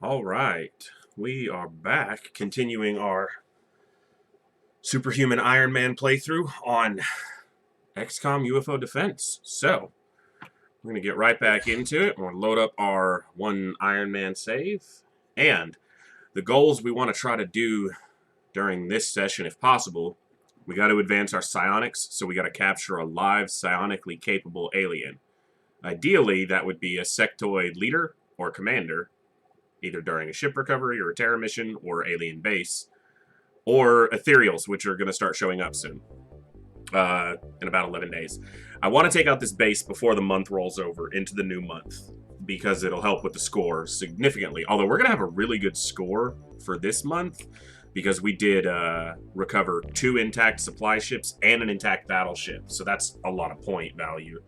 All right, we are back, continuing our Superhuman Ironman playthrough on XCOM UFO Defense. So, we're going to get right back into it. We're going to load up our one Ironman save. And the goals we want to try to do during this session, if possible, we got to advance our psionics, so we got to capture a live psionically capable alien. Ideally, that would be a sectoid leader or commander, either during a ship recovery or a terror mission or alien base, or Ethereals, which are going to start showing up soon, in about 11 days. I want to take out this base before the month rolls over into the new month, because it'll help with the score significantly. Although we're going to have a really good score for this month, because we did recover 2 intact supply ships and an intact battleship, so that's a lot of point value.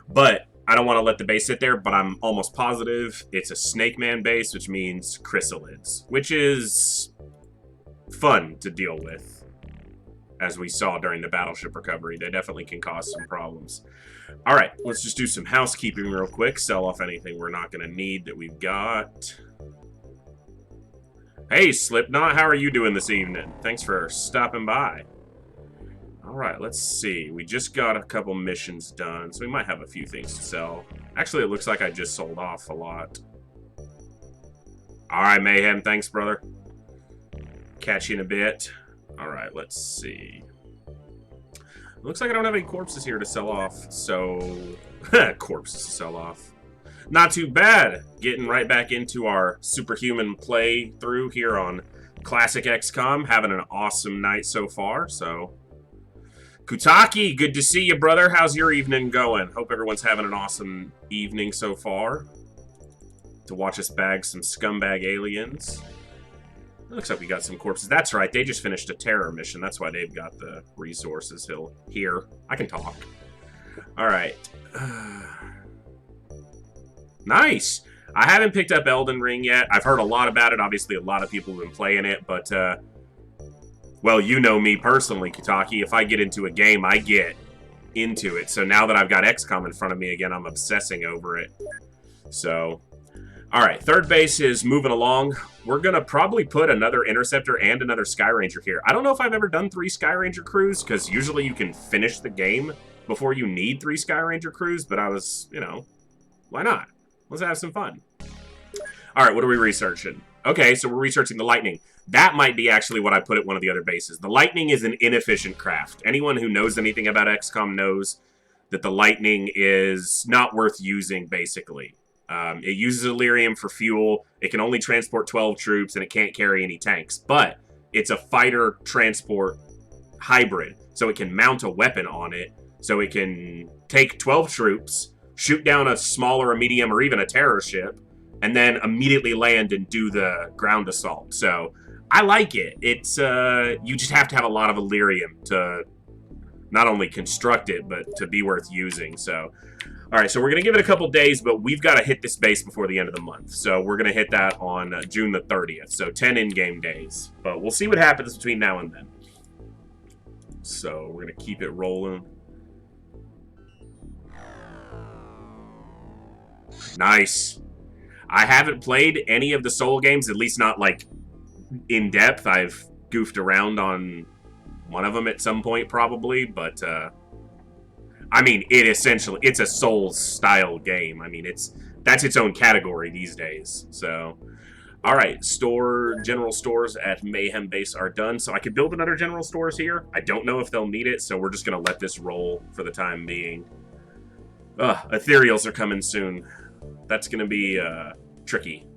But I don't want to let the base sit there, but I'm almost positive it's a Snakeman base, which means Chryssalids, which is fun to deal with, as we saw during the battleship recovery. They definitely can cause some problems. All right, let's just do some housekeeping real quick, sell off anything we're not going to need that we've got. Hey, Slipknot, how are you doing this evening? Thanks for stopping by. Alright, let's see. We just got a couple missions done, so we might have a few things to sell. Actually, it looks like I just sold off a lot. Alright, Mayhem, thanks, brother. Catch you in a bit. Alright, let's see. Looks like I don't have any corpses here to sell off, so... corpses to sell off. Not too bad! Getting right back into our superhuman playthrough here on Classic XCOM. Having an awesome night so far, so... Kutaki, good to see you, brother. How's your evening going? Hope everyone's having an awesome evening so far. To watch us bag some scumbag aliens. Looks like we got some corpses. That's right, they just finished a terror mission. That's why they've got the resources here. I can talk. Alright. Nice! I haven't picked up Elden Ring yet. I've heard a lot about it. Obviously, a lot of people have been playing it, but... well, you know me personally, Kitaki. If I get into a game, I get into it. So now that I've got XCOM in front of me again, I'm obsessing over it. So, alright, third base is moving along. We're going to probably put another Interceptor and another Skyranger here. I don't know if I've ever done 3 Skyranger crews, because usually you can finish the game before you need 3 Skyranger crews, but I was, you know, why not? Let's have some fun. Alright, what are we researching? Okay, so we're researching the Lightning. That might be actually what I put at one of the other bases. The Lightning is an inefficient craft. Anyone who knows anything about XCOM knows that the Lightning is not worth using, basically. It uses Illyrium for fuel, it can only transport 12 troops, and it can't carry any tanks. But it's a fighter transport hybrid, so it can mount a weapon on it, so it can take 12 troops, shoot down a small or a medium or even a terror ship, and then immediately land and do the ground assault. So, I like it. It's, you just have to have a lot of Illyrium to not only construct it, but to be worth using. So, alright, so we're going to give it a couple days, but we've got to hit this base before the end of the month. So, we're going to hit that on June the 30th. So, 10 in-game days. But we'll see what happens between now and then. So, we're going to keep it rolling. Nice. I haven't played any of the Soul games, at least not, like, in depth. I've goofed around on one of them at some point, probably, but, I mean, it's a Souls-style game. I mean, that's its own category these days, so... Alright, general stores at Mayhem Base are done, so I could build another general stores here. I don't know if they'll need it, so we're just gonna let this roll for the time being. Ethereals are coming soon. That's gonna be, tricky.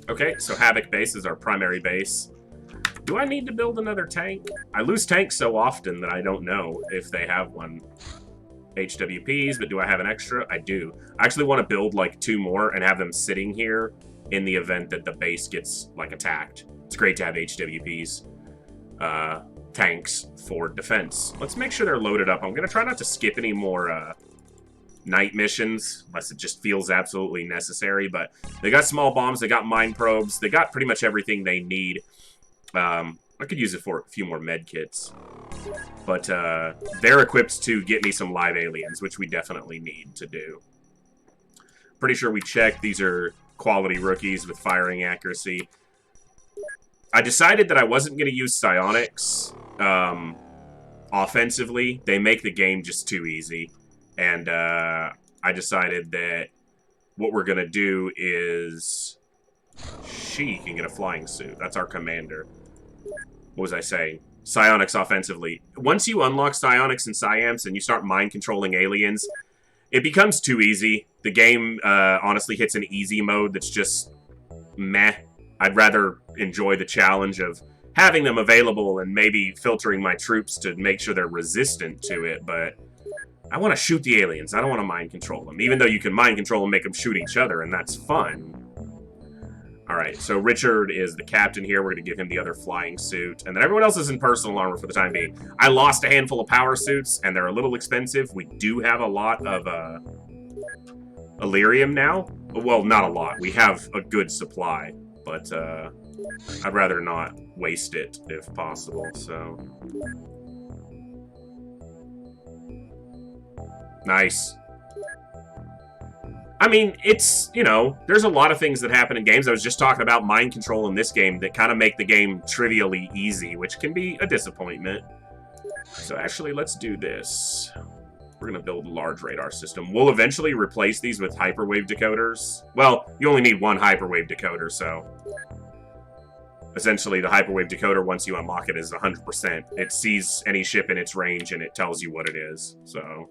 Okay, so Havoc base is our primary base. Do I need to build another tank? I lose tanks so often that I don't know if they have one. HWPs, but do I have an extra? I do. I actually want to build like 2 more and have them sitting here in the event that the base gets like attacked. It's great to have HWPs, tanks for defense. Let's make sure they're loaded up. I'm going to try not to skip any more, night missions, unless it just feels absolutely necessary, but they got small bombs, they got mine probes, they got pretty much everything they need. I could use it for a few more med kits, but they're equipped to get me some live aliens, which we definitely need to do. Pretty sure we checked, these are quality rookies with firing accuracy. I decided that I wasn't going to use psionics offensively. They make the game just too easy. And I decided that what we're going to do is... She can get a flying suit. That's our commander. What was I saying? Psionics offensively. Once you unlock psionics and psiamps and you start mind-controlling aliens, it becomes too easy. The game honestly hits an easy mode that's just meh. I'd rather enjoy the challenge of having them available and maybe filtering my troops to make sure they're resistant to it, but I want to shoot the aliens. I don't want to mind control them, even though you can mind control and make them shoot each other, and that's fun. Alright, so Richard is the captain here. We're going to give him the other flying suit, and then everyone else is in personal armor for the time being. I lost a handful of power suits, and they're a little expensive. We do have a lot of Illyrium now. Well, not a lot. We have a good supply. But, I'd rather not waste it, if possible, so... Nice. I mean, it's, you know, there's a lot of things that happen in games. I was just talking about mind control in this game that kind of make the game trivially easy, which can be a disappointment. So actually, let's do this. We're going to build a large radar system. We'll eventually replace these with hyperwave decoders. Well, you only need one hyperwave decoder, so... Essentially, the hyperwave decoder, once you unlock it, is 100%. It sees any ship in its range, and it tells you what it is, so...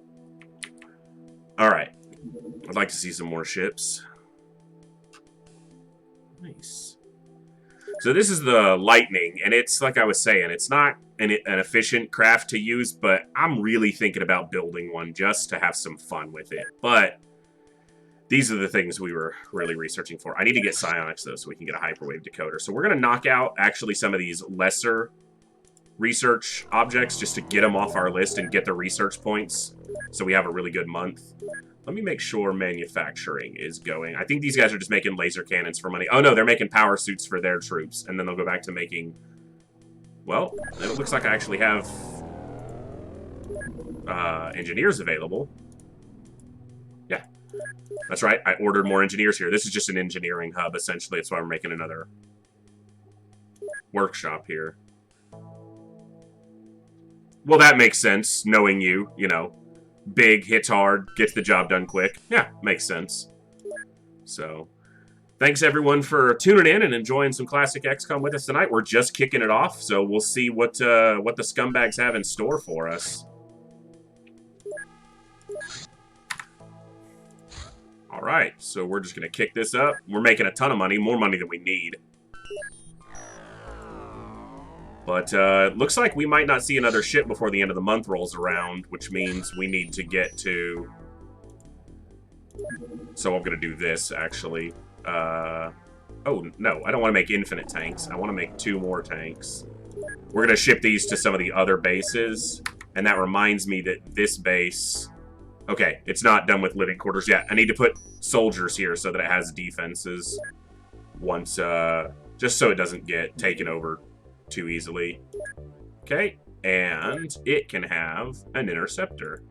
Alright. I'd like to see some more ships. Nice. So this is the Lightning, and it's, like I was saying, it's not an efficient craft to use, but I'm really thinking about building one just to have some fun with it. But these are the things we were really researching for. I need to get psionics, though, so we can get a hyperwave decoder. So we're going to knock out, actually, some of these lesser research objects just to get them off our list and get the research points so we have a really good month. Let me make sure manufacturing is going. I think these guys are just making laser cannons for money. Oh, no, they're making power suits for their troops, and then they'll go back to making... Well, it looks like I actually have engineers available. Yeah, that's right. I ordered more engineers here. This is just an engineering hub, essentially. That's why we're making another workshop here. Well, that makes sense, knowing you know. Big, hits hard, gets the job done quick. Yeah, makes sense. So, thanks everyone for tuning in and enjoying some classic XCOM with us tonight. We're just kicking it off, so we'll see what the scumbags have in store for us. Alright, so we're just going to kick this up. We're making a ton of money, more money than we need. But looks like we might not see another ship before the end of the month rolls around, which means we need to get to... So I'm going to do this, actually. Oh, no, I don't want to make infinite tanks. I want to make 2 more tanks. We're going to ship these to some of the other bases, and that reminds me that this base... Okay, it's not done with living quarters yet. I need to put soldiers here so that it has defenses once, just so it doesn't get taken over too easily. Okay, and it can have an interceptor,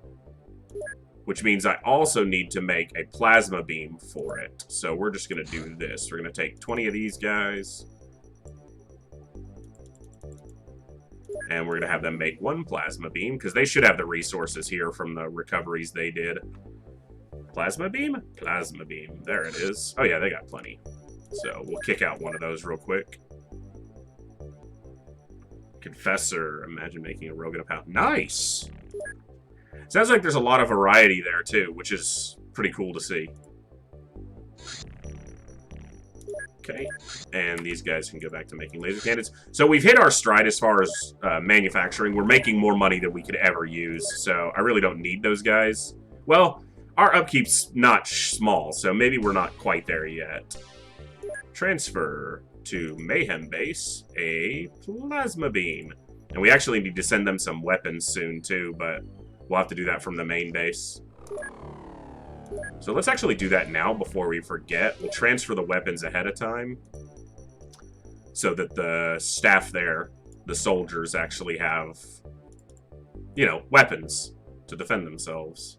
which means I also need to make a plasma beam for it. So we're just going to do this. We're going to take 20 of these guys, and we're going to have them make 1 plasma beam, because they should have the resources here from the recoveries they did. Plasma beam? Plasma beam. There it is. Oh yeah, they got plenty. So we'll kick out one of those real quick. Confessor. Imagine making a rogue and a pound. Nice! Sounds like there's a lot of variety there, too, which is pretty cool to see. Okay. And these guys can go back to making laser cannons. So we've hit our stride as far as manufacturing. We're making more money than we could ever use, so I really don't need those guys. Well, our upkeep's not small, so maybe we're not quite there yet. Transfer to Mayhem Base a plasma beam. And we actually need to send them some weapons soon too, but we'll have to do that from the main base. So let's actually do that now before we forget. We'll transfer the weapons ahead of time so that the staff there, the soldiers, actually have, you know, weapons to defend themselves.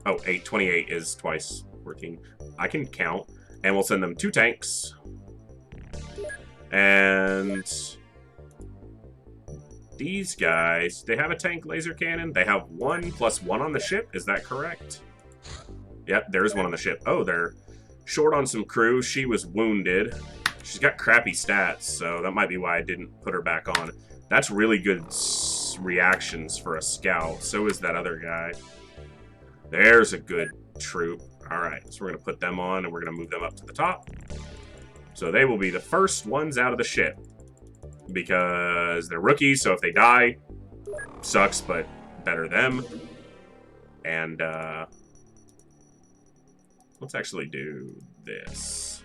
Oh, 828 is twice 14. I can count. And we'll send them 2 tanks. And these guys, they have a tank laser cannon. They have 1 + 1 on the ship. Is that correct? Yep, there's 1 on the ship. Oh, they're short on some crew. She was wounded. She's got crappy stats, so that might be why I didn't put her back on. That's really good reactions for a scout. So is that other guy. There's a good troop. Alright, so we're going to put them on, and we're going to move them up to the top. So they will be the first ones out of the ship. Because they're rookies, so if they die, sucks, but better them. And, let's actually do this.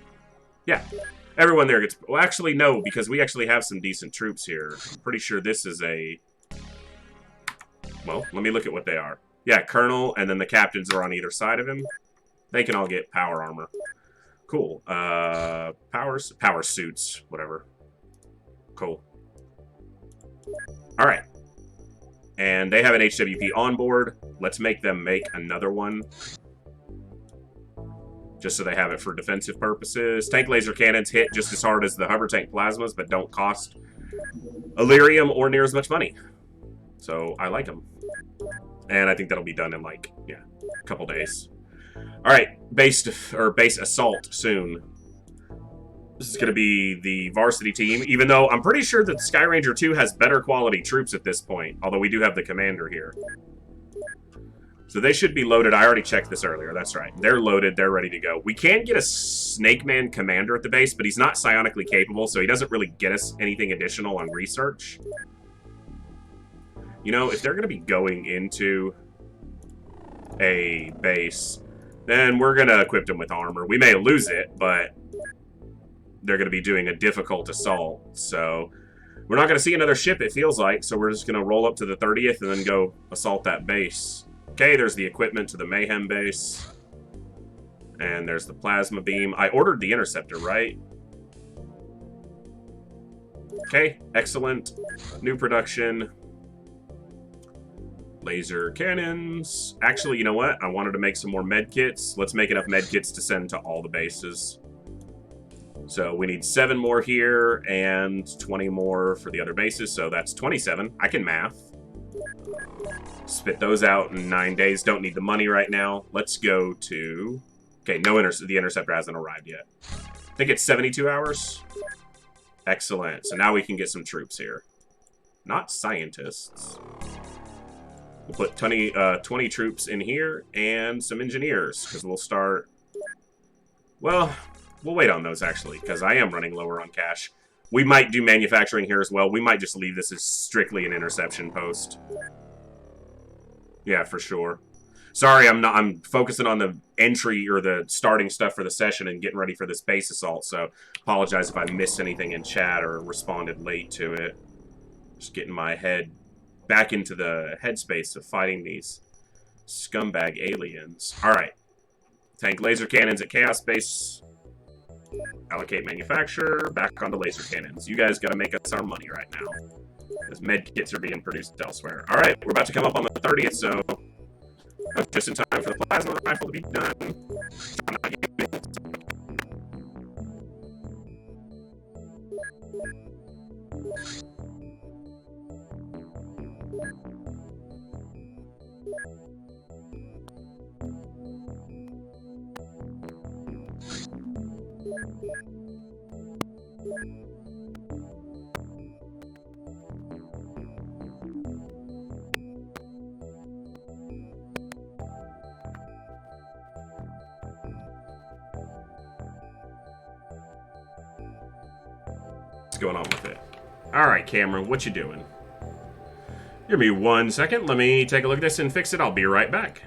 Yeah. Everyone there gets... Well, actually, no, because we actually have some decent troops here. I'm pretty sure this is a... Well, let me look at what they are. Yeah, Colonel, and then the captains are on either side of him. They can all get power armor. Cool. Power suits, whatever. Cool. Alright. And they have an HWP on board. Let's make them make another one. Just so they have it for defensive purposes. Tank laser cannons hit just as hard as the hover tank plasmas, but don't cost Illyrium or near as much money. So I like them. And I think that'll be done in like, yeah, a couple days. Alright, base assault soon. This is going to be the varsity team, even though I'm pretty sure that Sky Ranger 2 has better quality troops at this point, although we do have the commander here. So they should be loaded. I already checked this earlier. That's right. They're loaded. They're ready to go. We can get a Snakeman commander at the base, but he's not psionically capable, so he doesn't really get us anything additional on research. You know, if they're going to be going into a base, then we're going to equip them with armor. We may lose it, but they're going to be doing a difficult assault. So we're not going to see another ship, it feels like, so we're just going to roll up to the 30th and then go assault that base. Okay, there's the equipment to the Mayhem base. And there's the plasma beam. I ordered the interceptor, right? Okay, excellent. New production. Laser cannons. Actually, you know what? I wanted to make some more med kits. Let's make enough med kits to send to all the bases. So we need 7 more here and 20 more for the other bases. So that's 27. I can math. Spit those out in 9 days. Don't need the money right now. Let's go to... Okay, the interceptor hasn't arrived yet. I think it's 72 hours. Excellent. So now we can get some troops here. Not scientists. We'll put 20 troops in here and some engineers, because we'll start... Well, we'll wait on those, actually, because I am running lower on cash. We might do manufacturing here as well. We might just leave this as strictly an interception post. Yeah, for sure. Sorry, I'm focusing on the entry or the starting stuff for the session and getting ready for this base assault, so apologize if I missed anything in chat or responded late to it. Just getting my head back into the headspace of fighting these scumbag aliens. Alright. Tank laser cannons at Chaos Base. Allocate manufacturer. Back on the laser cannons. You guys gotta make us our money right now. Because med kits are being produced elsewhere. Alright, we're about to come up on the 30th, so... just in time for the plasma rifle to be done. What's going on with it? Alright, Cameron, what you doing? Give me 1 second. Let me take a look at this and fix it. I'll be right back.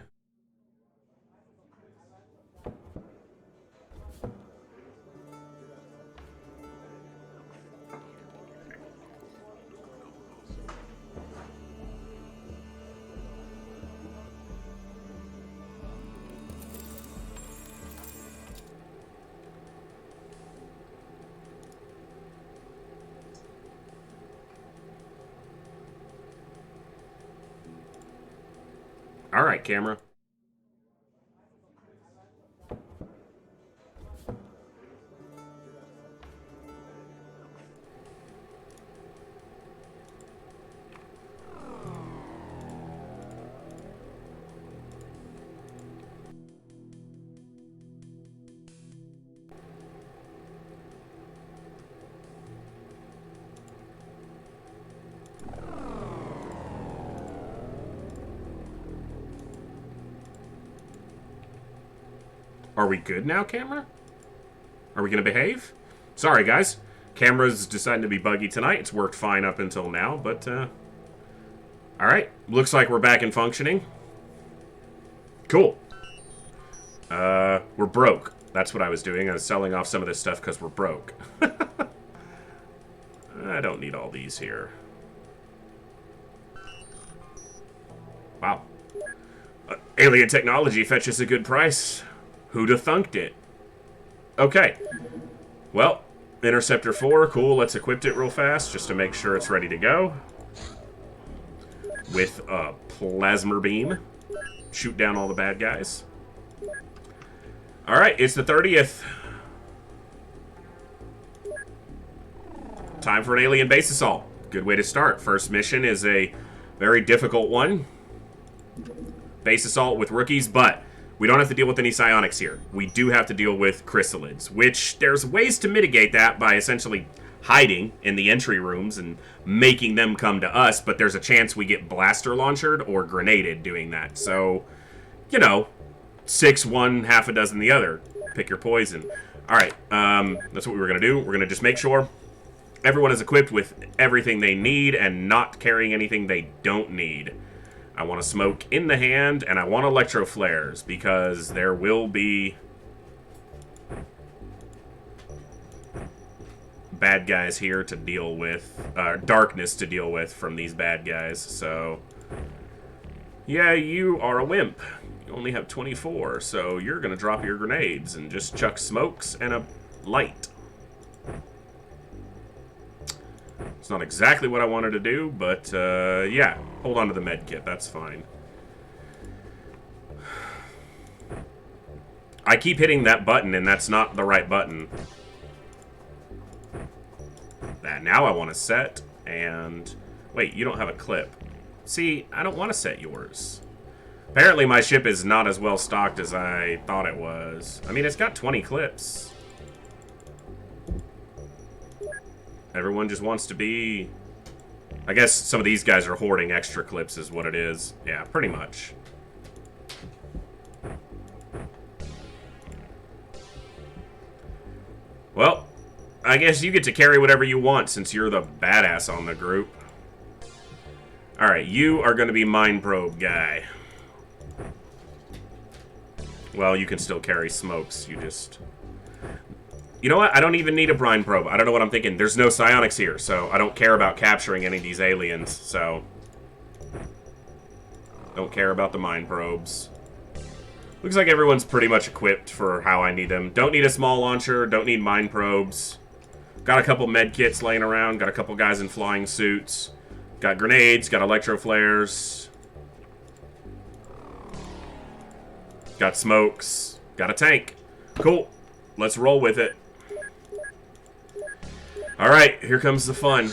Alright, camera. Are we good now, camera? Are we going to behave? Sorry, guys. Camera's deciding to be buggy tonight. It's worked fine up until now, but, alright. Looks like we're back in functioning. Cool. We're broke. That's what I was doing. I was selling off some of this stuff because we're broke. I don't need all these here. Wow. Alien technology fetches a good price. Who'd have thunked it? Okay. Well, Interceptor 4, cool. Let's equip it real fast just to make sure it's ready to go. With a plasma beam. Shoot down all the bad guys. Alright, it's the 30th. Time for an alien base assault. Good way to start. First mission is a very difficult one. Base assault with rookies, but we don't have to deal with any psionics here. We do have to deal with Chryssalids, which there's ways to mitigate that by essentially hiding in the entry rooms and making them come to us, but there's a chance we get blaster launched or grenaded doing that. So, you know, 6 one, half a dozen the other. Pick your poison. Alright, that's what we were going to do. We're going to just make sure everyone is equipped with everything they need and not carrying anything they don't need. I want to smoke in the hand, and I want electro flares, because there will be bad guys here to deal with, darkness to deal with from these bad guys, so yeah, you are a wimp. You only have 24, so you're going to drop your grenades and just chuck smokes and a light. It's not exactly what I wanted to do, but, yeah. Hold on to the med kit. That's fine. I keep hitting that button, and that's not the right button. Now I want to set, and... Wait, you don't have a clip. See, I don't want to set yours. Apparently my ship is not as well stocked as I thought it was. I mean, it's got 20 clips. Everyone just wants to be... I guess some of these guys are hoarding extra clips is what it is. Yeah, pretty much. Well, I guess you get to carry whatever you want since you're the badass on the group. Alright, you are going to be Mind Probe guy. Well, you can still carry smokes. You just... You know what? I don't even need a brine probe. I don't know what I'm thinking. There's no psionics here, so I don't care about capturing any of these aliens, so... Don't care about the mine probes. Looks like everyone's pretty much equipped for how I need them. Don't need a small launcher, don't need mine probes. Got a couple med kits laying around, got a couple guys in flying suits. Got grenades, got electro flares. Got smokes. Got a tank. Cool. Let's roll with it. Alright, here comes the fun.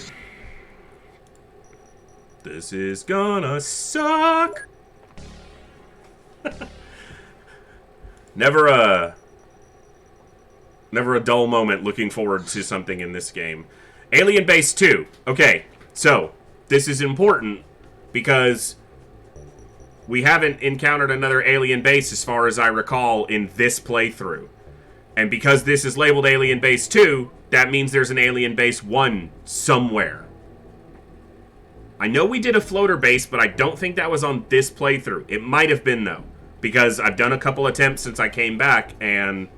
This is gonna suck. Never a dull moment looking forward to something in this game. Alien Base 2. Okay, so this is important because we haven't encountered another alien base as far as I recall in this playthrough. And because this is labeled Alien Base 2, that means there's an Alien Base 1 somewhere. I know we did a floater base, but I don't think that was on this playthrough. It might have been, though, because I've done a couple attempts since I came back, and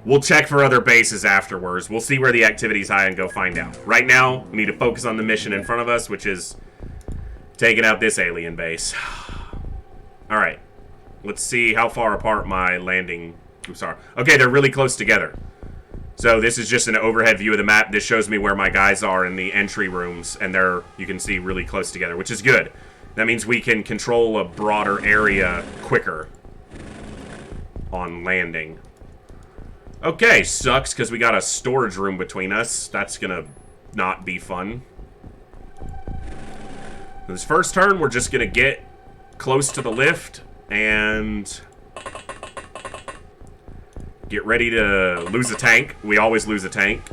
we'll check for other bases afterwards. We'll see where the activity's high and go find out. Right now, we need to focus on the mission in front of us, which is taking out this alien base. Alright, let's see how far apart my landing... Oops, sorry. Okay, they're really close together. So this is just an overhead view of the map. This shows me where my guys are in the entry rooms, and they're, you can see, really close together, which is good. That means we can control a broader area quicker on landing. Okay, sucks because we got a storage room between us. That's gonna not be fun. This first turn, we're just gonna get close to the lift and get ready to lose a tank. We always lose a tank.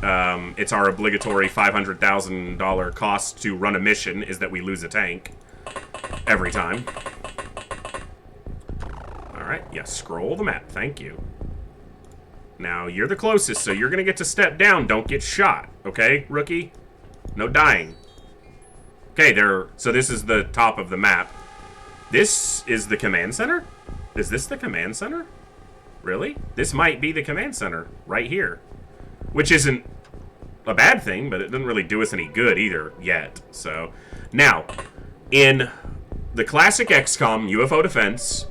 It's our obligatory $500,000 cost to run a mission, is that we lose a tank every time. All Alright, yeah, scroll the map. Thank you. Now, you're the closest, so you're gonna get to step down. Don't get shot, okay, rookie? No dying. Okay, so this is the top of the map. This is the command center? Is this the command center? Really? This might be the command center, right here. Which isn't a bad thing, but it doesn't really do us any good either, yet. So, now, in the classic XCOM, UFO Defense,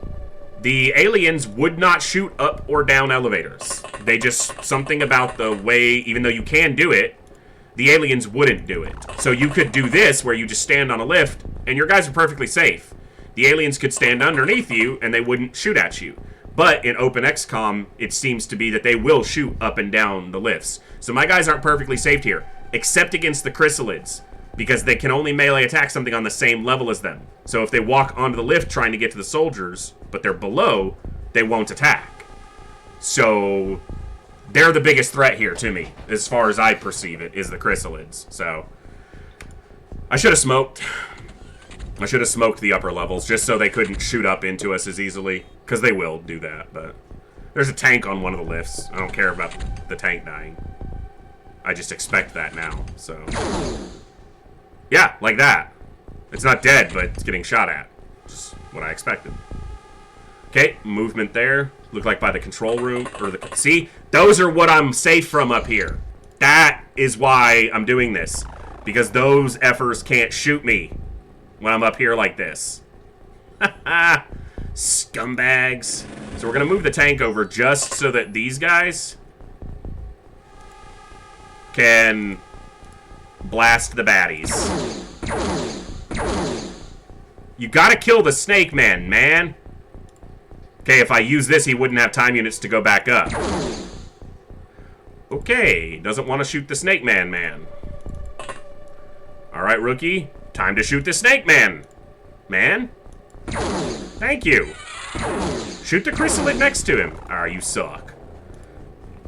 the aliens would not shoot up or down elevators. They just, something about the way, even though you can do it, the aliens wouldn't do it. So you could do this, where you just stand on a lift, and your guys are perfectly safe. The aliens could stand underneath you, and they wouldn't shoot at you. But in openxcom, it seems to be that they will shoot up and down the lifts. So my guys aren't perfectly safe here, except against the Chryssalids, because they can only melee attack something on the same level as them. So if they walk onto the lift trying to get to the soldiers, but they're below, they won't attack. So they're the biggest threat here to me, as far as I perceive it, is the Chryssalids. So I should have smoked. I should have smoked the upper levels, just so they couldn't shoot up into us as easily. Because they will do that, but there's a tank on one of the lifts. I don't care about the tank dying. I just expect that now, so. Yeah, like that. It's not dead, but it's getting shot at. Just what I expected. Okay, movement there. Look like by the control room, or the, see? Those are what I'm safe from up here. That is why I'm doing this. Because those effers can't shoot me when I'm up here like this. Scumbags. So we're going to move the tank over just so that these guys can blast the baddies. You got to kill the Snakemen, man. Okay, if I use this, he wouldn't have time units to go back up. Okay, doesn't want to shoot the Snakeman, man. Alright, rookie. Time to shoot the Snakeman. Man. Thank you. Shoot the Chrysalid next to him. Alright, you suck.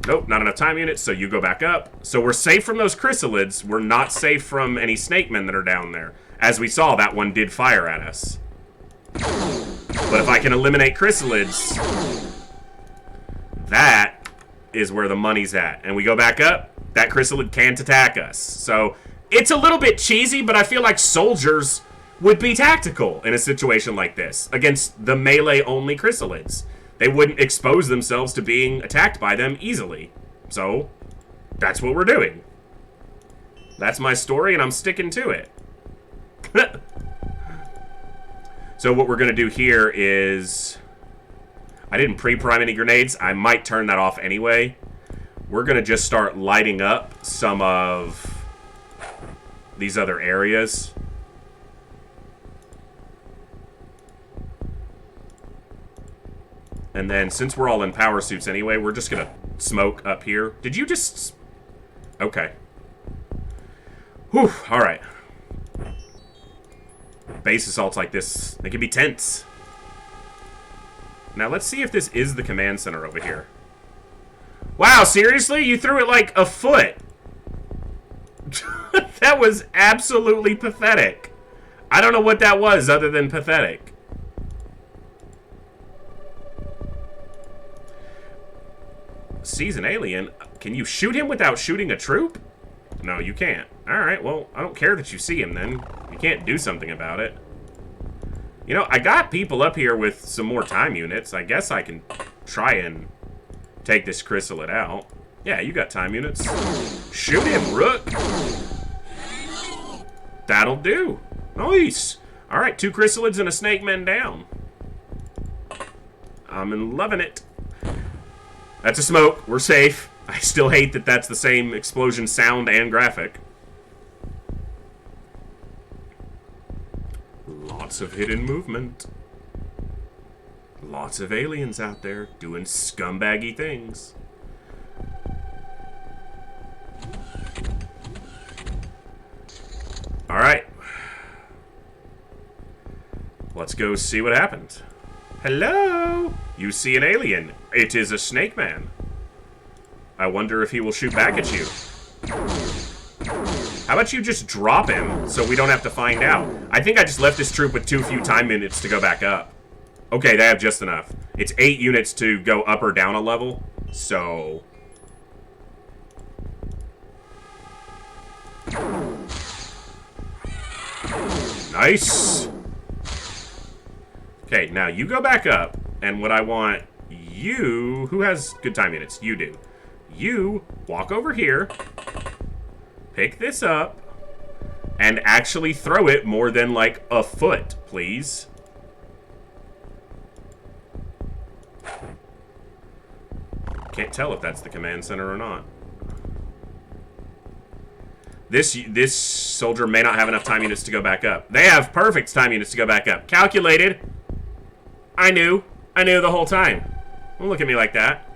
Nope, not enough time units, so you go back up. So we're safe from those Chrysalids. We're not safe from any Snakemen that are down there. As we saw, that one did fire at us. But if I can eliminate Chrysalids, that is where the money's at. And we go back up, that Chrysalid can't attack us. So it's a little bit cheesy, but I feel like soldiers would be tactical in a situation like this against the melee-only Chrysalids. They wouldn't expose themselves to being attacked by them easily. So that's what we're doing. That's my story, and I'm sticking to it. So what we're going to do here is... I didn't pre-prime any grenades. I might turn that off anyway. We're going to just start lighting up some of these other areas. And then, since we're all in power suits anyway, we're just going to smoke up here. Did you just... Okay. Whew, alright. Base assaults like this, they can be tense. Now, let's see if this is the command center over here. Wow, seriously? You threw it like a foot. That was absolutely pathetic. I don't know what that was other than pathetic. Sees an alien. Can you shoot him without shooting a troop? No, you can't. Alright, well, I don't care that you see him then. You can't do something about it. You know, I got people up here with some more time units. I guess I can try and take this Chrysalid out. Yeah, you got time units. Shoot him, Rook! That'll do. Nice! Alright, 2 Chrysalids and a Snakeman down. I'm loving it. That's a smoke. We're safe. I still hate that that's the same explosion sound and graphic. Lots of hidden movement. Lots of aliens out there doing scumbaggy things. Alright. Let's go see what happened. Hello? You see an alien. It is a Snakeman. I wonder if he will shoot back at you. How about you just drop him so we don't have to find out? I think I just left this troop with too few time minutes to go back up. Okay, they have just enough. It's 8 units to go up or down a level, so... Nice! Okay, now you go back up, and what I want you... Who has good time units? You do. You walk over here, pick this up, and actually throw it more than, like, a foot, please. Can't tell if that's the command center or not. This soldier may not have enough time units to go back up. They have perfect time units to go back up. Calculated. I knew the whole time. Don't look at me like that.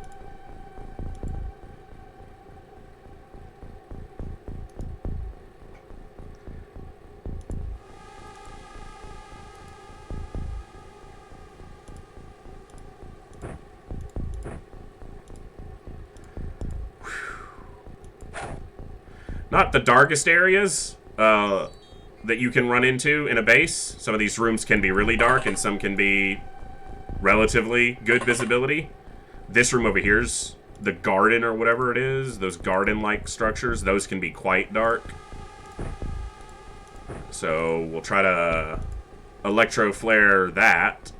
Not the darkest areas that you can run into in a base. Some of these rooms can be really dark, and some can be relatively good visibility. This room over here's the garden or whatever it is. Those garden-like structures, those can be quite dark. So we'll try to electro flare that.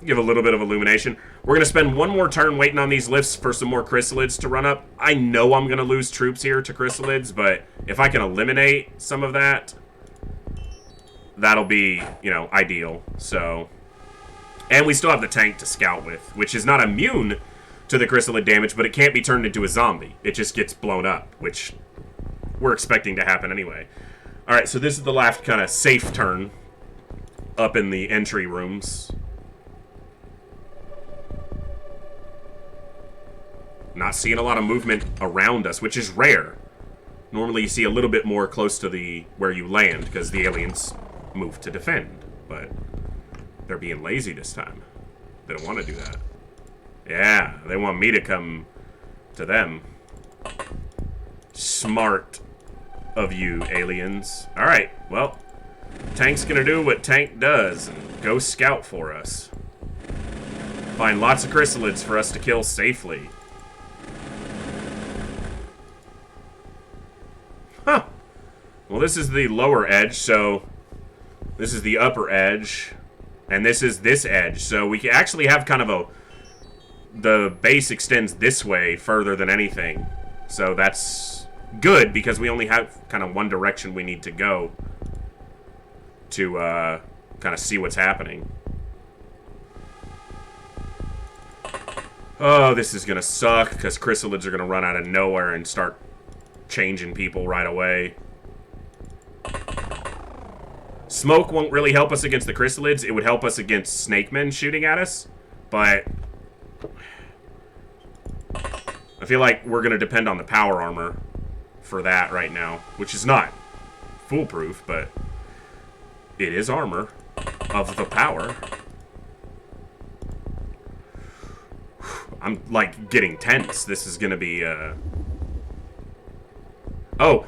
Give a little bit of illumination. We're going to spend one more turn waiting on these lifts for some more Chrysalids to run up. I know I'm going to lose troops here to Chrysalids, but if I can eliminate some of that, that'll be, you know, ideal. So, and we still have the tank to scout with, which is not immune to the Chrysalid damage, but it can't be turned into a zombie. It just gets blown up, which we're expecting to happen anyway. All right, so this is the last kind of safe turn up in the entry rooms. Not seeing a lot of movement around us, which is rare. Normally you see a little bit more close to the where you land, because the aliens move to defend. But they're being lazy this time. They don't want to do that. Yeah, they want me to come to them. Smart of you, aliens. Alright, well, tank's gonna do what tank does and go scout for us. Find lots of Chrysalids for us to kill safely. Huh. Well, this is the lower edge, so this is the upper edge, and this is this edge. So we actually have kind of a... The base extends this way further than anything. So that's good, because we only have kind of one direction we need to go to kind of see what's happening. Oh, this is going to suck, because Chrysalids are going to run out of nowhere and start changing people right away. Smoke won't really help us against the Chrysalids. It would help us against Snakemen shooting at us, but I feel like we're going to depend on the power armor for that right now, which is not foolproof, but it is armor of the power. I'm, like, getting tense. This is going to be, Oh,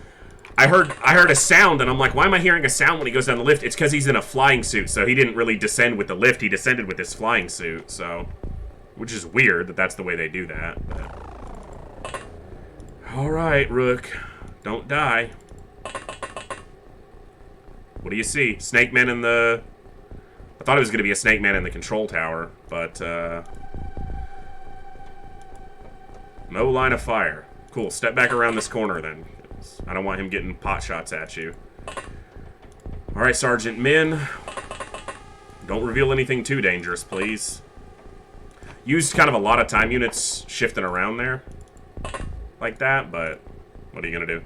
I heard a sound, and I'm like, why am I hearing a sound when he goes down the lift? It's because he's in a flying suit, so he didn't really descend with the lift. He descended with his flying suit, so... Which is weird that that's the way they do that, but... Alright, Rook. Don't die. What do you see? Snakemen in the... I thought it was going to be a Snakeman in the control tower, but, no line of fire. Cool, step back around this corner, then. I don't want him getting pot shots at you. Alright, Sergeant Min. Don't reveal anything too dangerous, please. Used kind of a lot of time units shifting around there. Like that, but what are you going to do?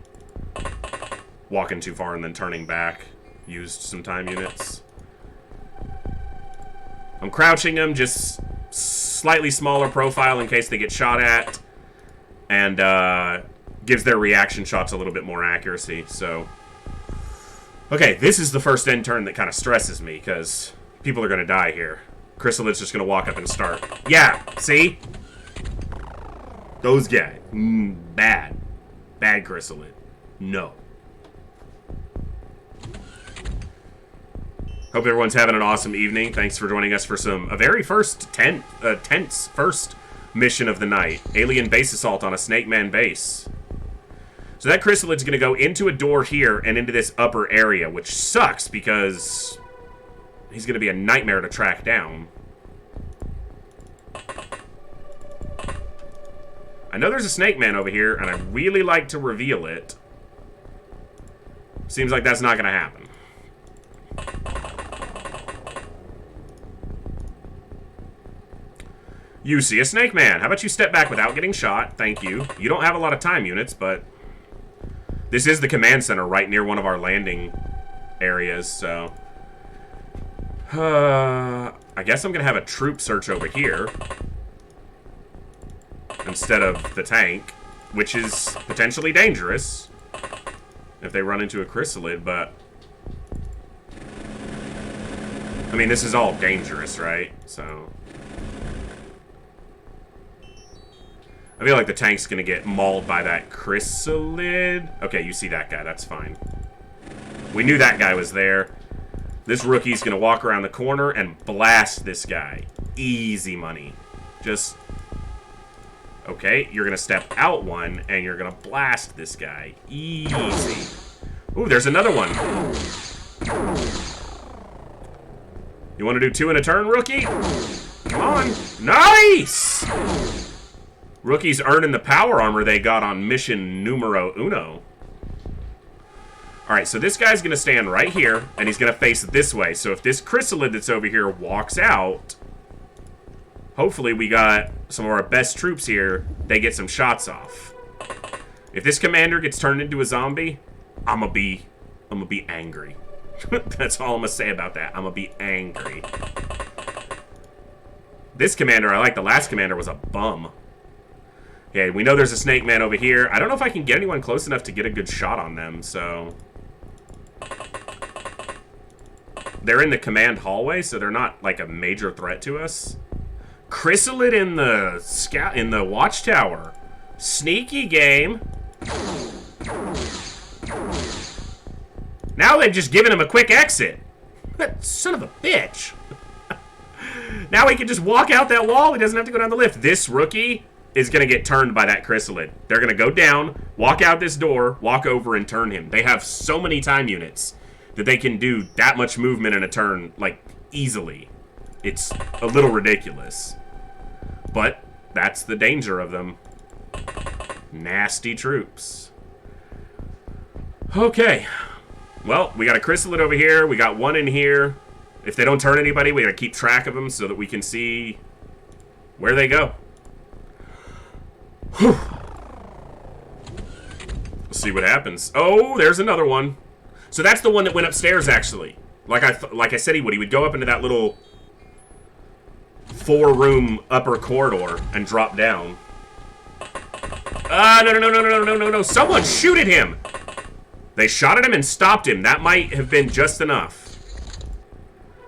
Walking too far and then turning back. Used some time units. I'm crouching them, just slightly smaller profile in case they get shot at. And, gives their reaction shots a little bit more accuracy, so... Okay, this is the first end turn that kind of stresses me, because people are going to die here. Chrysalids just going to walk up and start. Yeah, see? Those guys. Bad. Bad Chrysalid. No. Hope everyone's having an awesome evening. Thanks for joining us for a very first tense first mission of the night. Alien base assault on a Snakeman base. So that Chryssalid's going to go into a door here and into this upper area, which sucks because he's going to be a nightmare to track down. I know there's a Snakeman over here, and I'd really like to reveal it. Seems like that's not going to happen. You see a Snakeman. How about you step back without getting shot? Thank you. You don't have a lot of time units, but this is the command center right near one of our landing areas, so I guess I'm gonna have a troop search over here instead of the tank, which is potentially dangerous if they run into a Chryssalid, but I mean, this is all dangerous, right? So I feel like the tank's gonna get mauled by that Chryssalid. Okay, you see that guy, that's fine. We knew that guy was there. This rookie's gonna walk around the corner and blast this guy. Easy money. Just... Okay, you're gonna step out one, and you're gonna blast this guy. Easy. Ooh, there's another one. You wanna do 2 in a turn, rookie? Come on. Nice! Rookie's earning the power armor they got on mission numero uno. Alright, so this guy's going to stand right here, and he's going to face this way. So if this Chryssalid that's over here walks out, hopefully we got some of our best troops here. They get some shots off. If this commander gets turned into a zombie, I'm gonna be angry. That's all I'm going to say about that. I'm going to be angry. This commander, I like. The last commander was a bum. Okay, we know there's a Snakeman over here. I don't know if I can get anyone close enough to get a good shot on them, so... They're in the command hallway, so they're not, like, a major threat to us. Chryssalid in the watchtower. Sneaky game. Now they've just given him a quick exit. That son of a bitch. Now he can just walk out that wall. He doesn't have to go down the lift. This rookie is going to get turned by that Chryssalid. They're going to go down, walk out this door, walk over, and turn him. They have so many time units that they can do that much movement in a turn, like, easily. It's a little ridiculous. But that's the danger of them. Nasty troops. Okay. Well, we got a Chryssalid over here. We got one in here. If they don't turn anybody, we got to keep track of them so that we can see where they go. Let's see what happens. Oh, there's another one. So that's the one that went upstairs, actually. Like I said he would. He would go up into that little 4-room upper corridor and drop down. No. Someone shoot at him. They shot at him and stopped him. That might have been just enough.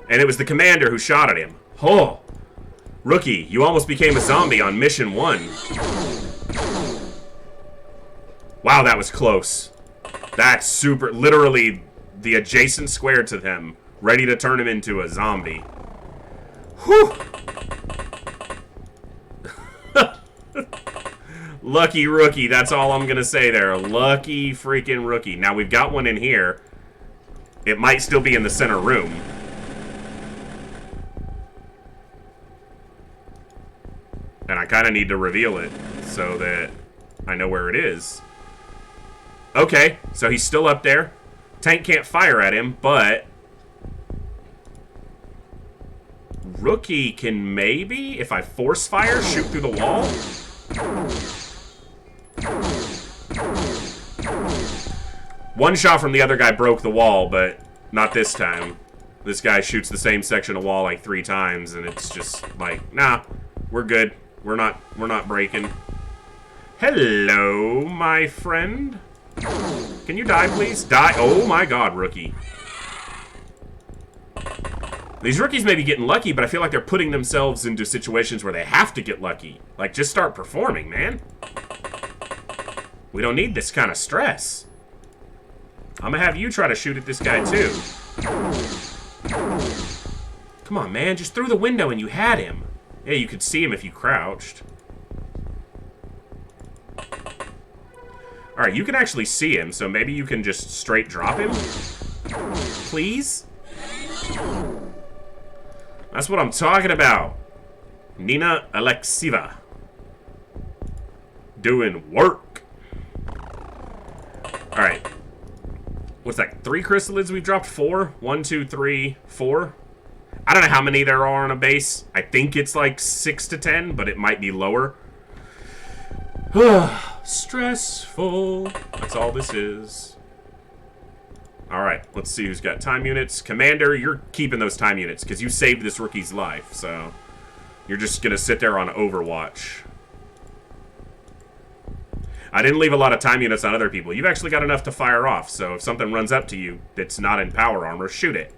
And it was the commander who shot at him. Oh. Rookie, you almost became a zombie on mission 1. Wow, that was close. That's super... Literally, the adjacent square to them. Ready to turn him into a zombie. Whew! Lucky rookie, that's all I'm gonna say there. Lucky freaking rookie. Now, we've got one in here. It might still be in the center room. And I kind of need to reveal it so that I know where it is. Okay, so he's still up there. Tank can't fire at him, but rookie can maybe, if I force fire, shoot through the wall. One shot from the other guy broke the wall, but not this time. This guy shoots the same section of wall like 3 times, and it's just like, nah, we're good. We're not breaking. Hello, my friend. Can you die, please? Die. Oh my god, rookie. These rookies may be getting lucky, but I feel like they're putting themselves into situations where they have to get lucky. Like, just start performing, man. We don't need this kind of stress. I'm gonna have you try to shoot at this guy, too. Come on, man. Just through the window and you had him. Yeah, you could see him if you crouched. Alright, you can actually see him, so maybe you can just straight drop him? Please? That's what I'm talking about. Nina Alexieva. Doing work. Alright. What's that? 3 Chryssalids we've dropped? 4? 1, 2, 3, 4? I don't know how many there are on a base. I think it's like 6 to 10, but it might be lower. Stressful. That's all this is. Alright, let's see who's got time units. Commander, you're keeping those time units, because you saved this rookie's life, so... You're just going to sit there on Overwatch. I didn't leave a lot of time units on other people. You've actually got enough to fire off, so if something runs up to you that's not in power armor, shoot it.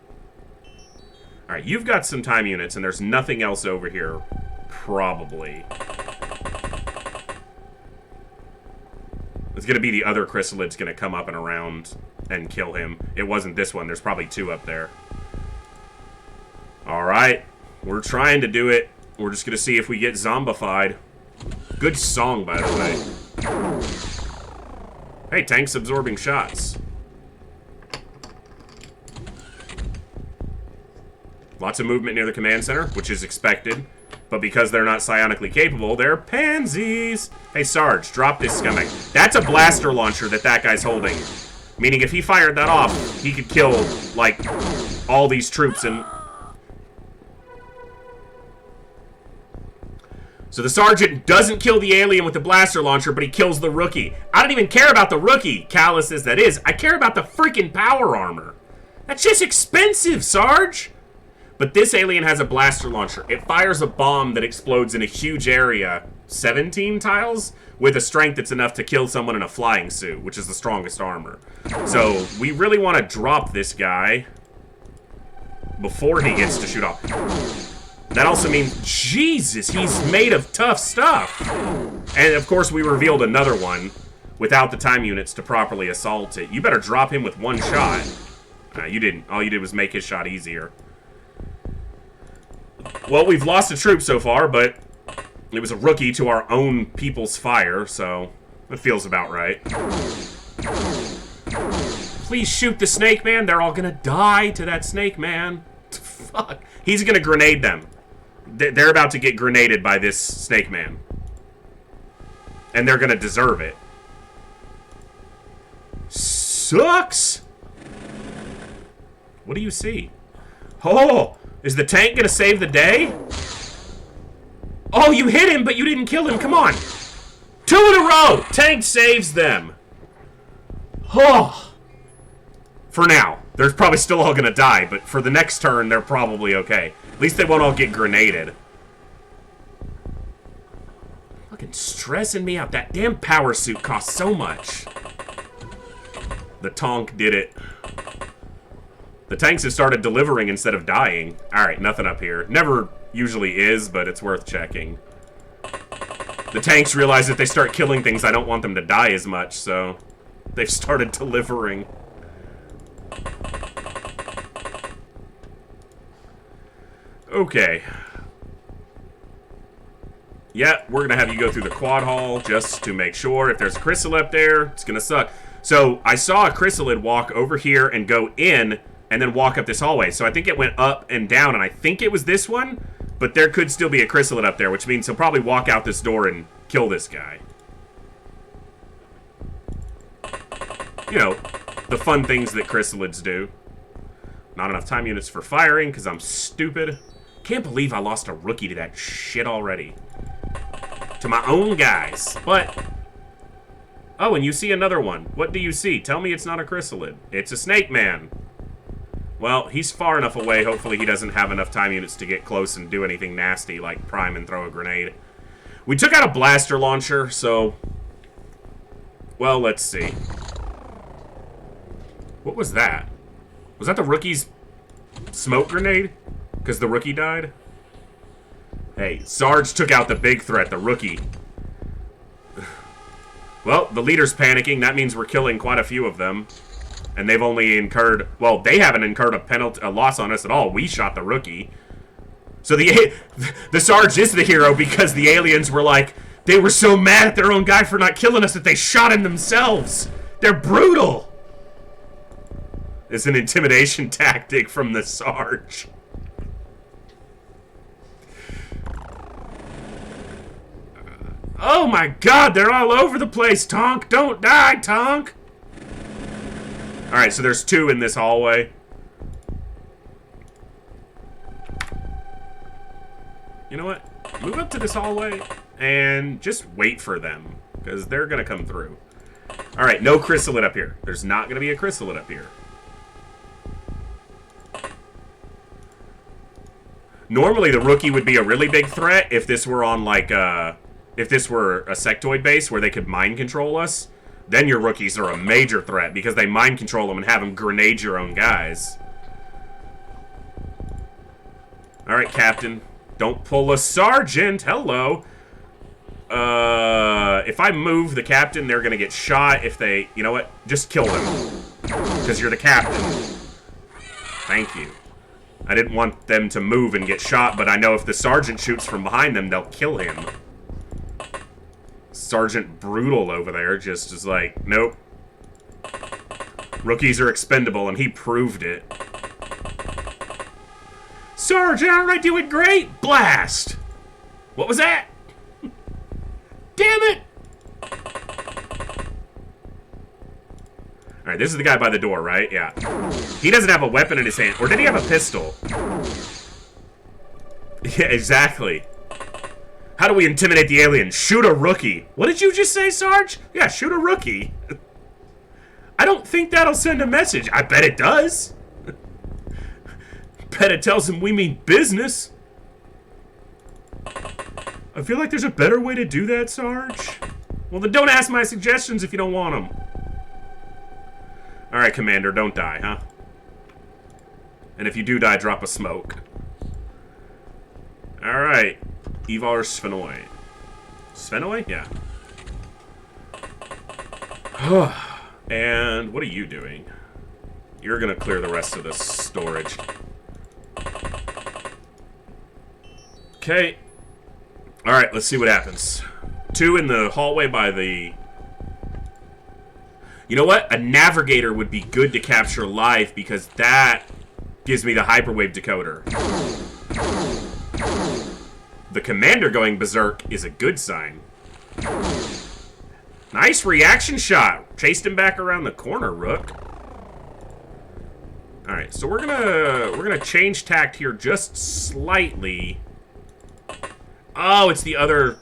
Alright, you've got some time units, and there's nothing else over here, probably. It's going to be the other Chrysalids going to come up and around and kill him. It wasn't this one. There's probably 2 up there. Alright, we're trying to do it. We're just going to see if we get zombified. Good song, by the way. Hey, tanks absorbing shots. Lots of movement near the command center, which is expected. But because they're not psionically capable, they're pansies. Hey, Sarge, drop this scumbag. That's a blaster launcher that guy's holding. Meaning if he fired that off, he could kill, like, all these troops and... So the sergeant doesn't kill the alien with the blaster launcher, but he kills the rookie. I don't even care about the rookie, callous as that is. I care about the freaking power armor. That's just expensive, Sarge. But this alien has a blaster launcher. It fires a bomb that explodes in a huge area, 17 tiles, with a strength that's enough to kill someone in a flying suit, which is the strongest armor. So we really want to drop this guy before he gets to shoot off. That also means, Jesus, he's made of tough stuff. And, of course, we revealed another one without the time units to properly assault it. You better drop him with 1 shot. You didn't. All you did was make his shot easier. Well, we've lost a troop so far, but it was a rookie to our own people's fire, so it feels about right. Please shoot the snake man. They're all gonna die to that snake man. Fuck. He's gonna grenade them. They're about to get grenaded by this snake man. And they're gonna deserve it. Sucks! What do you see? Oh! Is the tank gonna save the day? Oh, you hit him, but you didn't kill him. Come on. 2 in a row! Tank saves them. Oh! For now. They're probably still all gonna die, but for the next turn, they're probably okay. At least they won't all get grenaded. Fucking stressing me out. That damn power suit costs so much. The Tonk did it. The tanks have started delivering instead of dying. Alright, nothing up here. Never usually is, but it's worth checking. The tanks realize if they start killing things, I don't want them to die as much, so they've started delivering. Okay. Yeah, we're gonna have you go through the quad hall just to make sure. If there's a Chryssalid up there, it's gonna suck. So, I saw a Chryssalid walk over here and go in, and then walk up this hallway. So I think it went up and down, and I think it was this one, but there could still be a Chryssalid up there, which means he'll probably walk out this door and kill this guy. You know, the fun things that Chrysalids do. Not enough time units for firing, because I'm stupid. Can't believe I lost a rookie to that shit already. To my own guys. But... oh, and you see another one. What do you see? Tell me it's not a Chrysalid. It's a Snakeman. Well, he's far enough away. Hopefully he doesn't have enough time units to get close and do anything nasty, like prime and throw a grenade. We took out a blaster launcher, so... well, let's see. What was that? Was that the rookie's smoke grenade? Because the rookie died? Hey, Sarge took out the big threat, the rookie. Well, the leader's panicking. That means we're killing quite a few of them. And they've only incurred... Well, they haven't incurred a loss on us at all. We shot the rookie. So the Sarge is the hero because the aliens were like... They were so mad at their own guy for not killing us that they shot him themselves. They're brutal. It's an intimidation tactic from the Sarge. Oh my god, they're all over the place, Tonk. Don't die, Tonk. Alright, so there's 2 in this hallway. You know what? Move up to this hallway and just wait for them, because they're going to come through. Alright, no Chryssalid up here. There's not going to be a Chryssalid up here. Normally, the rookie would be a really big threat if this were on, like, if this were a sectoid base where they could mind control us. Then your rookies are a major threat because they mind control them and have them grenade your own guys. Alright, Captain. Don't pull a sergeant. Hello. If I move the captain, they're going to get shot. If they... You know what? Just kill them. Because you're the captain. Thank you. I didn't want them to move and get shot, but I know if the sergeant shoots from behind them, they'll kill him. Sergeant Brutal over there just is like, nope. Rookies are expendable, and he proved it. Sarge, aren't I doing great? Blast! What was that? Damn it! Alright, this is the guy by the door, right? Yeah. He doesn't have a weapon in his hand. Or did he have a pistol? Yeah, exactly. How do we intimidate the alien? Shoot a rookie. What did you just say, Sarge? Yeah, shoot a rookie. I don't think that'll send a message. I bet it does. Bet it tells him we mean business. I feel like there's a better way to do that, Sarge. Well, then don't ask my suggestions if you don't want them. Alright, Commander, don't die, huh? And if you do die, drop a smoke. Alright. Ivar Svenoi. Svenoi? Yeah. And what are you doing? You're gonna clear the rest of the storage. Okay. Alright, let's see what happens. 2 in the hallway by the... You know what? A navigator would be good to capture live because that gives me the hyperwave decoder. The commander going berserk is a good sign. Nice reaction shot. Chased him back around the corner, Rook. Alright, so we're gonna change tact here just slightly. Oh, it's the other...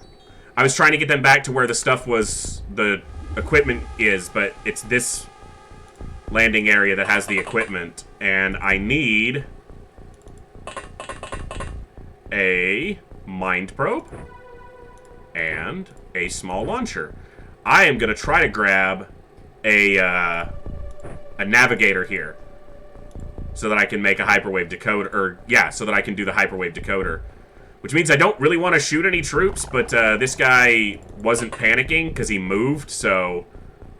I was trying to get them back to where the stuff was... The equipment is, but it's this landing area that has the equipment. And I need... a mind probe and a small launcher. I am going to try to grab a navigator here so that I can make a hyperwave decoder, or yeah, so that I can do the hyperwave decoder. Which means I don't really want to shoot any troops, but this guy wasn't panicking because he moved, so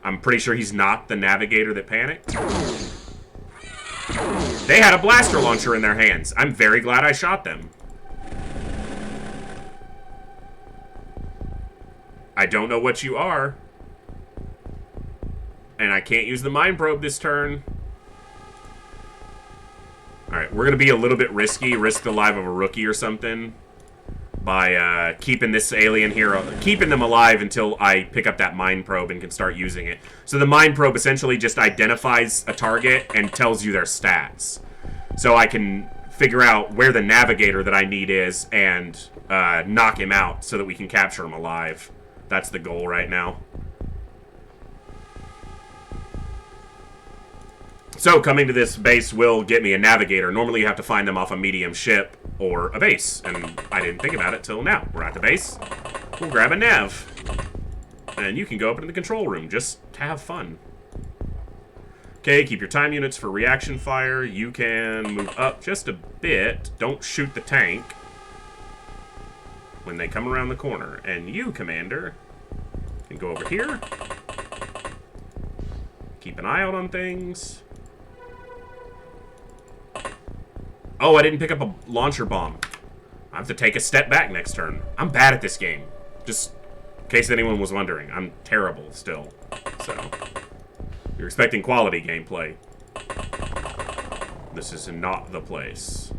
I'm pretty sure he's not the navigator that panicked. They had a blaster launcher in their hands. I'm very glad I shot them. I don't know what you are. And I can't use the mind probe this turn. Alright, we're going to be a little bit risky. Risk the life of a rookie or something. By keeping this alien here, keeping them alive until I pick up that mind probe and can start using it. So the mind probe essentially just identifies a target and tells you their stats. So I can figure out where the navigator that I need is and knock him out so that we can capture him alive. That's the goal right now. So, coming to this base will get me a navigator. Normally you have to find them off a medium ship or a base. And I didn't think about it till now. We're at the base. We'll grab a nav. And you can go up into the control room just to have fun. Okay, keep your time units for reaction fire. You can move up just a bit. Don't shoot the tank when they come around the corner. And you, Commander, can go over here. keep an eye out on things. Oh, I didn't pick up a launcher bomb. I have to take a step back next turn. I'm bad at this game. Just in case anyone was wondering. I'm terrible still. So, you're expecting quality gameplay. This is not the place.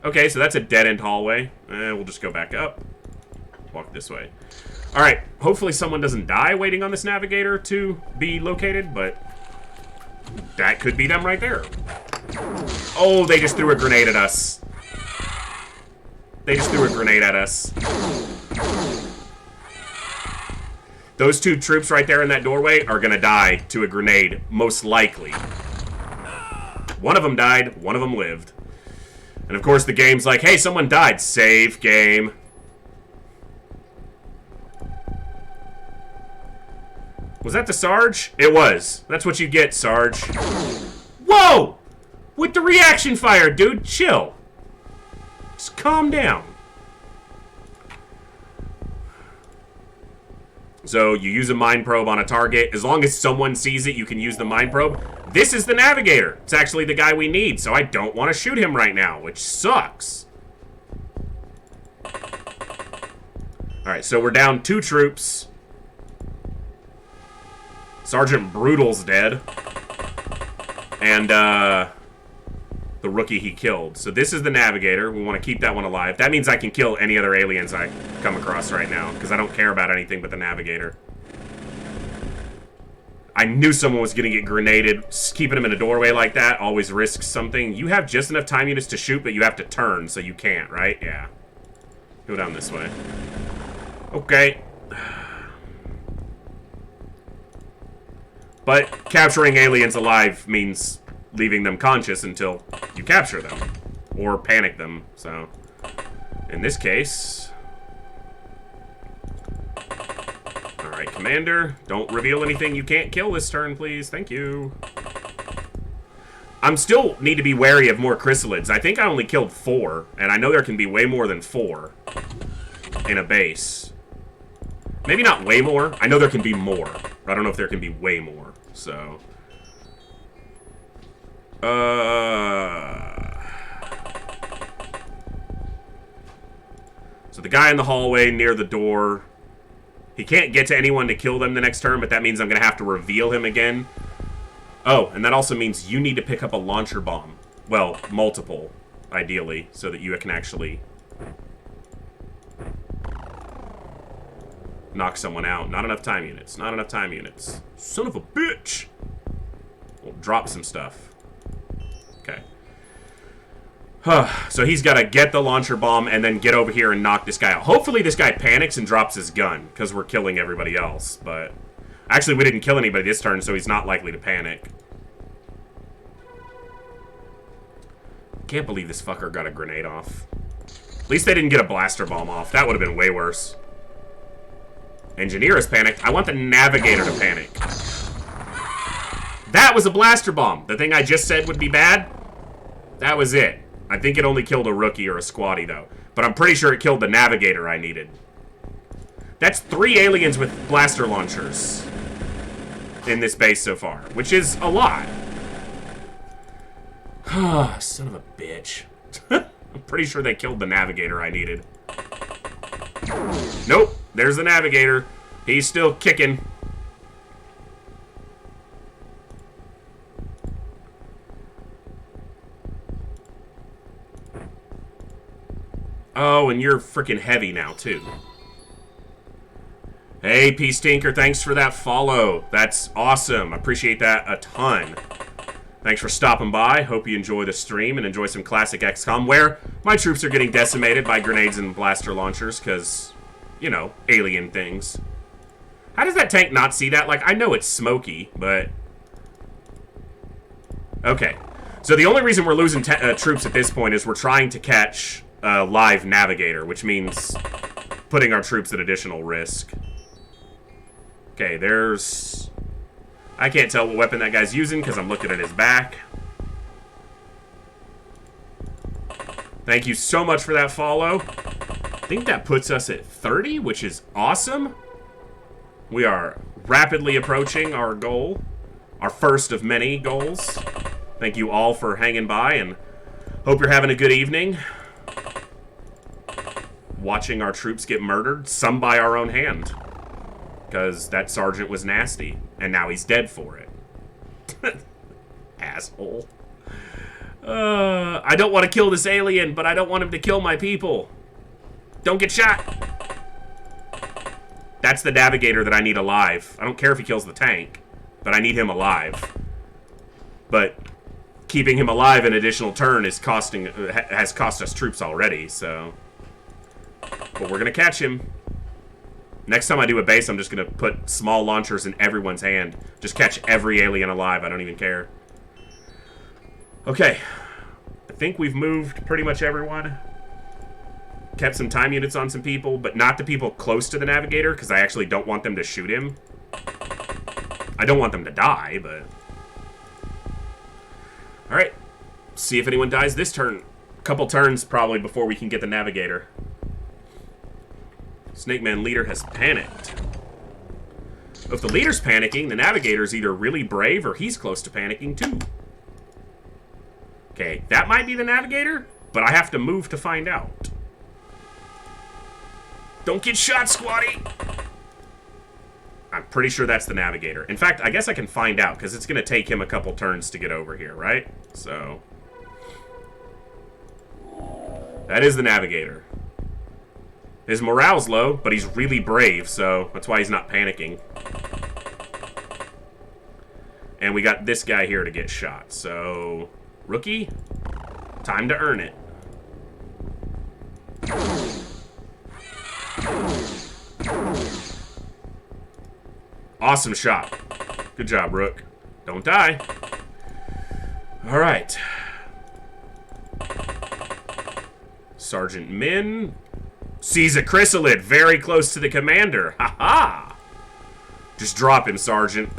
Okay, so that's a dead-end hallway. We'll just go back up. Walk this way. Alright, hopefully someone doesn't die waiting on this navigator to be located, but that could be them right there. Oh, they just threw a grenade at us. They just threw a grenade at us. Those two troops right there in that doorway are gonna die to a grenade, most likely. One of them died, one of them lived. And of course the game's like, hey, someone died. Save game. Was that the Sarge? It was. That's what you get, Sarge. Whoa! With the reaction fire, dude. Chill. Just calm down. So you use a mind probe on a target. As long as someone sees it, you can use the mind probe. This is the navigator. It's actually the guy we need, so I don't want to shoot him right now, which sucks. Alright, so we're down 2 troops. Sergeant Brutal's dead. And, the rookie he killed. So this is the navigator. We want to keep that one alive. That means I can kill any other aliens I come across right now, because I don't care about anything but the navigator. I knew someone was going to get grenaded. Keeping him in a doorway like that always risks something. You have just enough time units to shoot, but you have to turn, so you can't, right? Yeah. Go down this way. Okay. But capturing aliens alive means leaving them conscious until you capture them. Or panic them, so. In this case. Alright, Commander. Don't reveal anything you can't kill this turn, please. Thank you. I'm still need to be wary of more Chryssalids. I think I only killed 4. And I know there can be way more than 4 in a base. Maybe not way more. I know there can be more. I don't know if there can be way more. So. So the guy in the hallway near the door, he can't get to anyone to kill them the next turn, but that means I'm going to have to reveal him again. Oh, and that also means you need to pick up a launcher bomb. Well, multiple, ideally, so that you can actually knock someone out. Not enough time units. Not enough time units. Son of a bitch! We'll drop some stuff. Okay. So he's got to get the launcher bomb and then get over here and knock this guy out. Hopefully this guy panics and drops his gun, because we're killing everybody else. But actually, we didn't kill anybody this turn, so he's not likely to panic. Can't believe this fucker got a grenade off. At least they didn't get a blaster bomb off. That would have been way worse. Engineer has panicked. I want the navigator to panic. That was a blaster bomb. The thing I just said would be bad, that was it. I think it only killed a rookie or a squatty, though. But I'm pretty sure it killed the navigator I needed. That's 3 aliens with blaster launchers in this base so far, which is a lot. Son of a bitch. I'm pretty sure they killed the navigator I needed. Nope, there's the navigator. He's still kicking. Oh, and you're freaking heavy now, too. Hey, Peace Tinker, thanks for that follow. That's awesome. Appreciate that a ton. Thanks for stopping by. Hope you enjoy the stream and enjoy some classic XCOM, where my troops are getting decimated by grenades and blaster launchers, because, you know, alien things. How does that tank not see that? Like, I know it's smoky, but... Okay. So the only reason we're losing troops at this point is we're trying to catch... live navigator, which means putting our troops at additional risk. Okay, there's... I can't tell what weapon that guy's using because I'm looking at his back. Thank you so much for that follow. I think that puts us at 30, which is awesome. We are rapidly approaching our goal. Our first of many goals. Thank you all for hanging by, and hope you're having a good evening. Watching our troops get murdered, some by our own hand. Because that sergeant was nasty, and now he's dead for it. Asshole. I don't want to kill this alien, but I don't want him to kill my people. Don't get shot. That's the navigator that I need alive. I don't care if he kills the tank, but I need him alive. But keeping him alive an additional turn is has cost us troops already, so... But we're gonna catch him. Next time I do a base, I'm just gonna put small launchers in everyone's hand. Just catch every alien alive, I don't even care. Okay. I think we've moved pretty much everyone. Kept some time units on some people, but not the people close to the navigator, because I actually don't want them to shoot him. I don't want them to die, but... Alright. See if anyone dies this turn. A couple turns, probably, before we can get the navigator. Snakeman leader has panicked. If the leader's panicking, the navigator's either really brave or he's close to panicking, too. Okay, that might be the navigator, but I have to move to find out. Don't get shot, squatty! I'm pretty sure that's the navigator. In fact, I guess I can find out, because it's going to take him a couple turns to get over here, right? So... that is the navigator. His morale's low, but he's really brave, so that's why he's not panicking. And we got this guy here to get shot, so... Rookie, time to earn it. Awesome shot. Good job, Rook. Don't die. Alright. Sergeant Min sees a Chryssalid very close to the commander. Ha ha! Just drop him, Sergeant.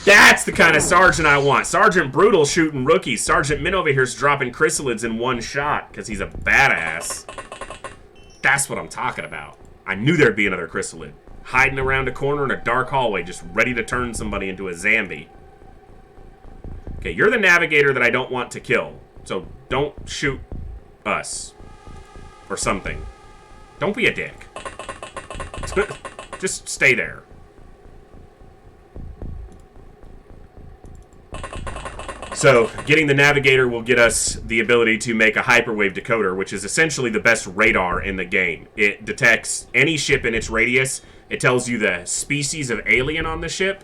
That's the kind of sergeant I want. Sergeant Brutal shooting rookies. Sergeant Min over here's dropping Chrysalids in one shot because he's a badass. That's what I'm talking about. I knew there'd be another Chrysalid. Hiding around a corner in a dark hallway just ready to turn somebody into a zombie. Okay, you're the navigator that I don't want to kill. So don't shoot us. Or something. Don't be a dick. Just stay there. So, getting the navigator will get us the ability to make a hyperwave decoder, which is essentially the best radar in the game. It detects any ship in its radius, it tells you the species of alien on the ship,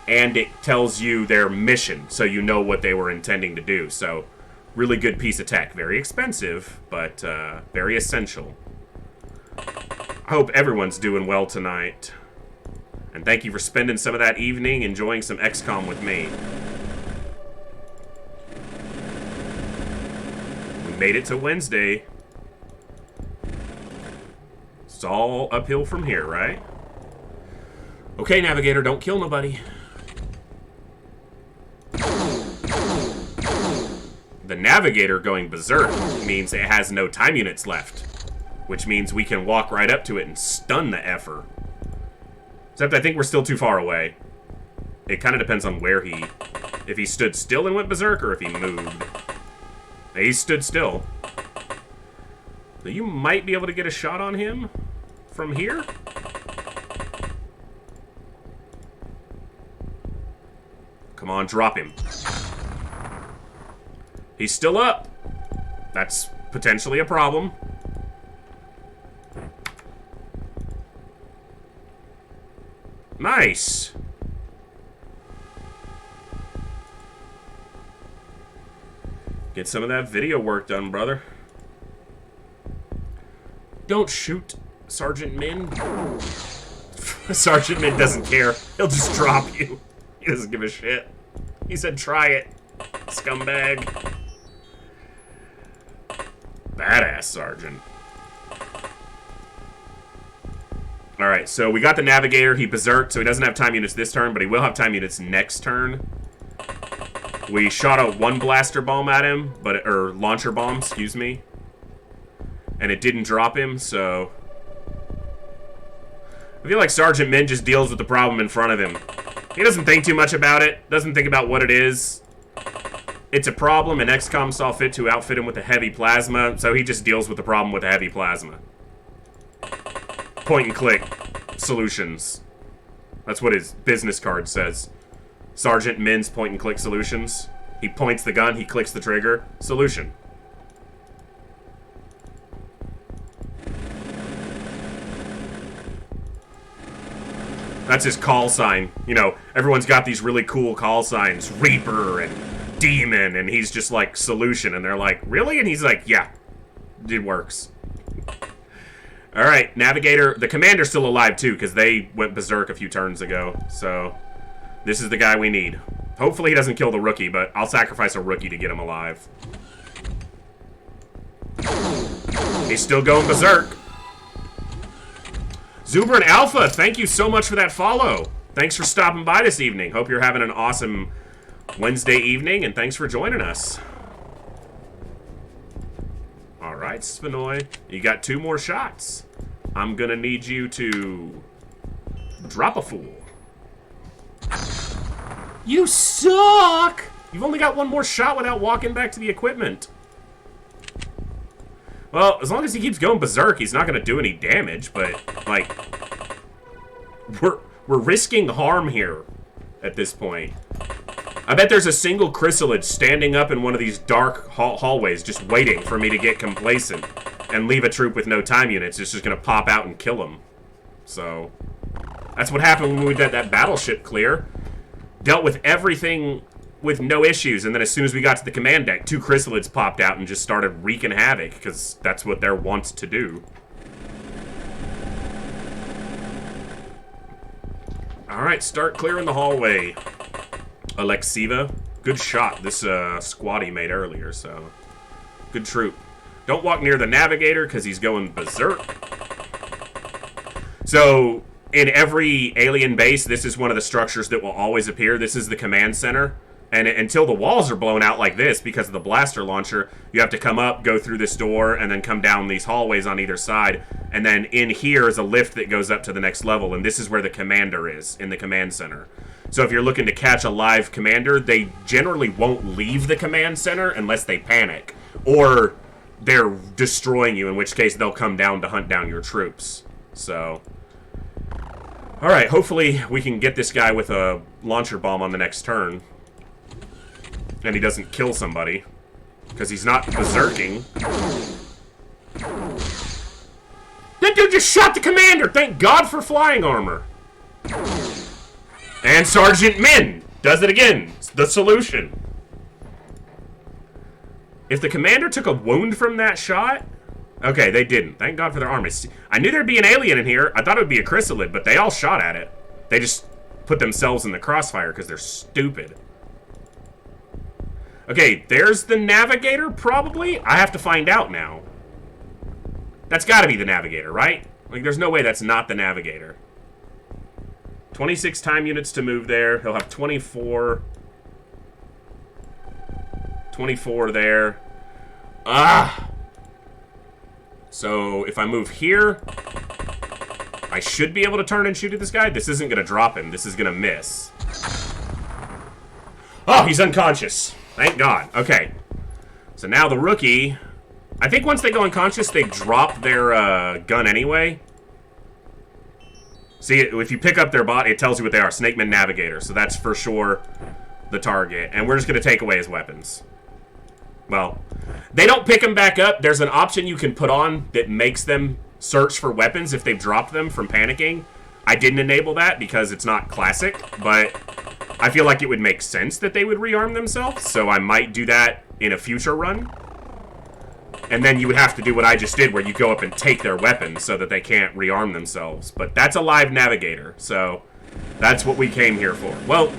and it tells you their mission, so you know what they were intending to do. So, really good piece of tech. Very expensive, but very essential. I hope everyone's doing well tonight. And thank you for spending some of that evening enjoying some XCOM with me. Made it to Wednesday. It's all uphill from here, right? Okay, navigator, don't kill nobody. The navigator going berserk means it has no time units left, which means we can walk right up to it and stun the effer. Except I think we're still too far away. It kind of depends on where if he stood still and went berserk or if he moved. He stood still. So you might be able to get a shot on him from here. Come on, drop him. He's still up. That's potentially a problem. Nice. Get some of that video work done, brother. Don't shoot, Sergeant Min. Sergeant Min doesn't care. He'll just drop you. He doesn't give a shit. He said try it, scumbag. Badass Sergeant. Alright, so we got the navigator. He berserked, so he doesn't have time units this turn, but he will have time units next turn. We shot a one blaster bomb at him, or launcher bomb, excuse me. And it didn't drop him, so... I feel like Sergeant Min just deals with the problem in front of him. He doesn't think too much about it, doesn't think about what it is. It's a problem, and XCOM saw fit to outfit him with a heavy plasma, so he just deals with the problem with a heavy plasma. Point and click solutions. That's what his business card says. Sergeant Min's point and click solutions. He points the gun, he clicks the trigger. Solution. That's his call sign. You know, everyone's got these really cool call signs. Reaper and Demon, and he's just like, solution. And they're like, really? And he's like, yeah, it works. Alright, Navigator. The Commander's still alive, too, because they went berserk a few turns ago. So, this is the guy we need. Hopefully he doesn't kill the rookie, but I'll sacrifice a rookie to get him alive. He's still going berserk. Zuber and Alpha, thank you so much for that follow. Thanks for stopping by this evening. Hope you're having an awesome Wednesday evening, and thanks for joining us. Alright, Svenoy. You got 2 more shots. I'm gonna need you to drop a fool. You suck! You've only got 1 more shot without walking back to the equipment. Well, as long as he keeps going berserk, he's not gonna do any damage, but, like, we're risking harm here at this point. I bet there's a single Chrysalid standing up in one of these dark hallways just waiting for me to get complacent and leave a troop with no time units. It's just gonna pop out and kill him. So, that's what happened when we did that battleship clear. Dealt with everything with no issues, and then as soon as we got to the command deck, 2 Chrysalids popped out and just started wreaking havoc, because that's what they're wont to do. Alright, start clearing the hallway. Alexiva, good shot this squad he made earlier, so good troop. Don't walk near the Navigator, because he's going berserk. So, in every alien base, this is one of the structures that will always appear. This is the command center. And until the walls are blown out like this because of the blaster launcher, you have to come up, go through this door, and then come down these hallways on either side. And then in here is a lift that goes up to the next level, and this is where the commander is, in the command center. So if you're looking to catch a live commander, they generally won't leave the command center unless they panic. Or they're destroying you, in which case they'll come down to hunt down your troops. So, alright, hopefully we can get this guy with a launcher bomb on the next turn. And he doesn't kill somebody, because he's not berserking. That dude just shot the commander! Thank God for flying armor! And Sergeant Min does it again. It's the solution. If the commander took a wound from that shot... Okay, they didn't. Thank God for their armor. I knew there'd be an alien in here. I thought it would be a Chrysalid, but they all shot at it. They just put themselves in the crossfire because they're stupid. Okay, there's the Navigator, probably? I have to find out now. That's gotta be the Navigator, right? Like, there's no way that's not the Navigator. 26 time units to move there. He'll have 24. 24 there. Ah! So, if I move here, I should be able to turn and shoot at this guy. This isn't gonna drop him. This is gonna miss. Oh, he's unconscious. Thank God. Okay. So now the rookie... I think once they go unconscious, they drop their gun anyway. See, if you pick up their bot, it tells you what they are. Snakemen Navigator. So that's for sure the target. And we're just going to take away his weapons. Well, they don't pick them back up. There's an option you can put on that makes them search for weapons if they've dropped them from panicking. I didn't enable that because it's not classic, but... I feel like it would make sense that they would rearm themselves, so I might do that in a future run. And then you would have to do what I just did, where you go up and take their weapons so that they can't rearm themselves. But that's a live Navigator, so that's what we came here for. Well,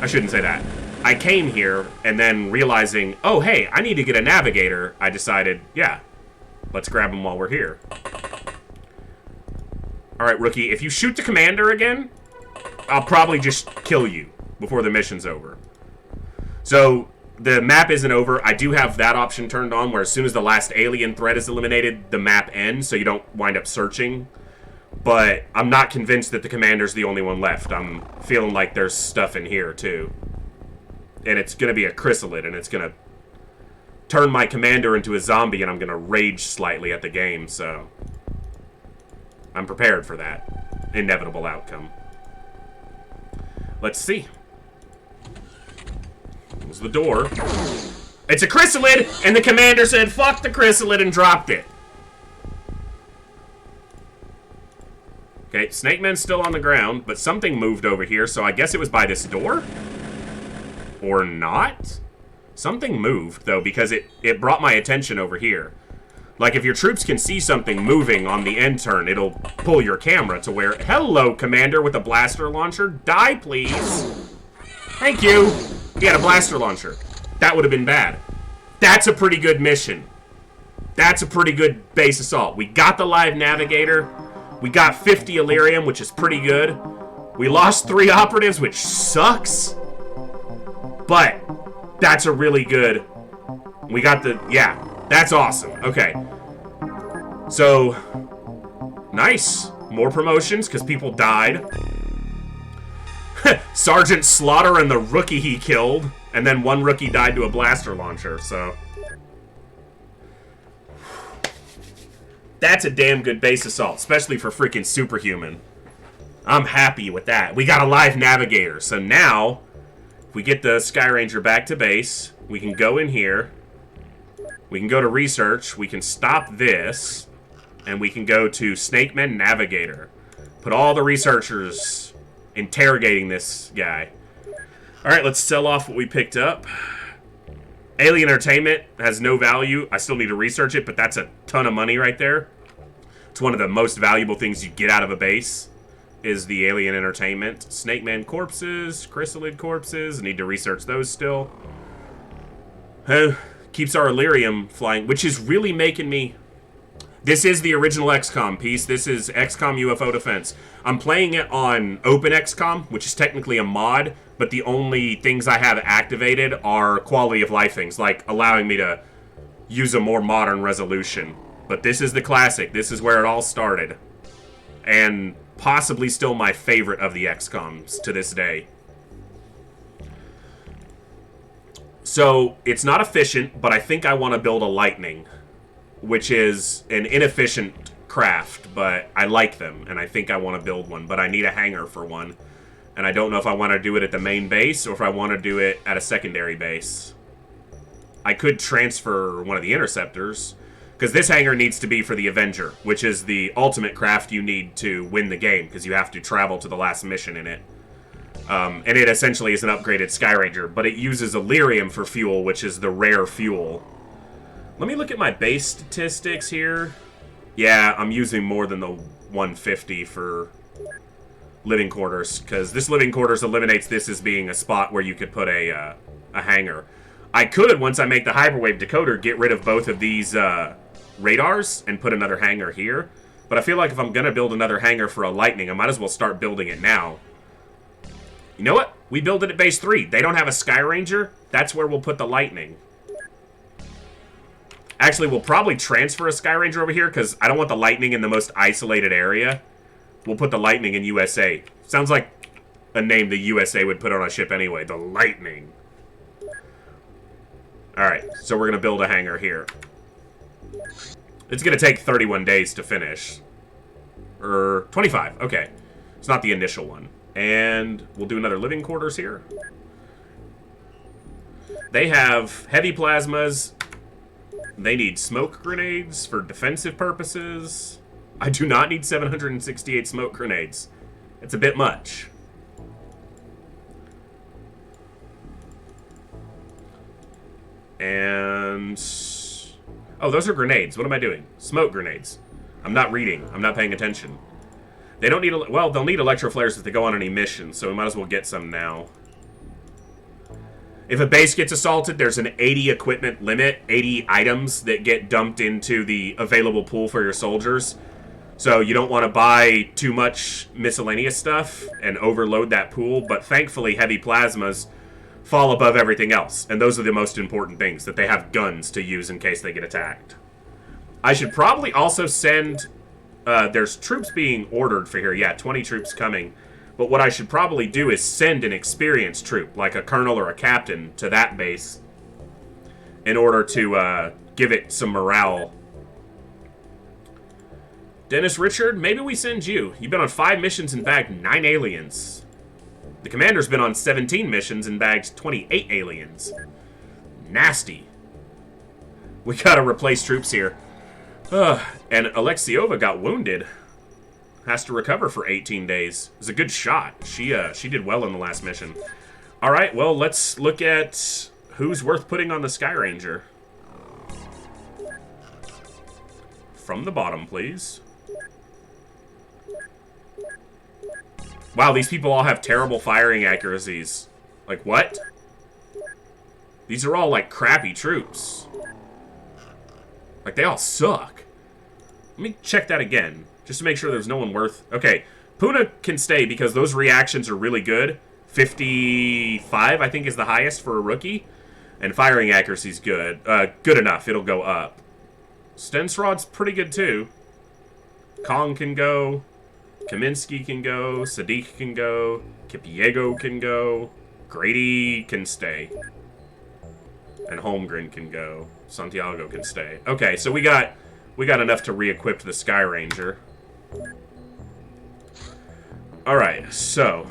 I shouldn't say that. I came here, and then realizing, oh, hey, I need to get a Navigator, I decided, yeah, let's grab him while we're here. Alright, rookie, if you shoot the commander again, I'll probably just kill you before the mission's over. So, the map isn't over. I do have that option turned on, where as soon as the last alien threat is eliminated, the map ends, so you don't wind up searching But I'm not convinced that the commander's the only one left. I'm feeling like there's stuff in here, too. And it's going to be a Chryssalid, and it's going to turn my commander into a zombie, and I'm going to rage slightly at the game, so... I'm prepared for that inevitable outcome. Let's see. There's the door. It's a Chryssalid, and the commander said, fuck the Chryssalid, and dropped it. Okay, Snakemen's still on the ground, but something moved over here, so I guess it was by this door? Or not? Something moved, though, because it brought my attention over here. Like, if your troops can see something moving on the end turn, it'll pull your camera to where... Hello, Commander with a blaster launcher. Die, please. Thank you. He had a blaster launcher. That would have been bad. That's a pretty good mission. That's a pretty good base assault. We got the live navigator. We got 50 Illyrium, which is pretty good. We lost 3 operatives, which sucks. But that's a really good... We got the... Yeah, that's awesome. Okay. So, nice. More promotions, because people died. Sergeant Slaughter and the rookie he killed. And then 1 rookie died to a blaster launcher, so... That's a damn good base assault, especially for freaking Superhuman. I'm happy with that. We got a live navigator, so now, if we get the Sky Ranger back to base, we can go in here, we can go to research, we can stop this, and we can go to Snakemen Navigator. Put all the researchers interrogating this guy. Alright, let's sell off what we picked up. Alien Entertainment has no value. I still need to research it, but that's a ton of money right there. It's one of the most valuable things you get out of a base, is the Alien Entertainment. Snakeman corpses, Chryssalid corpses. Need to research those still. Keeps our Illyrium flying, which is really making me... This is the original XCOM piece. This is XCOM UFO Defense. I'm playing it on openxcom, which is technically a mod, but the only things I have activated are quality of life things, like allowing me to use a more modern resolution. But this is the classic. This is where it all started. And possibly still my favorite of the XCOMs to this day. So, it's not efficient, but I think I want to build a Lightning, which is an inefficient craft, but I like them, and I think I want to build one, but I need a hangar for one. And I don't know if I want to do it at the main base, or if I want to do it at a secondary base. I could transfer one of the interceptors, because this hangar needs to be for the Avenger, which is the ultimate craft you need to win the game, because you have to travel to the last mission in it. And it essentially is an upgraded Sky Ranger, but it uses Illyrium for fuel, which is the rare fuel. Let me look at my base statistics here. Yeah, I'm using more than the 150 for living quarters, because this living quarters eliminates this as being a spot where you could put a hangar. I could, once I make the hyperwave decoder, get rid of both of these radars and put another hangar here. But I feel like if I'm going to build another hangar for a Lightning, I might as well start building it now. You know what? We build it at base 3. They don't have a Sky Ranger. That's where we'll put the Lightning. Actually, we'll probably transfer a Sky Ranger over here, because I don't want the Lightning in the most isolated area. We'll put the Lightning in USA. Sounds like a name the USA would put on a ship anyway. The Lightning. Alright, so we're going to build a hangar here. It's going to take 31 days to finish. Or 25, okay. It's not the initial one. And we'll do another living quarters here. They have heavy plasmas. They need smoke grenades for defensive purposes. I do not need 768 smoke grenades. It's a bit much. And... oh, those are grenades. What am I doing? Smoke grenades. I'm not reading. I'm not paying attention. They don't need... well, they'll need electroflares if they go on any mission, so we might as well get some now. If a base gets assaulted, there's an 80 equipment limit, 80 items that get dumped into the available pool for your soldiers. So you don't want to buy too much miscellaneous stuff and overload that pool, but thankfully heavy plasmas fall above everything else, and those are the most important things, that they have guns to use in case they get attacked. I should probably also send There's troops being ordered for here. Yeah, 20 troops coming. But what I should probably do is send an experienced troop, like a colonel or a captain, to that base in order to give it some morale. Dennis Richard, maybe we send you. You've been on 5 missions and bagged 9 aliens. The commander's been on 17 missions and bagged 28 aliens. Nasty. We gotta replace troops here. And Alexiova got wounded. Has to recover for 18 days. It was a good shot. She did well in the last mission. Alright, well, let's look at who's worth putting on the Sky Ranger. From the bottom, please. Wow, these people all have terrible firing accuracies. Like, what? These are all, like, crappy troops. Like, they all suck. Let me check that again, just to make sure there's no one worth... Okay, Puna can stay because those reactions are really good. 55, I think, is the highest for a rookie. And firing accuracy's good. Good enough, it'll go up. Stensrod's pretty good, too. Kong can go. Kaminsky can go. Sadiq can go. Kipiego can go. Grady can stay. And Holmgren can go. Santiago can stay. Okay, so we got enough to re-equip the Sky Ranger. Alright, so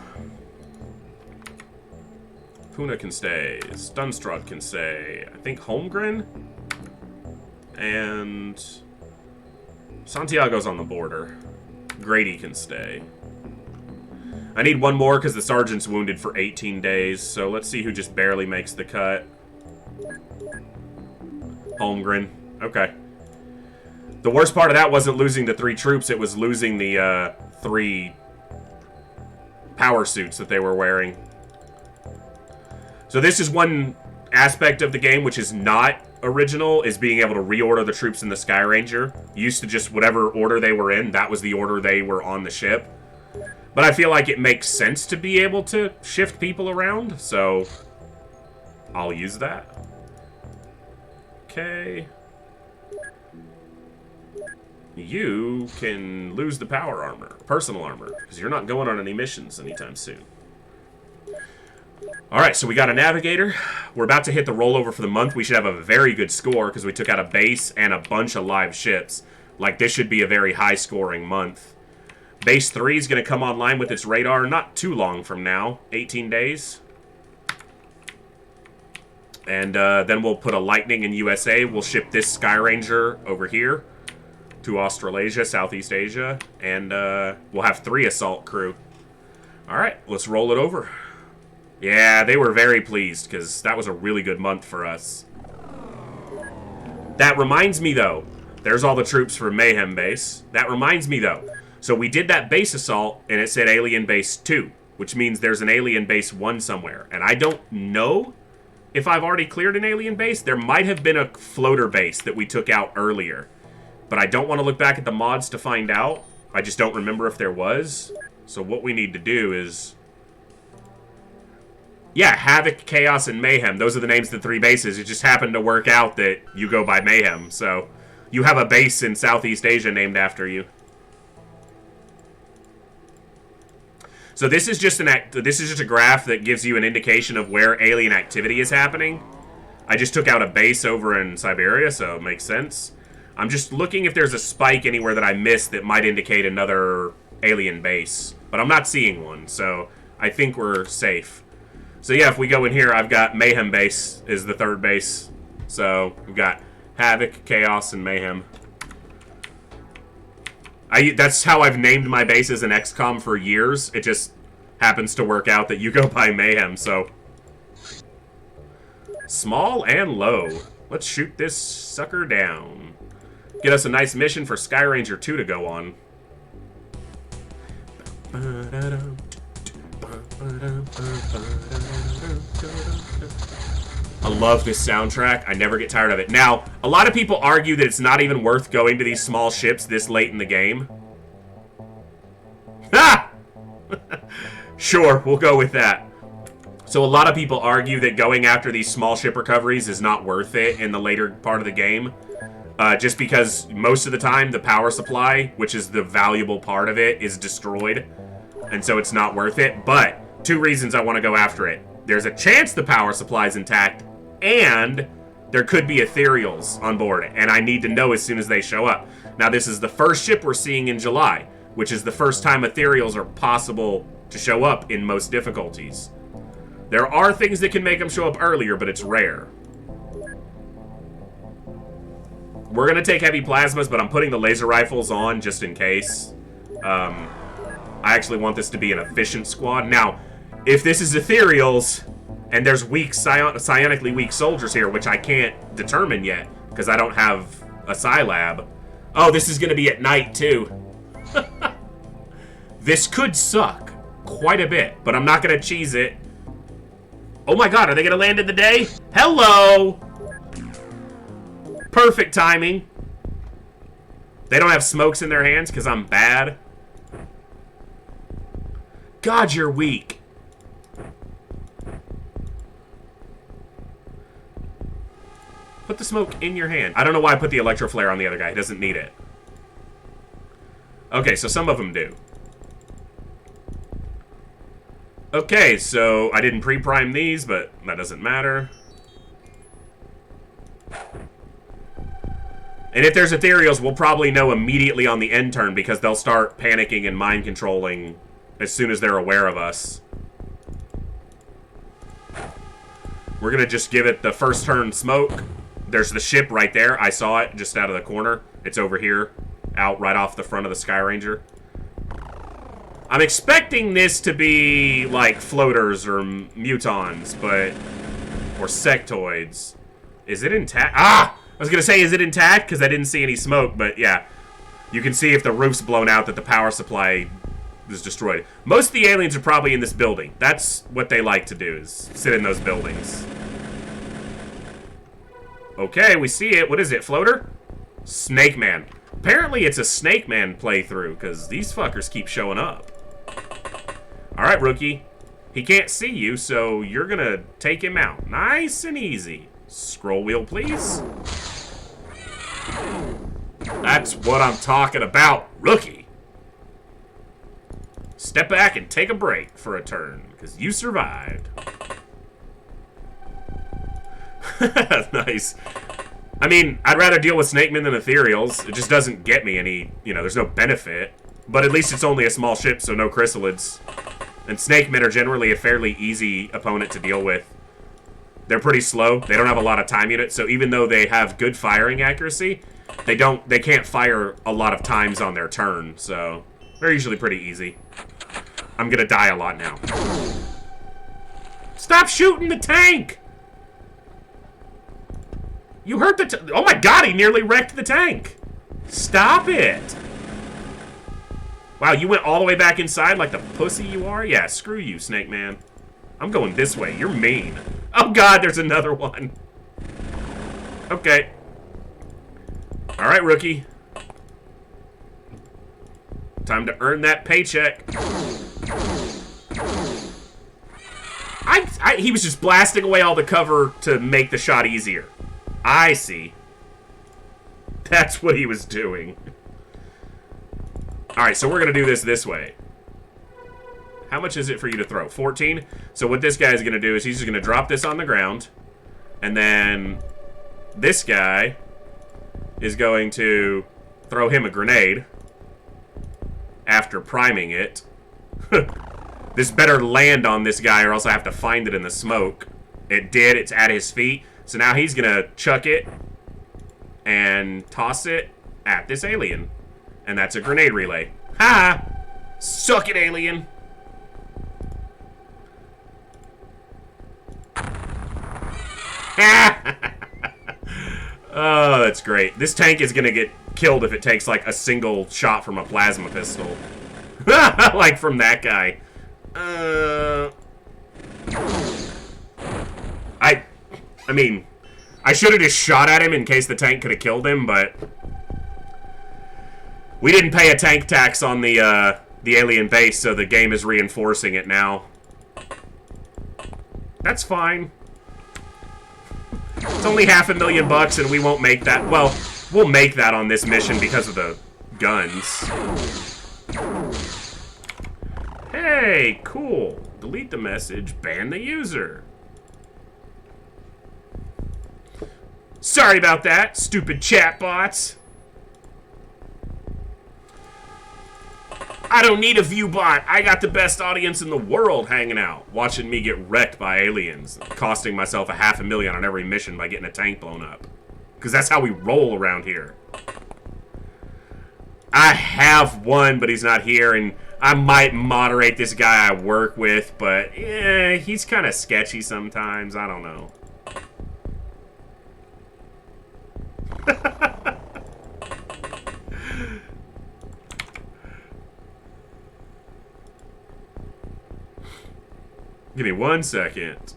Puna can stay. Stunstrad can stay. I think Holmgren. And Santiago's on the border. Grady can stay. I need one more because the sergeant's wounded for 18 days. So let's see who just barely makes the cut. Holmgren. Okay. The worst part of that wasn't losing the 3 troops. It was losing the 3 power suits that they were wearing. So this is one aspect of the game which is not original, is being able to reorder the troops in the Sky Ranger. Used to just whatever order they were in, that was the order they were on the ship. But I feel like it makes sense to be able to shift people around, so I'll use that. Okay. You can lose the power armor, personal armor, because you're not going on any missions anytime soon. Alright, so we got a navigator. We're about to hit the rollover for the month. We should have a very good score because we took out a base and a bunch of live ships. Like, this should be a very high-scoring month. Base 3 is going to come online with its radar not too long from now. 18 days. And then we'll put a Lightning in USA. We'll ship this Sky Ranger over here to Australasia, Southeast Asia. And we'll have 3 assault crew. Alright, let's roll it over. Yeah, they were very pleased, because that was a really good month for us. That reminds me, though. There's all the troops for Mayhem Base. That reminds me, though. So we did that base assault, and it said Alien Base 2, which means there's an Alien Base 1 somewhere. And I don't know if I've already cleared an Alien Base. There might have been a floater base that we took out earlier. But I don't want to look back at the mods to find out. I just don't remember if there was. So what we need to do is... Yeah, Havoc, Chaos, and Mayhem. Those are the names of the 3 bases. It just happened to work out that you go by Mayhem. So you have a base in Southeast Asia named after you. So this is just a graph that gives you an indication of where alien activity is happening. I just took out a base over in Siberia, so it makes sense. I'm just looking if there's a spike anywhere that I missed that might indicate another alien base. But I'm not seeing one, so I think we're safe. So yeah, if we go in here, I've got Mayhem Base is the 3rd base. So we've got Havoc, Chaos, and Mayhem. That's how I've named my bases in XCOM for years. It just happens to work out that you go by Mayhem, so... Small and low. Let's shoot this sucker down. Get us a nice mission for Sky Ranger 2 to go on. I love this soundtrack. I never get tired of it. Now, a lot of people argue that it's not even worth going to these small ships this late in the game. Ha! Sure, we'll go with that. So a lot of people argue that going after these small ship recoveries is not worth it in the later part of the game. Just because most of the time the power supply, which is the valuable part of it, is destroyed. And so it's not worth it. But 2 reasons I want to go after it. There's a chance the power supply is intact, and there could be Ethereals on board, and I need to know as soon as they show up. Now, this is the first ship we're seeing in July, which is the first time Ethereals are possible to show up in most difficulties. There are things that can make them show up earlier, but it's rare. We're going to take heavy plasmas, but I'm putting the laser rifles on just in case. I actually want this to be an efficient squad. Now, if this is Ethereals, and there's weak, psionically weak soldiers here, which I can't determine yet, because I don't have a psi lab. Oh, this is going to be at night, too. This could suck quite a bit, but I'm not going to cheese it. Oh my god, are they going to land in the day? Hello! Perfect timing. They don't have smokes in their hands because I'm bad. God, you're weak. Put the smoke in your hand. I don't know why I put the electro flare on the other guy. He doesn't need it. Okay, so some of them do. Okay, so I didn't pre-prime these, but that doesn't matter. And if there's Ethereals, we'll probably know immediately on the end turn because they'll start panicking and mind controlling as soon as they're aware of us. We're going to just give it the first turn smoke. There's the ship right there. I saw it just out of the corner. It's over here, out right off the front of the Sky Ranger. I'm expecting this to be like floaters or mutons, but... or sectoids. Is it intact? Ah! I was going to say, is it intact? Because I didn't see any smoke, but yeah. You can see if the roof's blown out that the power supply is destroyed. Most of the aliens are probably in this building. That's what they like to do, is sit in those buildings. Okay, we see it. What is it, floater? Snakeman. Apparently it's a Snakeman playthrough, because these fuckers keep showing up. Alright, rookie. He can't see you, so you're going to take him out. Nice and easy. Scroll wheel, please. That's what I'm talking about, rookie. Step back and take a break for a turn, because you survived. Nice. I mean, I'd rather deal with Snakemen than Ethereals. It just doesn't get me any, you know, there's no benefit. But at least it's only a small ship, so no Chrysalids. And Snakemen are generally a fairly easy opponent to deal with. They're pretty slow. They don't have a lot of time units, so even though they have good firing accuracy, they can't fire a lot of times on their turn, so they're usually pretty easy. I'm gonna die a lot now. Stop shooting the tank! You hurt the oh my god, he nearly wrecked the tank! Stop it! Wow, you went all the way back inside like the pussy you are? Yeah, screw you, Snake Man. I'm going this way. You're mean. Oh god, there's another one. Okay. Alright, rookie. Time to earn that paycheck. He was just blasting away all the cover to make the shot easier. I see. That's what he was doing. Alright, so we're going to do this way. How much is it for you to throw? 14? So what this guy's going to do is he's just going to drop this on the ground. And then this guy is going to throw him a grenade after priming it. This better land on this guy or else I have to find it in the smoke. It did. It's at his feet. So now he's going to chuck it and toss it at this alien. And that's a grenade relay. Ha! Suck it, alien! Oh, that's great. This tank is gonna get killed if it takes, like, a single shot from a plasma pistol. Like from that guy. I mean, I should have just shot at him in case the tank could have killed him, but we didn't pay a tank tax on the alien base, so the game is reinforcing it now. That's fine. It's only $500,000 and we won't make that. Well, We'll make that on this mission because of the guns. Hey, cool. Delete the message, ban the user. Sorry about that, stupid chatbots. I don't need a view bot. I got the best audience in the world hanging out, watching me get wrecked by aliens, costing myself $500,000 on every mission by getting a tank blown up. Because that's how we roll around here. I have one, but he's not here, and I might moderate this guy I work with, but he's kind of sketchy sometimes. I don't know. Give me 1 second.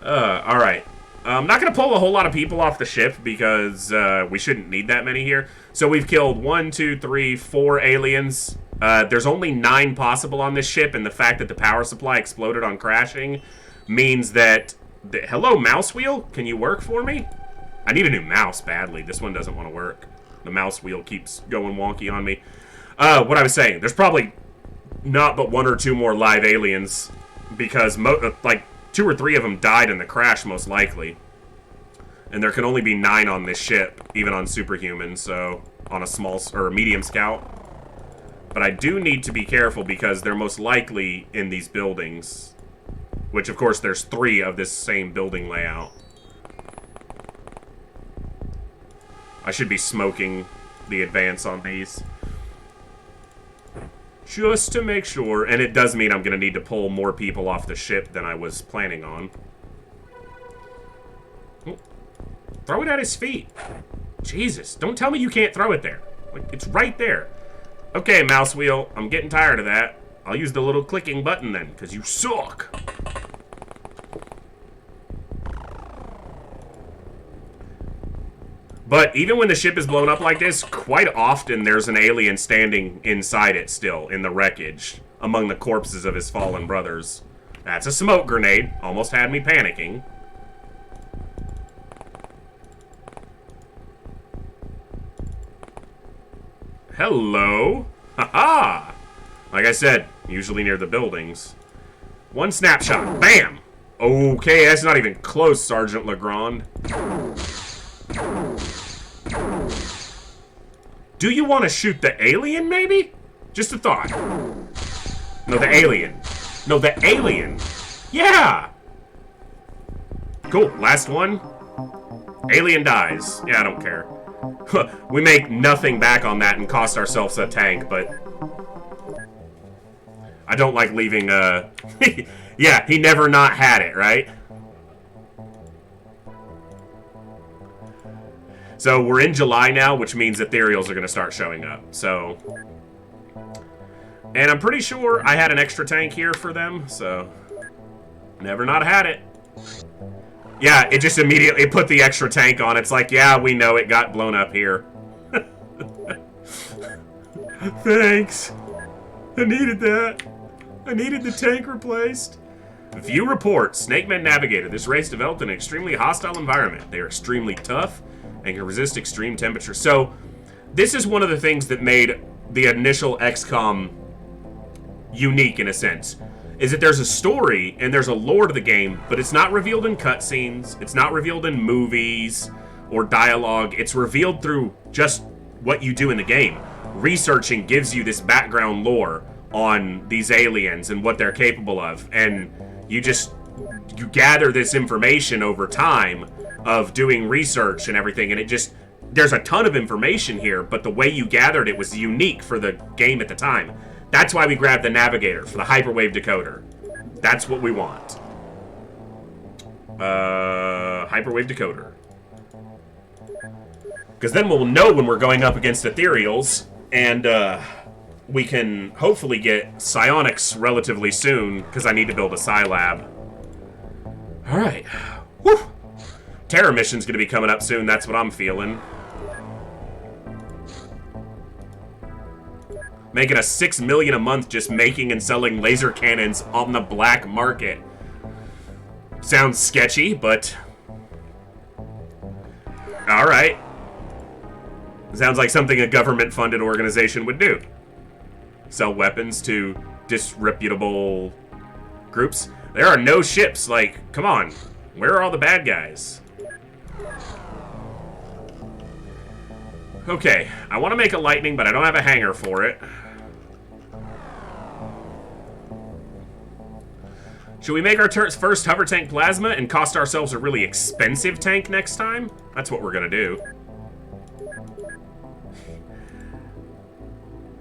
All right. I'm not going to pull a whole lot of people off the ship because we shouldn't need that many here. So we've killed 1, 2, 3, 4 aliens. There's only 9 possible on this ship, and the fact that the power supply exploded on crashing means that... Hello, mouse wheel? Can you work for me? I need a new mouse badly. This one doesn't want to work. The mouse wheel keeps going wonky on me. What I was saying, there's probably not but 1 or 2 more live aliens because like 2 or 3 of them died in the crash most likely. And there can only be 9 on this ship, even on Superhuman, so on a small or medium scout. But I do need to be careful because they're most likely in these buildings. Which, of course, there's 3 of this same building layout. I should be smoking the advance on these. Just to make sure. And it does mean I'm going to need to pull more people off the ship than I was planning on. Oh, throw it at his feet. Jesus, don't tell me you can't throw it there. Like, it's right there. Okay, mouse wheel, I'm getting tired of that. I'll use the little clicking button then, because you suck. But even when the ship is blown up like this, quite often there's an alien standing inside it still, in the wreckage, among the corpses of his fallen brothers. That's a smoke grenade. Almost had me panicking. Hello. Haha. Like I said, usually near the buildings. 1 snapshot. Bam! Okay, that's not even close, Sergeant Legrand. Do you want to shoot the alien, maybe? Just a thought. No, the alien. No, the alien. Yeah! Cool, last one. Alien dies. Yeah, I don't care. We make nothing back on that and cost ourselves a tank, but... I don't like leaving, yeah, he never not had it, right? So we're in July now, which means Ethereals are going to start showing up. So, and I'm pretty sure I had an extra tank here for them, so never not had it. Yeah, it just immediately put the extra tank on. It's like, yeah, we know it got blown up here. Thanks. I needed that. I needed the tank replaced. View report. Snakemen navigator. This race developed in an extremely hostile environment. They are extremely tough and can resist extreme temperatures. So, this is one of the things that made the initial XCOM unique, in a sense, is that there's a story and there's a lore to the game, but it's not revealed in cutscenes, it's not revealed in movies or dialogue, it's revealed through just what you do in the game. Researching gives you this background lore on these aliens and what they're capable of, and you gather this information over time of doing research and everything, and there's a ton of information here, but the way you gathered it was unique for the game at the time. That's why we grabbed the navigator for the hyperwave decoder. That's what we want. Hyperwave decoder. Because then we'll know when we're going up against Ethereals, and we can hopefully get psionics relatively soon, because I need to build a psi lab. Alright. Whew! Terror mission's gonna be coming up soon, that's what I'm feeling. Making us $6 million a month just making and selling laser cannons on the black market. Sounds sketchy, but... alright. Sounds like something a government-funded organization would do. Sell weapons to disreputable groups. There are no ships, like, come on. Where are all the bad guys? Okay, I want to make a lightning, but I don't have a hangar for it. Should we make our first hover tank plasma and cost ourselves a really expensive tank next time? That's what we're gonna do.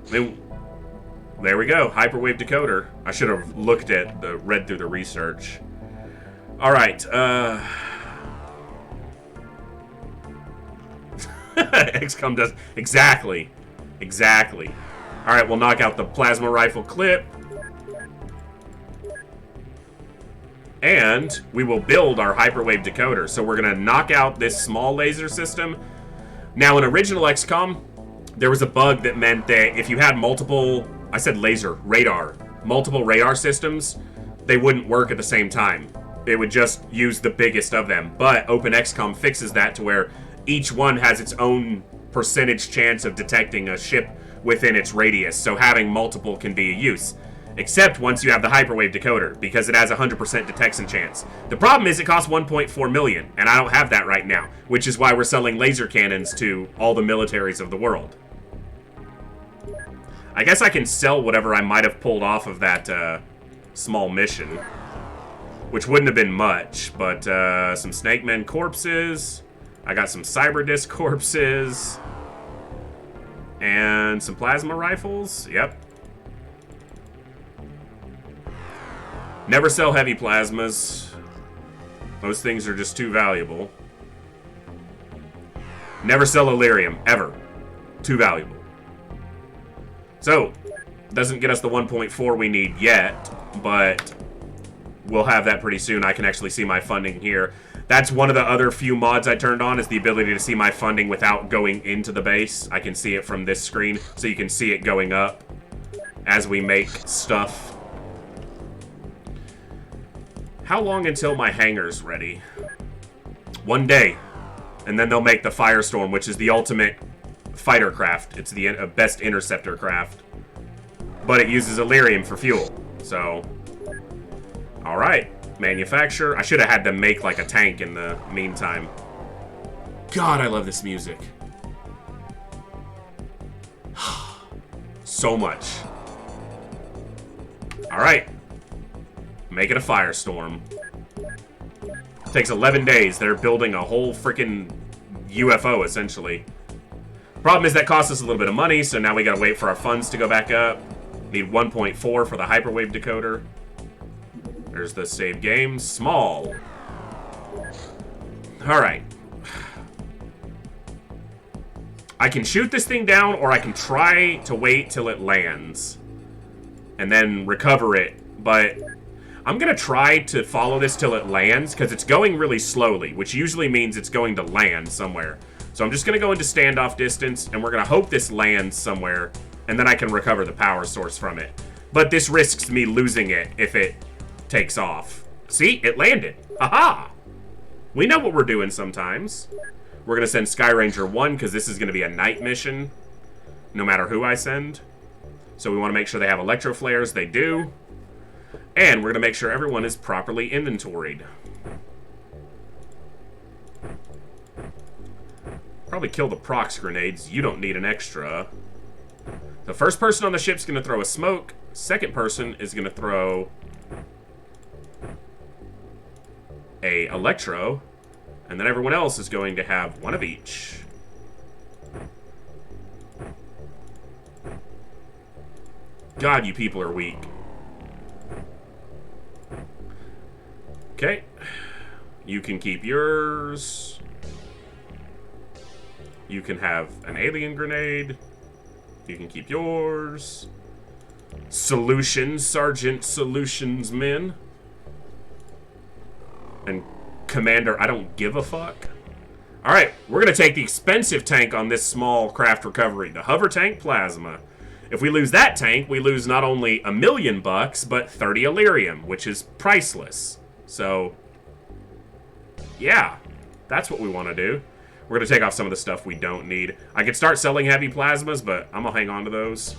There we go, hyperwave decoder. I should have read through the research. All right, XCOM does exactly. All right, we'll knock out the plasma rifle clip. And we will build our hyperwave decoder. So we're going to knock out this small laser system. Now, in original XCOM, there was a bug that meant that if you had multiple radar systems, they wouldn't work at the same time. It would just use the biggest of them. But openxcom fixes that to where each one has its own percentage chance of detecting a ship within its radius. So having multiple can be a use. Except once you have the hyperwave decoder, because it has a 100% detection chance. The problem is it costs 1.4 million, and I don't have that right now, which is why we're selling laser cannons to all the militaries of the world. I guess I can sell whatever I might have pulled off of that small mission, which wouldn't have been much, but some Snakemen corpses, I got some Cyber Disc corpses, and some plasma rifles, yep. Never sell heavy plasmas. Those things are just too valuable. Never sell Illyrium, ever. Too valuable. So, doesn't get us the 1.4 we need yet, but we'll have that pretty soon. I can actually see my funding here. That's one of the other few mods I turned on, is the ability to see my funding without going into the base. I can see it from this screen, so you can see it going up as we make stuff. How long until my hangar's ready? 1 day. And then they'll make the Firestorm, which is the ultimate fighter craft. It's the best interceptor craft. But it uses Illyrium for fuel. So, alright. Manufacture. I should have had them make like a tank in the meantime. God, I love this music. So much. Alright. Make it a firestorm. Takes 11 days. They're building a whole freaking UFO, essentially. Problem is that costs us a little bit of money, so now we gotta wait for our funds to go back up. Need 1.4 for the hyperwave decoder. There's the save game. Small. Alright. I can shoot this thing down, or I can try to wait till it lands. And then recover it, but I'm going to try to follow this till it lands, because it's going really slowly, which usually means it's going to land somewhere. So I'm just going to go into standoff distance, and we're going to hope this lands somewhere, and then I can recover the power source from it. But this risks me losing it if it takes off. See? It landed. Aha! We know what we're doing sometimes. We're going to send Sky Ranger 1, because this is going to be a night mission, no matter who I send. So we want to make sure they have electro flares. They do. And we're going to make sure everyone is properly inventoried. Probably kill the prox grenades. You don't need an extra. The first person on the ship's going to throw a smoke. Second person is going to throw a electro. And then everyone else is going to have one of each. God, you people are weak. Okay. You can keep yours. You can have an alien grenade. You can keep yours. Solutions, Sergeant Solutions Men. And Commander, I don't give a fuck. Alright, we're going to take the expensive tank on this small craft recovery. The hover tank plasma. If we lose that tank, we lose not only $1 million, but 30 Illyrium, which is priceless. So, yeah, that's what we want to do. We're going to take off some of the stuff we don't need. I could start selling heavy plasmas, but I'm going to hang on to those.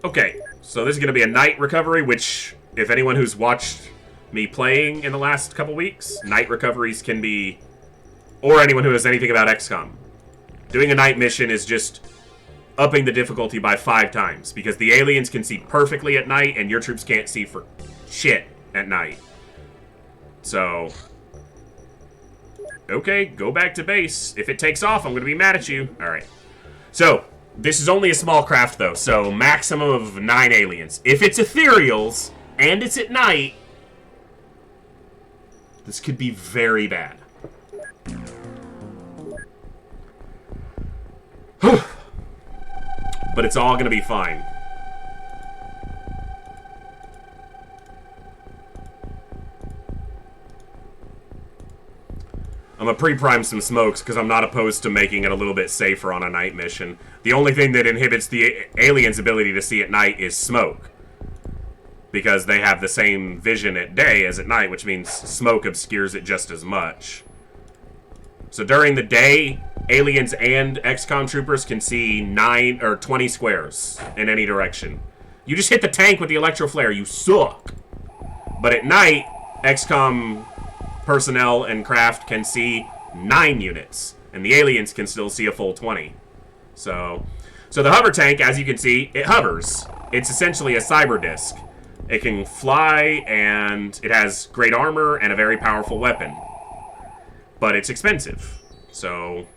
Okay, so this is going to be a night recovery, which, if anyone who's watched me playing in the last couple weeks, night recoveries can be, or anyone who knows anything about XCOM, doing a night mission is just upping the difficulty by 5 times, because the aliens can see perfectly at night, and your troops can't see for shit at night. So, okay, go back to base. If it takes off, I'm going to be mad at you. Alright. So, this is only a small craft, though, so maximum of 9 aliens. If it's Ethereals, and it's at night, this could be very bad. But it's all going to be fine. I'm going to pre-prime some smokes because I'm not opposed to making it a little bit safer on a night mission. The only thing that inhibits the aliens' ability to see at night is smoke. Because they have the same vision at day as at night, which means smoke obscures it just as much. So during the day, aliens and XCOM troopers can see 9 or 20 squares in any direction. You just hit the tank with the electro flare, you suck. But at night, XCOM personnel and craft can see 9 units, and the aliens can still see a full 20. So the hover tank, as you can see, it hovers. It's essentially a cyber disc. It can fly, and it has great armor and a very powerful weapon. But it's expensive, so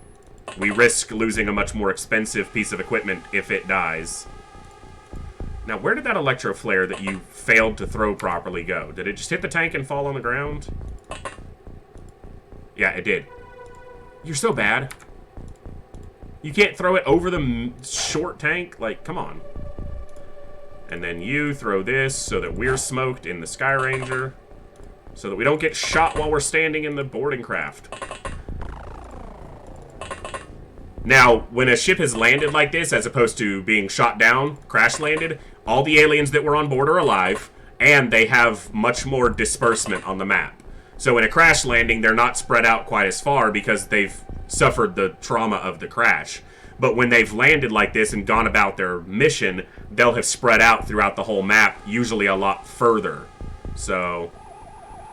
we risk losing a much more expensive piece of equipment if it dies. Now, where did that electro flare that you failed to throw properly go? Did it just hit the tank and fall on the ground? Yeah, it did. You're so bad. You can't throw it over the short tank? Like, come on. And then you throw this so that we're smoked in the Sky Ranger. So that we don't get shot while we're standing in the boarding craft. Now, when a ship has landed like this, as opposed to being shot down, crash landed, all the aliens that were on board are alive, and they have much more disbursement on the map. So in a crash landing, they're not spread out quite as far because they've suffered the trauma of the crash. But when they've landed like this and gone about their mission, they'll have spread out throughout the whole map, usually a lot further. So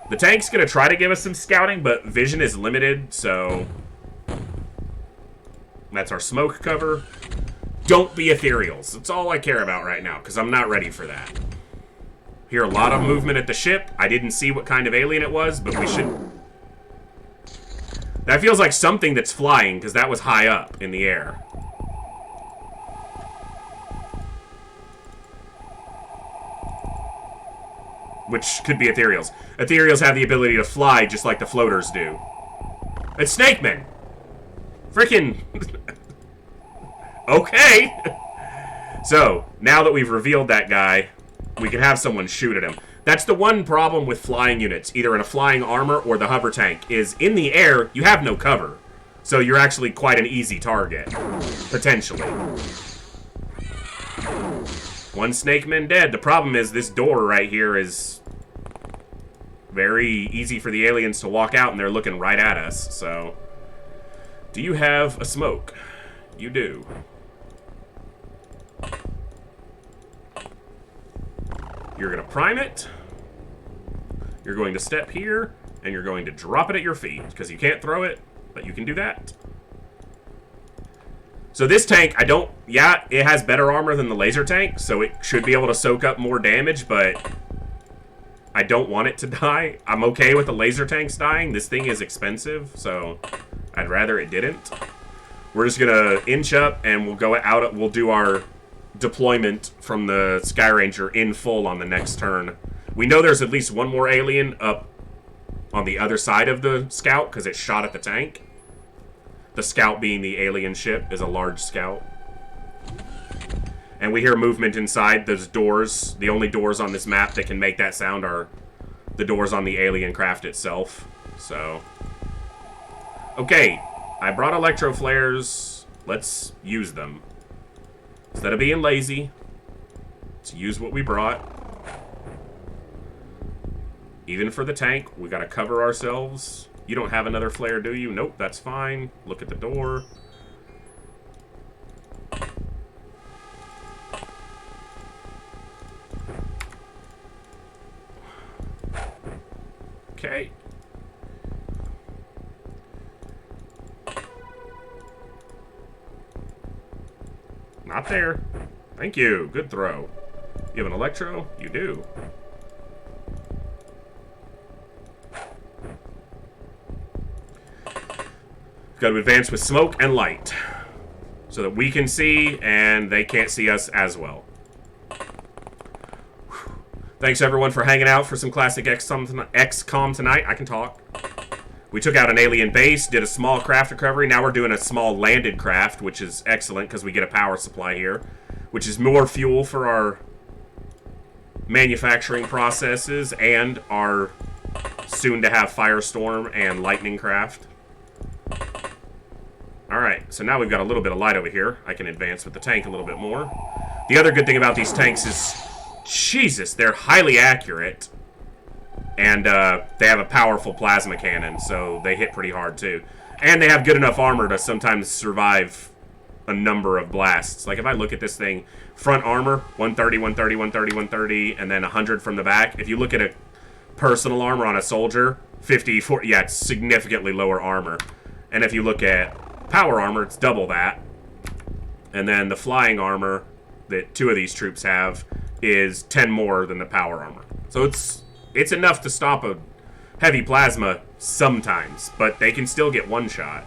the tank's going to try to give us some scouting, but vision is limited, so that's our smoke cover. Don't be Ethereals. That's all I care about right now, because I'm not ready for that. Hear a lot of movement at the ship. I didn't see what kind of alien it was, but we should... That feels like something that's flying, because that was high up in the air. Which could be Ethereals. Ethereals have the ability to fly just like the floaters do. It's Snakemen! Frickin' okay! So, now that we've revealed that guy, we can have someone shoot at him. That's the one problem with flying units, either in a flying armor or the hover tank, is in the air, you have no cover. So you're actually quite an easy target. Potentially. One Snakeman dead. The problem is this door right here is very easy for the aliens to walk out, and they're looking right at us, so... Do you have a smoke? You do. You're going to prime it. You're going to step here, and you're going to drop it at your feet, because you can't throw it, but you can do that. So this tank, yeah, it has better armor than the laser tank, so it should be able to soak up more damage, but I don't want it to die. I'm okay with the laser tanks dying. This thing is expensive, so I'd rather it didn't. We're just gonna inch up, and we'll go out. We'll do our deployment from the Sky Ranger in full on the next turn. We know there's at least one more alien up on the other side of the scout because it shot at the tank. The scout being the alien ship is a large scout. And we hear movement inside those doors. The only doors on this map that can make that sound are the doors on the alien craft itself. So, okay, I brought electro flares. let's use them. Instead of being lazy, let's use what we brought. Even for the tank, we gotta cover ourselves. You don't have another flare, do you? Nope, that's fine. Look at the door. Okay. Not there. Thank you. Good throw. You have an electro? You do. Got to advance with smoke and light so that we can see and they can't see us as well. Thanks everyone for hanging out for some classic XCOM tonight. I can talk. We took out an alien base, did a small craft recovery. Now we're doing a small landed craft, which is excellent because we get a power supply here, which is more fuel for our manufacturing processes and our soon-to-have firestorm and lightning craft. Alright, so now we've got a little bit of light over here. I can advance with the tank a little bit more. The other good thing about these tanks is, Jesus, they're highly accurate. And they have a powerful plasma cannon, so they hit pretty hard too. And they have good enough armor to sometimes survive a number of blasts. Like if I look at this thing, front armor, 130, 130, 130, 130, and then 100 from the back. If you look at a personal armor on a soldier, 50, 40, yeah, it's significantly lower armor. And if you look at power armor, it's double that. And then the flying armor that two of these troops have is 10 more than the power armor. So it's enough to stop a heavy plasma sometimes, but they can still get one shot.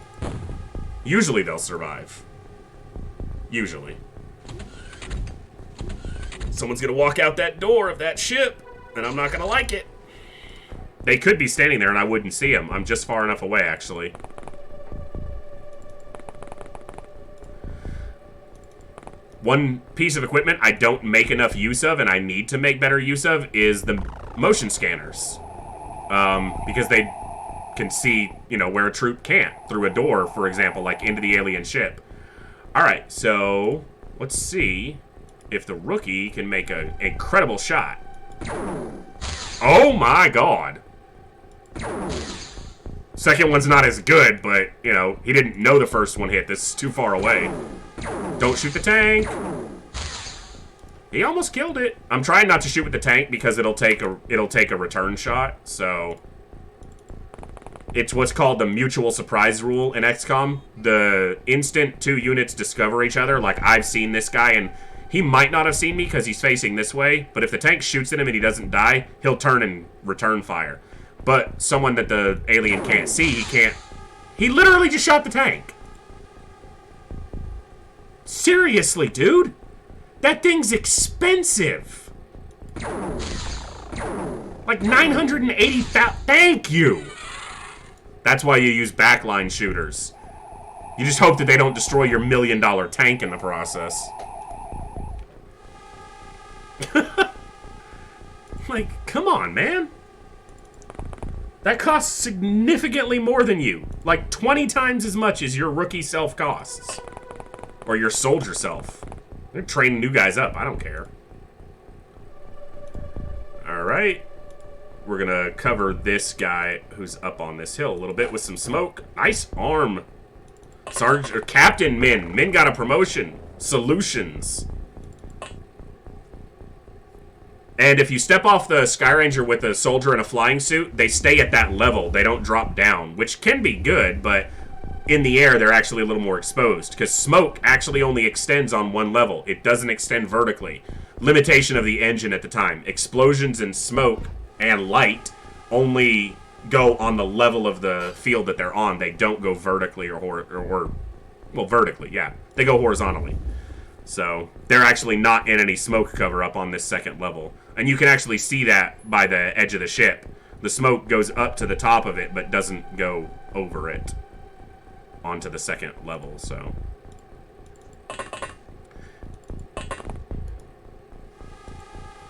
Usually they'll survive. Usually. Someone's gonna walk out that door of that ship, and I'm not gonna like it. They could be standing there and I wouldn't see them. I'm just far enough away, actually. One piece of equipment I don't make enough use of, and I need to make better use of, is the motion scanners. Because they can see, you know, where a troop can't. Through a door, for example, like into the alien ship. Alright, so let's see if the rookie can make an incredible shot. Oh my god! Second one's not as good, but, you know, he didn't know the first one hit. This is too far away. Don't shoot the tank. He almost killed it. I'm trying not to shoot with the tank because it'll take a return shot. So it's what's called the mutual surprise rule in XCOM. The instant two units discover each other, like I've seen this guy and he might not have seen me because he's facing this way, but if the tank shoots at him and he doesn't die, he'll turn and return fire. But someone that the alien can't see, he can't. He literally just shot the tank. Seriously, dude? That thing's expensive. Like 980,000. Thank you. That's why you use backline shooters. You just hope that they don't destroy your $1 million tank in the process. Like, come on, man. That costs significantly more than you. Like 20 times as much as your rookie self costs. Or your soldier self. They're training new guys up. I don't care. Alright. We're gonna cover this guy who's up on this hill a little bit with some smoke. Nice arm. Sergeant or Captain Min. Min got a promotion. Solutions. And if you step off the Sky Ranger with a soldier in a flying suit, they stay at that level. They don't drop down, which can be good, but in the air, they're actually a little more exposed, because smoke actually only extends on one level. It doesn't extend vertically. Limitation of the engine at the time. Explosions and smoke and light only go on the level of the field that they're on. They don't go vertically or well, vertically, yeah. They go horizontally. So they're actually not in any smoke cover up on this second level. And you can actually see that by the edge of the ship. The smoke goes up to the top of it, but doesn't go over it onto the second level, so.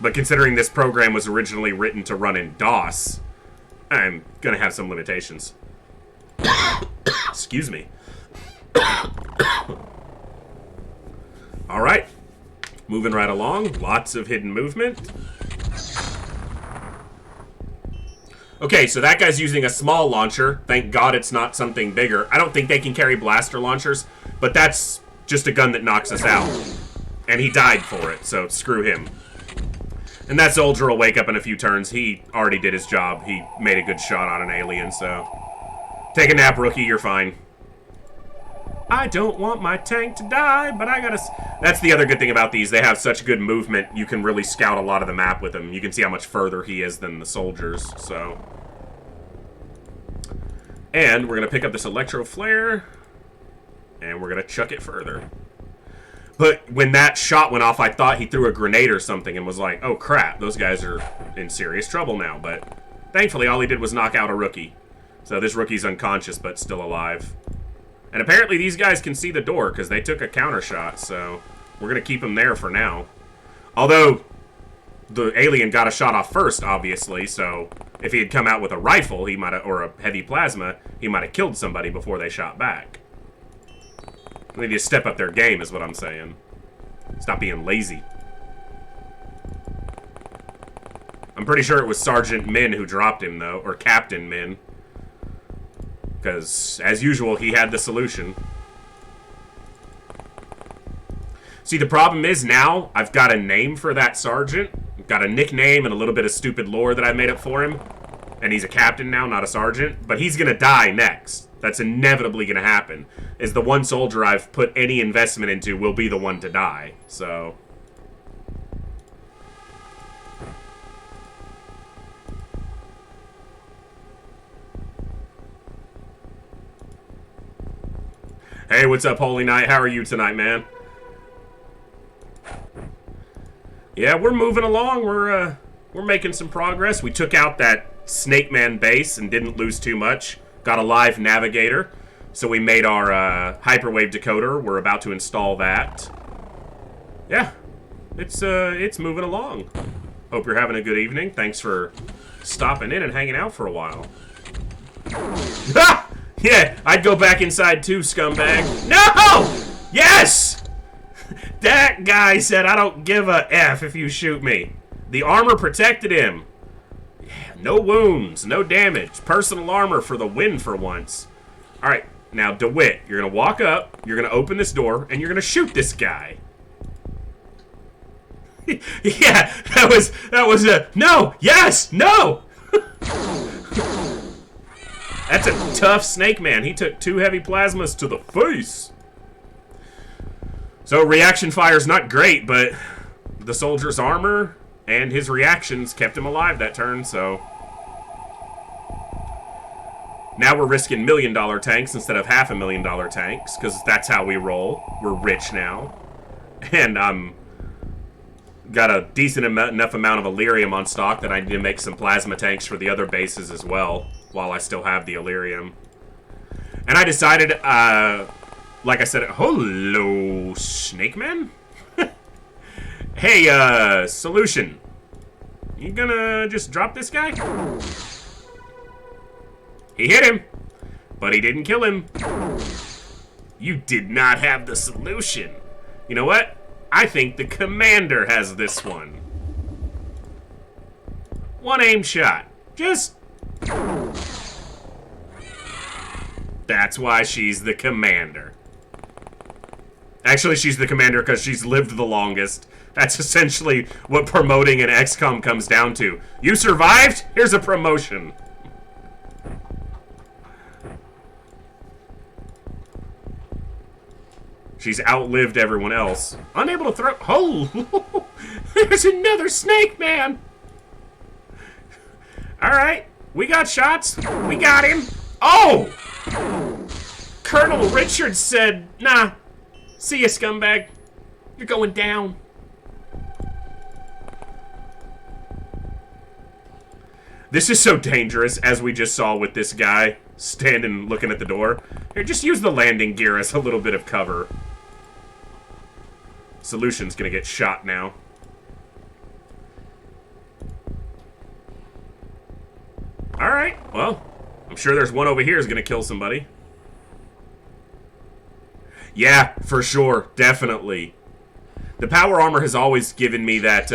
But considering this program was originally written to run in DOS, I'm gonna have some limitations. Excuse me. All right. Moving right along. Lots of hidden movement. Okay, so that guy's using a small launcher. Thank God it's not something bigger. I don't think they can carry blaster launchers, but that's just a gun that knocks us out. And he died for it, so screw him. And that soldier will wake up in a few turns. He already did his job. He made a good shot on an alien, so... Take a nap, rookie, you're fine. I don't want my tank to die, but I gotta... That's the other good thing about these. They have such good movement, you can really scout a lot of the map with them. You can see how much further he is than the soldiers, so... And we're gonna pick up this electro flare, and we're gonna chuck it further. But when that shot went off, I thought he threw a grenade or something and was like, oh crap, those guys are in serious trouble now. But thankfully, all he did was knock out a rookie. So this rookie's unconscious, but still alive. And apparently these guys can see the door because they took a counter shot, so we're going to keep him there for now. Although, the alien got a shot off first, obviously, so if he had come out with a rifle, he might have, or a heavy plasma, he might have killed somebody before they shot back. They need to step up their game, is what I'm saying. Stop being lazy. I'm pretty sure it was Sergeant Min who dropped him, though, or Captain Min. Because, as usual, he had the solution. See, the problem is now, I've got a name for that sergeant. I've got a nickname and a little bit of stupid lore that I made up for him. And he's a captain now, not a sergeant. But he's going to die next. That's inevitably going to happen. Is the one soldier I've put any investment into will be the one to die. So... Hey, what's up, Holy Knight? How are you tonight, man? Yeah, we're moving along. We're making some progress. We took out that Snakeman base and didn't lose too much. Got a live navigator. So we made our hyperwave decoder. We're about to install that. Yeah, it's moving along. Hope you're having a good evening. Thanks for stopping in and hanging out for a while. Ah! Yeah, I'd go back inside too, scumbag. No! Yes! That guy said, I don't give a F if you shoot me. The armor protected him. Yeah, no wounds, no damage. Personal armor for the win for once. Alright, now DeWitt, you're gonna walk up, you're gonna open this door, and you're gonna shoot this guy. Yeah, that was a no, yes, no! That's a tough snake man. He took 2 heavy plasmas to the face. So reaction fire's not great, but the soldier's armor and his reactions kept him alive that turn, so... Now we're risking $1 million tanks instead of $500,000 tanks, because that's how we roll. We're rich now. And got a decent enough amount of Illyrium on stock that I need to make some plasma tanks for the other bases as well, while I still have the Illyrium. And I decided, like I said, hello, Snakemen? Hey, Solution. You gonna just drop this guy? He hit him, but he didn't kill him. You did not have the solution. You know what? I think the commander has this one. One aim shot. Just... That's why she's the commander. Actually, she's the commander because she's lived the longest. That's essentially what promoting an XCOM comes down to. You survived? Here's a promotion. She's outlived everyone else. Unable to throw... Oh! There's another snake man! Alright. We got shots. We got him. Oh! Colonel Richards said, nah. See ya, scumbag. You're going down. This is so dangerous, as we just saw with this guy standing looking at the door. Here, just use the landing gear as a little bit of cover. Solution's gonna get shot now. Alright, well, I'm sure there's one over here who's gonna kill somebody. Yeah, for sure, definitely. The power armor has always given me that,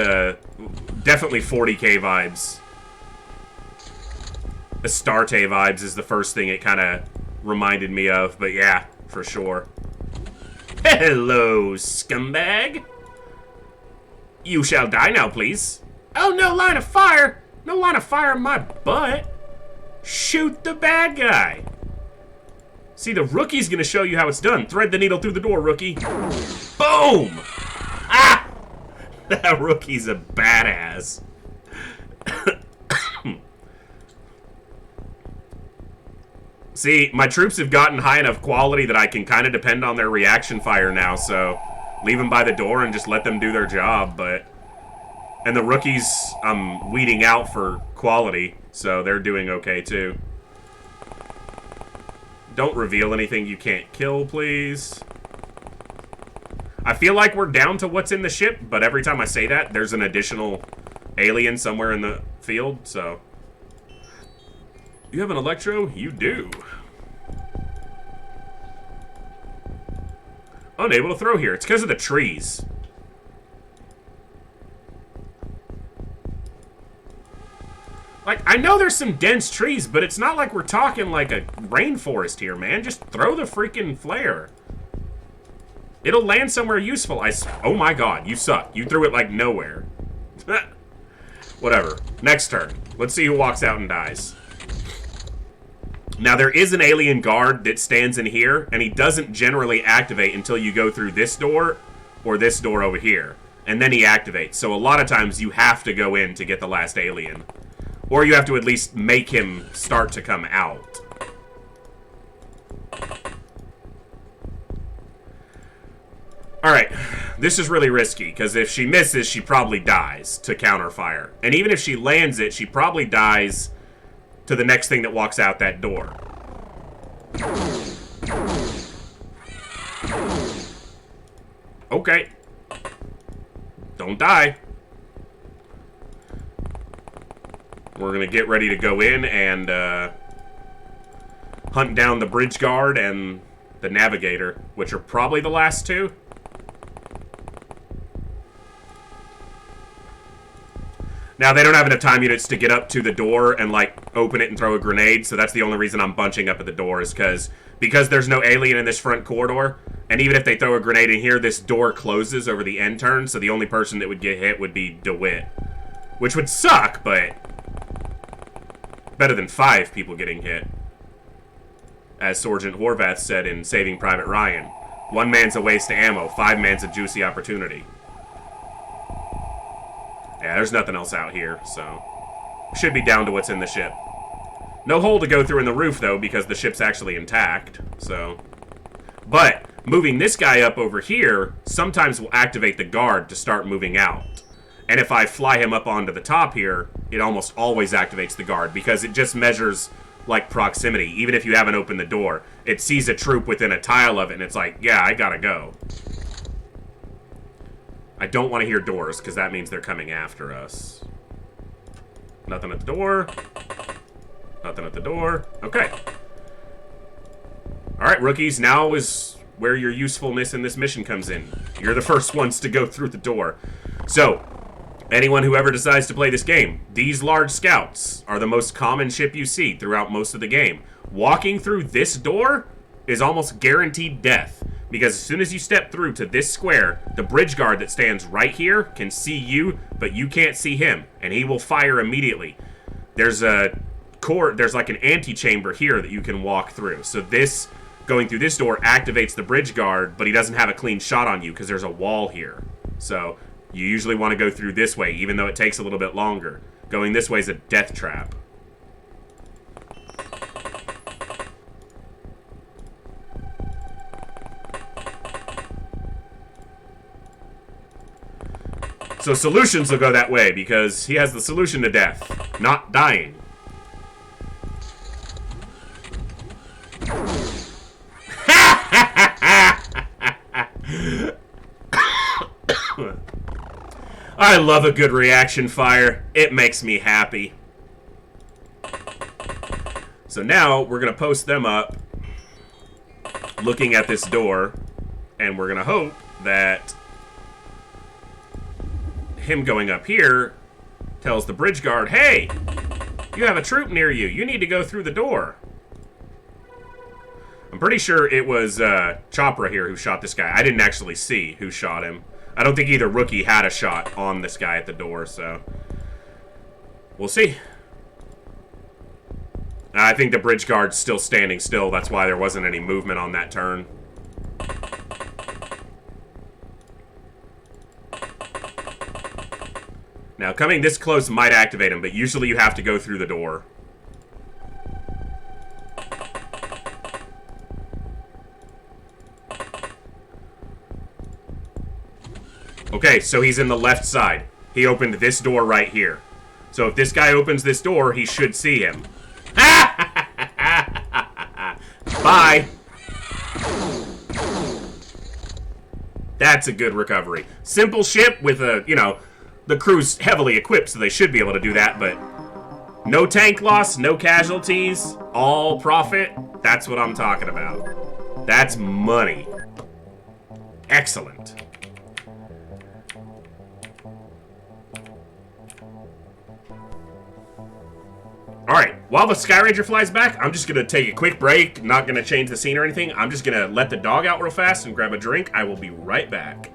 definitely 40k vibes. Astarte vibes is the first thing it kind of reminded me of, but yeah, for sure. Hello, scumbag. You shall die now, please. Oh, no line of fire. No line of fire in my butt. Shoot the bad guy. See, the rookie's gonna show you how it's done. Thread the needle through the door, rookie. Boom! Ah! That rookie's a badass. See, my troops have gotten high enough quality that I can kind of depend on their reaction fire now, so leave them by the door and just let them do their job, but... And the rookies, I'm weeding out for quality, so they're doing okay, too. Don't reveal anything you can't kill, please. I feel like we're down to what's in the ship, but every time I say that, there's an additional alien somewhere in the field, so... You have an electro? You do. Unable to throw here. It's because of the trees. Like, I know there's some dense trees, but it's not like we're talking like a rainforest here, man. Just throw the freaking flare. It'll land somewhere useful. Oh my god, you suck. You threw it like nowhere. Whatever. Next turn. Let's see who walks out and dies. Now, there is an alien guard that stands in here, and he doesn't generally activate until you go through this door or this door over here. And then he activates. So a lot of times you have to go in to get the last alien. Or you have to at least make him start to come out. Alright, this is really risky, because if she misses, she probably dies to counterfire. And even if she lands it, she probably dies to the next thing that walks out that door. Okay. Don't die. We're gonna get ready to go in and hunt down the bridge guard and the navigator, which are probably the last two. Now, they don't have enough time units to get up to the door and, like, open it and throw a grenade, so that's the only reason I'm bunching up at the door is because there's no alien in this front corridor, and even if they throw a grenade in here, this door closes over the end turn, so the only person that would get hit would be DeWitt. Which would suck, but better than 5 people getting hit. As Sergeant Horvath said in Saving Private Ryan, 1 man's a waste of ammo, 5 man's a juicy opportunity. Yeah, there's nothing else out here, so... Should be down to what's in the ship. No hole to go through in the roof, though, because the ship's actually intact, so... But, moving this guy up over here, sometimes will activate the guard to start moving out. And if I fly him up onto the top here, it almost always activates the guard, because it just measures, like, proximity. Even if you haven't opened the door, it sees a troop within a tile of it, and it's like, yeah, I gotta go. I don't want to hear doors, because that means they're coming after us. Nothing at the door. Nothing at the door. Okay. Alright, rookies, now is where your usefulness in this mission comes in. You're the first ones to go through the door. So, anyone who ever decides to play this game, these large scouts are the most common ship you see throughout most of the game. Walking through this door is almost guaranteed death. Because as soon as you step through to this square, the bridge guard that stands right here can see you, but you can't see him, and he will fire immediately. There's a there's like an antechamber here that you can walk through. So this, going through this door, activates the bridge guard, but he doesn't have a clean shot on you because there's a wall here. So you usually want to go through this way, even though it takes a little bit longer. Going this way is a death trap. So Solutions will go that way, because he has the solution to death. Not dying. I love a good reaction fire. It makes me happy. So now, we're going to post them up, looking at this door, and we're going to hope that him going up here tells the bridge guard, hey, you have a troop near you. You need to go through the door. I'm pretty sure it was Chopra here who shot this guy. I didn't actually see who shot him. I don't think either rookie had a shot on this guy at the door, so we'll see. I think the bridge guard's still standing still. That's why there wasn't any movement on that turn. Now, coming this close might activate him, but usually you have to go through the door. Okay, so he's in the left side. He opened this door right here. So if this guy opens this door, he should see him. Bye. That's a good recovery. Simple ship with a, you know, the crew's heavily equipped, so they should be able to do that, but no tank loss, no casualties, all profit. That's what I'm talking about. That's money. Excellent. Alright, while the Sky Ranger flies back, I'm just going to take a quick break. Not going to change the scene or anything. I'm just going to let the dog out real fast and grab a drink. I will be right back.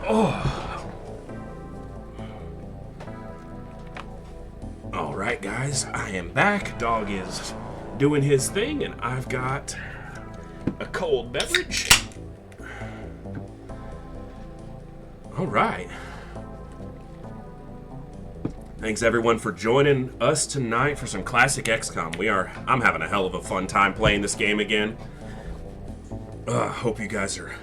Oh. Alright, guys, I am back. Dog is doing his thing, and I've got a cold beverage. Alright. Thanks, everyone, for joining us tonight for some classic XCOM. I'm having a hell of a fun time playing this game again. Hope you guys are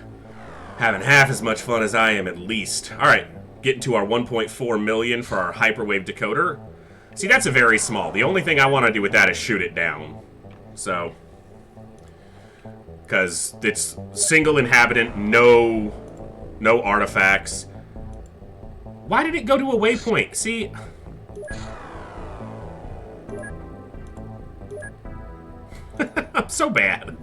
having half as much fun as I am, at least. Alright, getting to our 1.4 million for our hyperwave decoder. See, that's a very small. The only thing I want to do with that is shoot it down. So, because it's single inhabitant, no artifacts. Why did it go to a waypoint? See, I'm so bad.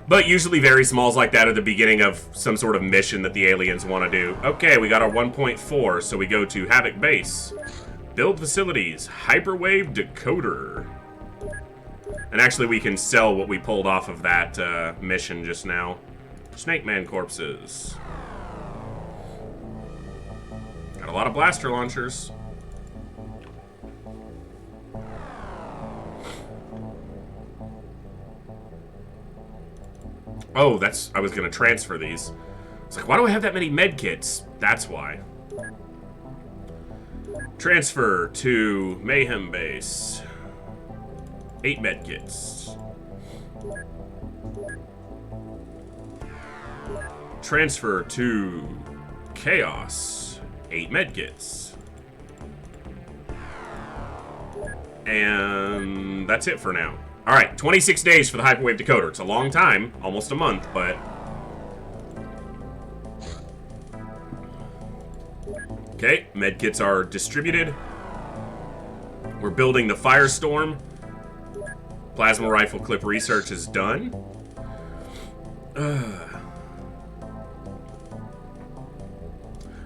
But usually very smalls like that at the beginning of some sort of mission that the aliens want to do. Okay, we got our 1.4, so we go to Havoc Base. Build facilities, hyperwave decoder. And actually we can sell what we pulled off of that mission just now. Snakemen corpses. Got a lot of blaster launchers. Oh, I was gonna transfer these. It's like, why do I have that many med kits? That's why. Transfer to Mayhem Base. 8 med kits. Transfer to Chaos. 8 med kits. And that's it for now. Alright, 26 days for the hyperwave decoder. It's a long time, almost a month, but... Okay, medkits are distributed. We're building the Firestorm. Plasma rifle clip research is done.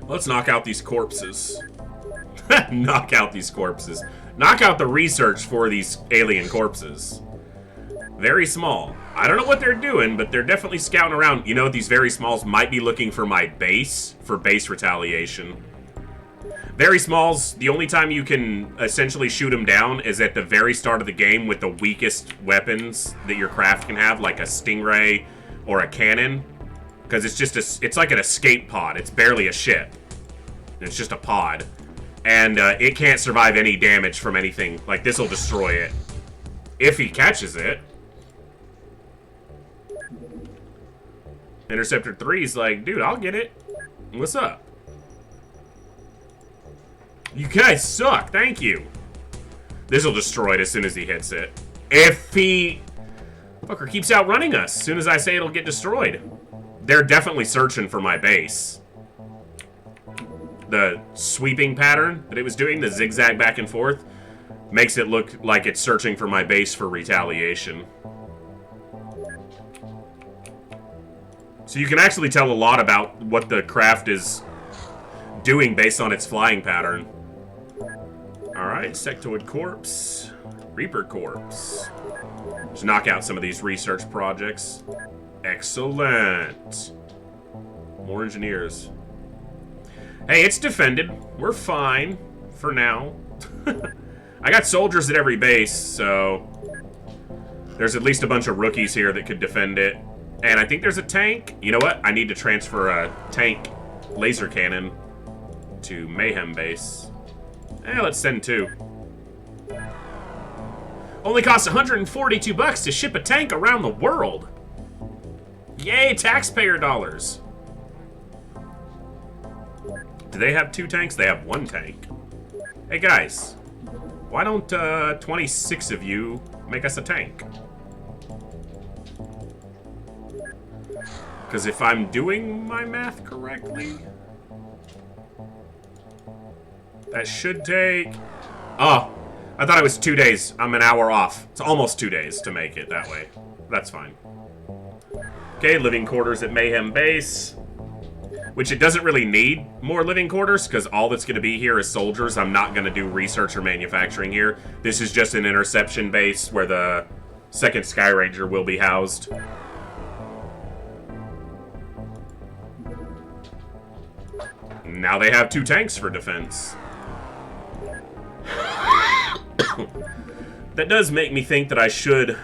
Let's knock out these corpses. Knock out these corpses. Knock out the research for these alien corpses. Very small. I don't know what they're doing, but they're definitely scouting around. You know, these very smalls might be looking for my base, for base retaliation. Very smalls, the only time you can essentially shoot them down is at the very start of the game with the weakest weapons that your craft can have, like a stingray or a cannon. Because it's just it's like an escape pod. It's barely a ship. It's just a pod. And it can't survive any damage from anything. Like, this will destroy it. If he catches it. Interceptor 3's like, dude, I'll get it. What's up? You guys suck, thank you. This'll destroy it as soon as he hits it. If he... Fucker keeps outrunning us. As soon as I say it'll get destroyed. They're definitely searching for my base. The sweeping pattern that it was doing, the zigzag back and forth, makes it look like it's searching for my base for retaliation. So you can actually tell a lot about what the craft is doing based on its flying pattern. Alright, Sectoid Corpse. Reaper Corpse. Just knock out some of these research projects. Excellent. More engineers. Hey, it's defended. We're fine. For now. I got soldiers at every base, so... There's at least a bunch of rookies here that could defend it. And I think there's a tank. You know what? I need to transfer a tank laser cannon to Mayhem base. Let's send 2. Only costs 142 bucks to ship a tank around the world. Yay, taxpayer dollars. Do they have 2 tanks? They have 1 tank. Hey guys, why don't 26 of you make us a tank? Because if I'm doing my math correctly, that should take... Oh, I thought it was 2 days. I'm an hour off. It's almost 2 days to make it that way. That's fine. Okay, living quarters at Mayhem Base. Which it doesn't really need more living quarters, because all that's going to be here is soldiers. I'm not going to do research or manufacturing here. This is just an interception base where the 2nd Sky Ranger will be housed. Now they have 2 tanks for defense. That does make me think that I should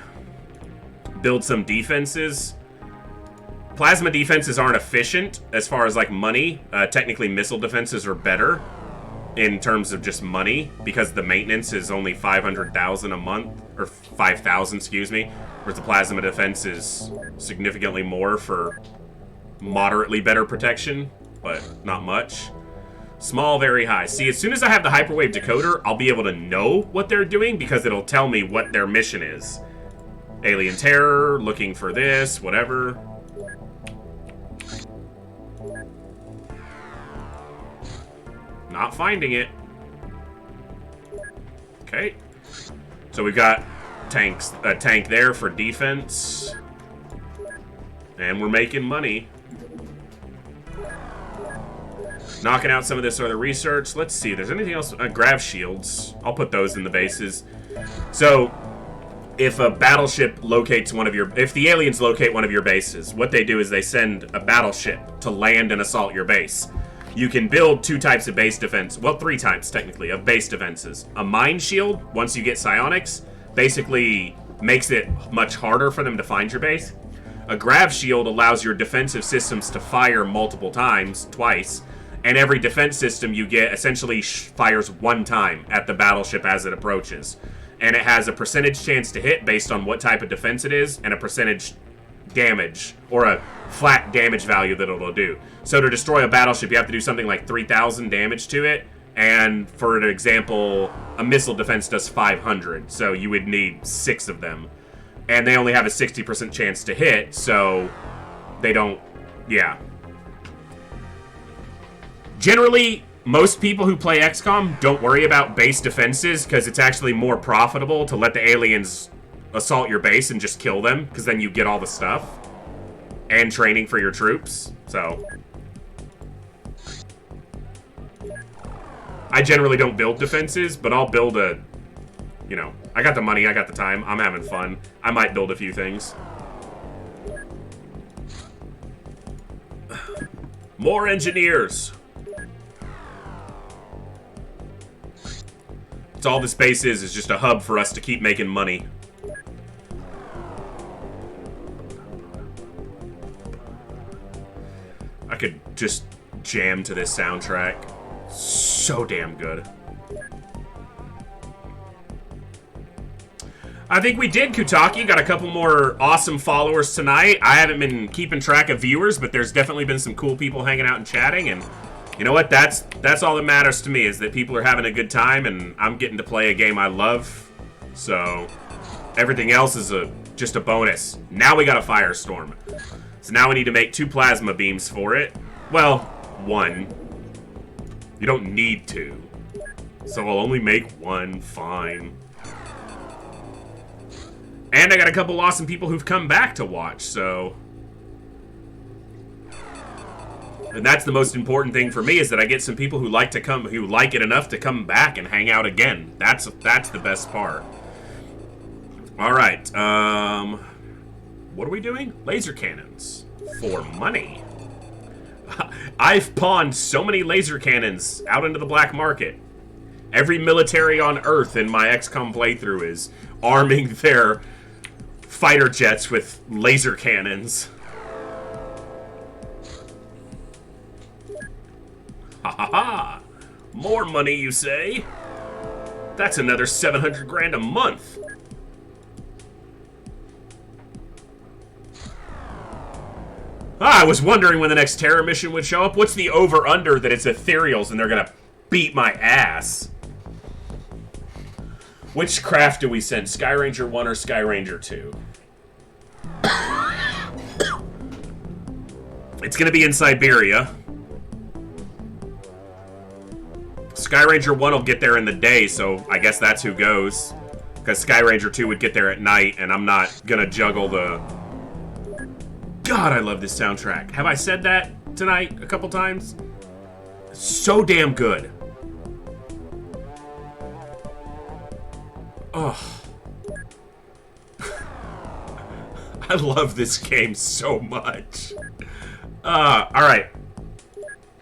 build some defenses. Plasma defenses aren't efficient as far as like money. Technically missile defenses are better in terms of just money because the maintenance is only 500,000 a month, or 5,000, excuse me, whereas the plasma defense is significantly more for moderately better protection, but not much. Small, very high. See, as soon as I have the hyperwave decoder, I'll be able to know what they're doing because it'll tell me what their mission is. Alien terror, looking for this, whatever. Not finding it. Okay. So we've got a tank there for defense. And we're making money. Knocking out some of this other research. Let's see, there's anything else? Grav shields. I'll put those in the bases. So, if a battleship locates one of your... If the aliens locate one of your bases, what they do is they send a battleship to land and assault your base. You can build 2 types of base defense. Well, 3 types, technically, of base defenses. A mine shield, once you get psionics, basically makes it much harder for them to find your base. A grav shield allows your defensive systems to fire multiple times, twice, and every defense system you get essentially fires 1 time at the battleship as it approaches. And it has a percentage chance to hit based on what type of defense it is, and a percentage damage, or a flat damage value that it'll do. So to destroy a battleship, you have to do something like 3,000 damage to it, and for an example, a missile defense does 500, so you would need 6 of them. And they only have a 60% chance to hit, so they don't... Yeah. Generally, most people who play XCOM don't worry about base defenses because it's actually more profitable to let the aliens assault your base and just kill them, because then you get all the stuff and training for your troops. So I generally don't build defenses, but I'll build a, you know, I got the money, I got the time, I'm having fun. I might build a few things. More engineers. That's all this base is just a hub for us to keep making money. I could just jam to this soundtrack. So damn good. I think we did, Kutaki. Got a couple more awesome followers tonight. I haven't been keeping track of viewers, but there's definitely been some cool people hanging out and chatting. And you know what? That's all that matters to me, is that people are having a good time and I'm getting to play a game I love. So everything else is just a bonus. Now we got a firestorm. So now we need to make 2 plasma beams for it. Well, 1. You don't need to. So I'll only make 1. Fine. And I got a couple awesome people who've come back to watch, so... And that's the most important thing for me, is that I get some people who like it enough to come back and hang out again. That's the best part. Alright, what are we doing? Laser cannons. For money. I've pawned so many laser cannons out into the black market. Every military on Earth in my XCOM playthrough is arming their fighter jets with laser cannons. Ha ha ha! More money, you say? That's another 700 grand a month. I was wondering when the next terror mission would show up. What's the over-under that it's Ethereals and they're gonna beat my ass? Which craft do we send? Skyranger 1 or Skyranger 2? It's gonna be in Siberia. Skyranger 1 will get there in the day, so I guess that's who goes. Because Skyranger 2 would get there at night, and I'm not gonna juggle the... God, I love this soundtrack. Have I said that tonight a couple times? So damn good. Oh. I love this game so much. Alright.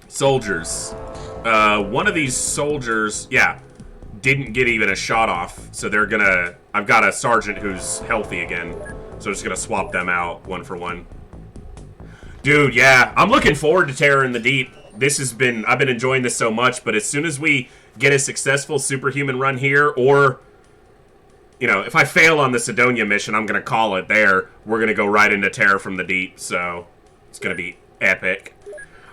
Soldiers. One of these soldiers, yeah, didn't get even a shot off, so they're gonna... I've got a sergeant who's healthy again, so I'm just gonna swap them out 1 for 1. Dude, yeah, I'm looking forward to Terror in the Deep. I've been enjoying this so much, but as soon as we get a successful superhuman run here, or... You know, if I fail on the Sidonia mission, I'm going to call it there. We're going to go right into Terror from the Deep, so it's going to be epic.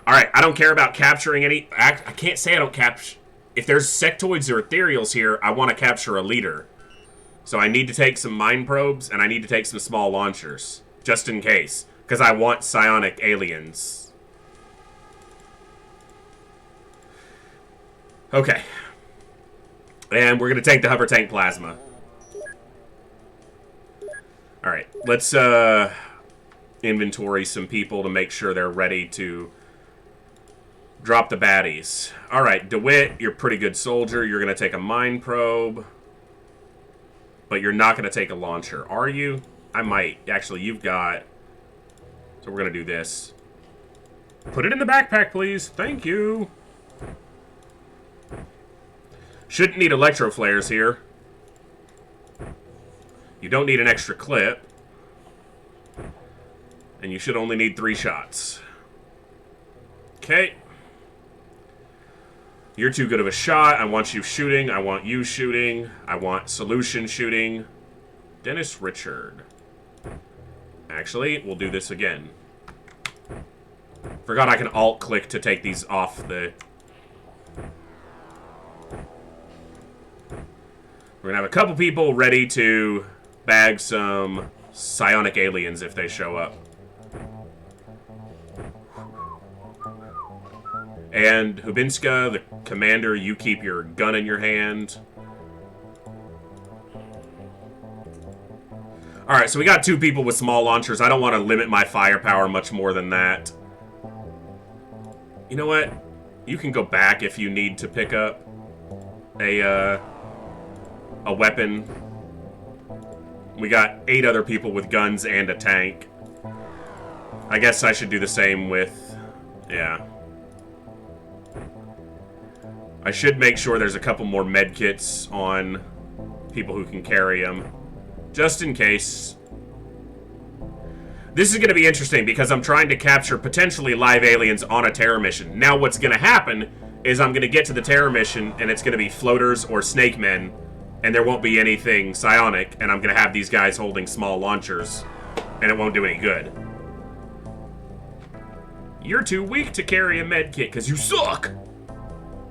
Alright, I don't care about capturing any... I can't say I don't capture... If there's sectoids or ethereals here, I want to capture a leader. So I need to take some mine probes, and I need to take some small launchers. Just in case. Because I want psionic aliens. Okay. And we're going to take the hover tank plasma. Alright, let's inventory some people to make sure they're ready to drop the baddies. Alright, DeWitt, you're a pretty good soldier. You're going to take a mine probe. But you're not going to take a launcher, are you? I might. Actually, you've got... So we're going to do this. Put it in the backpack, please. Thank you. Shouldn't need electro flares here. You don't need an extra clip. And you should only need 3 shots. Okay. You're too good of a shot. I want you shooting. I want you shooting. I want solution shooting. Dennis Richard. Actually, we'll do this again. Forgot I can alt-click to take these off the... We're gonna have a couple people ready to bag some psionic aliens if they show up. And Hubinska, the commander, you keep your gun in your hand. Alright, so we got 2 people with small launchers. I don't want to limit my firepower much more than that. You know what? You can go back if you need to pick up a weapon. We got 8 other people with guns and a tank. I guess I should do the same with... Yeah. I should make sure there's a couple more medkits on people who can carry them. Just in case. This is going to be interesting because I'm trying to capture potentially live aliens on a terror mission. Now what's going to happen is I'm going to get to the terror mission and it's going to be floaters or snakemen. and there won't be anything psionic, and I'm gonna have these guys holding small launchers, and it won't do any good. You're too weak to carry a med kit because you suck!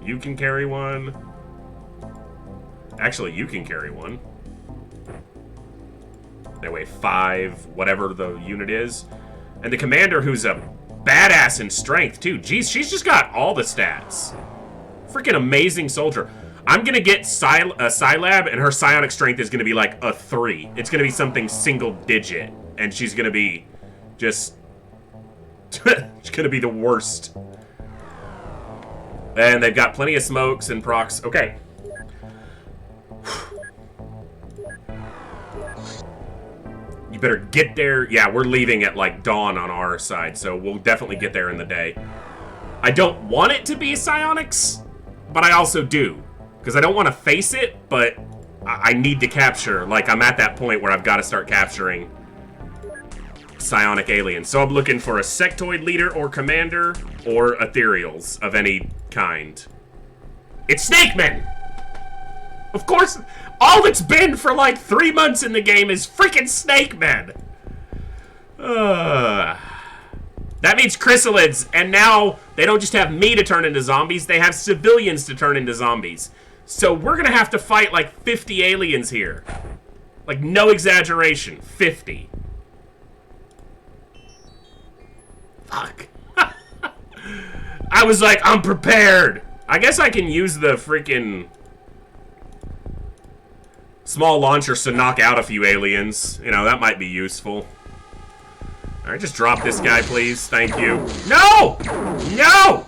You can carry one. Actually, you can carry one. They weigh 5, whatever the unit is. And the commander, who's a badass in strength, too. Jeez, she's just got all the stats. Freaking amazing soldier. I'm gonna get Scilab, and her psionic strength is gonna be like a 3. It's gonna be something single digit. And she's gonna be just... It's gonna be the worst. And they've got plenty of smokes and procs. Okay. You better get there. Yeah, we're leaving at like dawn on our side, so we'll definitely get there in the day. I don't want it to be psionics, but I also do. Because I don't want to face it, but I need to capture. Like, I'm at that point where I've got to start capturing psionic aliens. So I'm looking for a sectoid leader or commander or ethereals of any kind. It's Snakemen! Of course, all it's been for like 3 months in the game is freaking Snakemen! That means Chryssalids, and now they don't just have me to turn into zombies, they have civilians to turn into zombies. So we're gonna have to fight like 50 aliens here. Like, no exaggeration, 50. Fuck. I was like, I'm prepared. I guess I can use the freaking small launchers to knock out a few aliens. You know, that might be useful. Alright, just drop this guy, please. Thank you. No! No!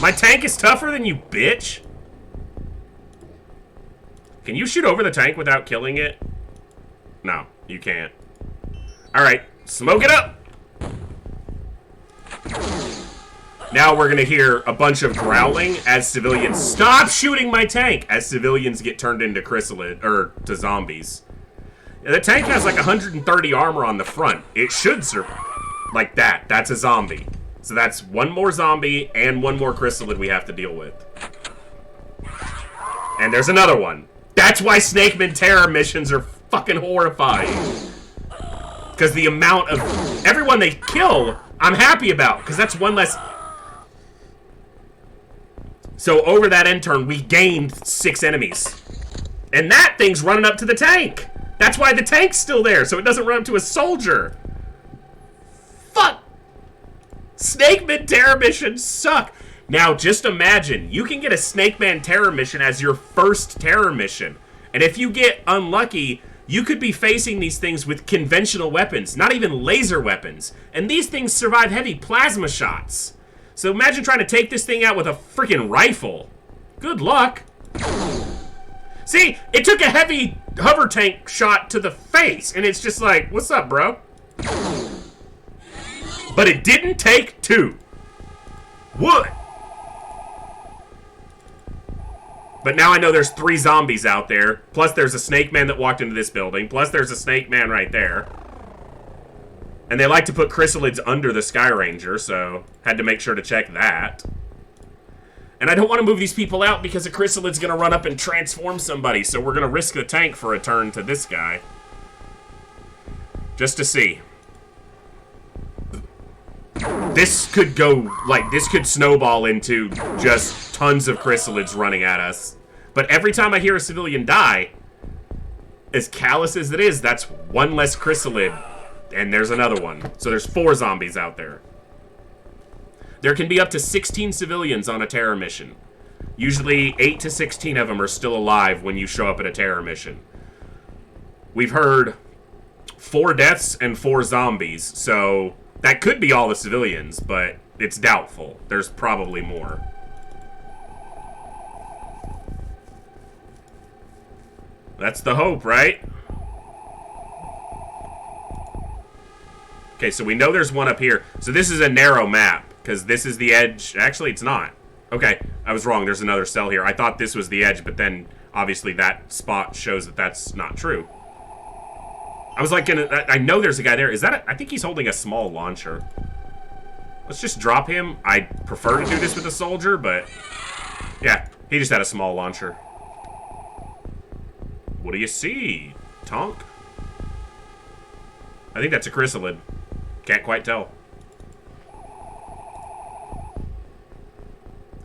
My tank is tougher than you, bitch. Can you shoot over the tank without killing it? No, you can't. Alright, smoke it up! Now we're gonna hear a bunch of growling as civilians... Stop shooting my tank! As civilians get turned into chrysalids, or to zombies. Yeah, the tank has like 130 armor on the front. It should survive. Like that. That's a zombie. So that's one more zombie and one more chrysalid we have to deal with. And there's another one. That's why Snakemen terror missions are fucking horrifying. Because the amount of... Everyone they kill, I'm happy about. Because that's one less... So over that end turn, we gained 6 enemies. And that thing's running up to the tank. That's why the tank's still there, so it doesn't run up to a soldier. Fuck. Snakeman terror missions suck. Now, just imagine, you can get a Snakeman terror mission as your first terror mission. And if you get unlucky, you could be facing these things with conventional weapons, not even laser weapons. And these things survive heavy plasma shots. So imagine trying to take this thing out with a freaking rifle. Good luck. See, it took a heavy hover tank shot to the face, and it's just like, what's up, bro? But it didn't take 2. Would. But now I know there's 3 zombies out there, plus there's a snake man that walked into this building, plus there's a snake man right there. And they like to put chrysalids under the Sky Ranger, so had to make sure to check that. And I don't want to move these people out because a chrysalid's going to run up and transform somebody, so we're going to risk the tank for a turn to this guy. Just to see. This could go, like, this could snowball into just tons of chrysalids running at us. But every time I hear a civilian die, as callous as it is, that's one less chrysalid. And there's another one. So there's 4 zombies out there. There can be up to 16 civilians on a terror mission. Usually 8 to 16 of them are still alive when you show up at a terror mission. We've heard 4 deaths and 4 zombies, so that could be all the civilians, but it's doubtful. There's probably more. That's the hope, right? Okay, so we know there's one up here. So this is a narrow map, because this is the edge. Actually, it's not. Okay, I was wrong. There's another cell here. I thought this was the edge, but then obviously that spot shows that that's not true. I was like, I know there's a guy there. Is that I think he's holding a small launcher. Let's just drop him. I prefer to do this with a soldier, but Yeah, he just had a small launcher. What do you see, Tonk? I think that's a Chrysalid. Can't quite tell.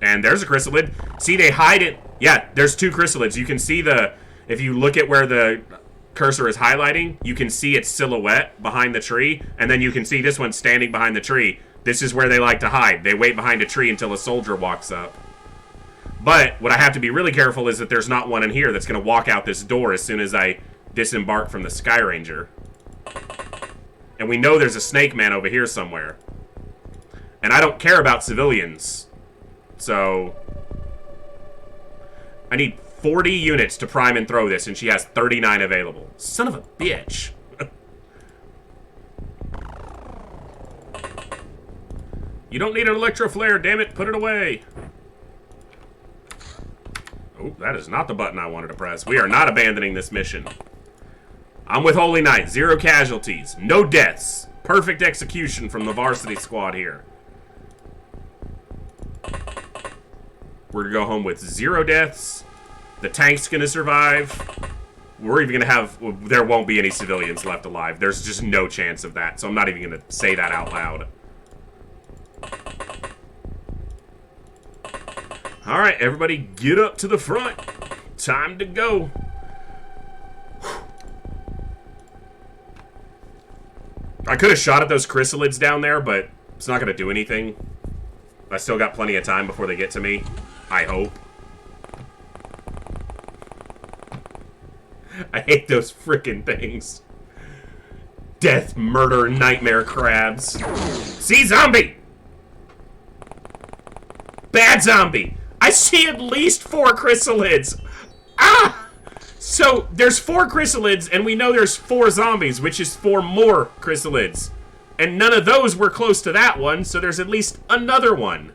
And there's a Chrysalid. See, they hide it. Yeah, there's 2 Chrysalids. You can see the... If you look at where the cursor is highlighting, you can see its silhouette behind the tree. And then you can see this one standing behind the tree. This is where they like to hide. They wait behind a tree until a soldier walks up. But what I have to be really careful is that there's not one in here that's going to walk out this door as soon as I disembark from the Sky Ranger. And we know there's a Snakeman over here somewhere. And I don't care about civilians. So, I need 40 units to prime and throw this, and she has 39 available. Son of a bitch. You don't need an electro flare, damn it. Put it away. Oh, that is not the button I wanted to press. We are not abandoning this mission. I'm with Holy Knight. 0 casualties. No deaths. Perfect execution from the varsity squad here. We're going to go home with 0 deaths. The tank's going to survive. We're even going to have... There won't be any civilians left alive. There's just no chance of that. So I'm not even going to say that out loud. Alright, everybody get up to the front. Time to go. I could have shot at those Chrysalids down there, but it's not going to do anything. I still got plenty of time before they get to me. I hope. I hate those frickin' things. Death, murder, nightmare crabs. See, zombie! Bad zombie! I see at least 4 Chrysalids! Ah! So, there's 4 Chrysalids, and we know there's 4 zombies, which is 4 more Chrysalids. And none of those were close to that one, so there's at least another one.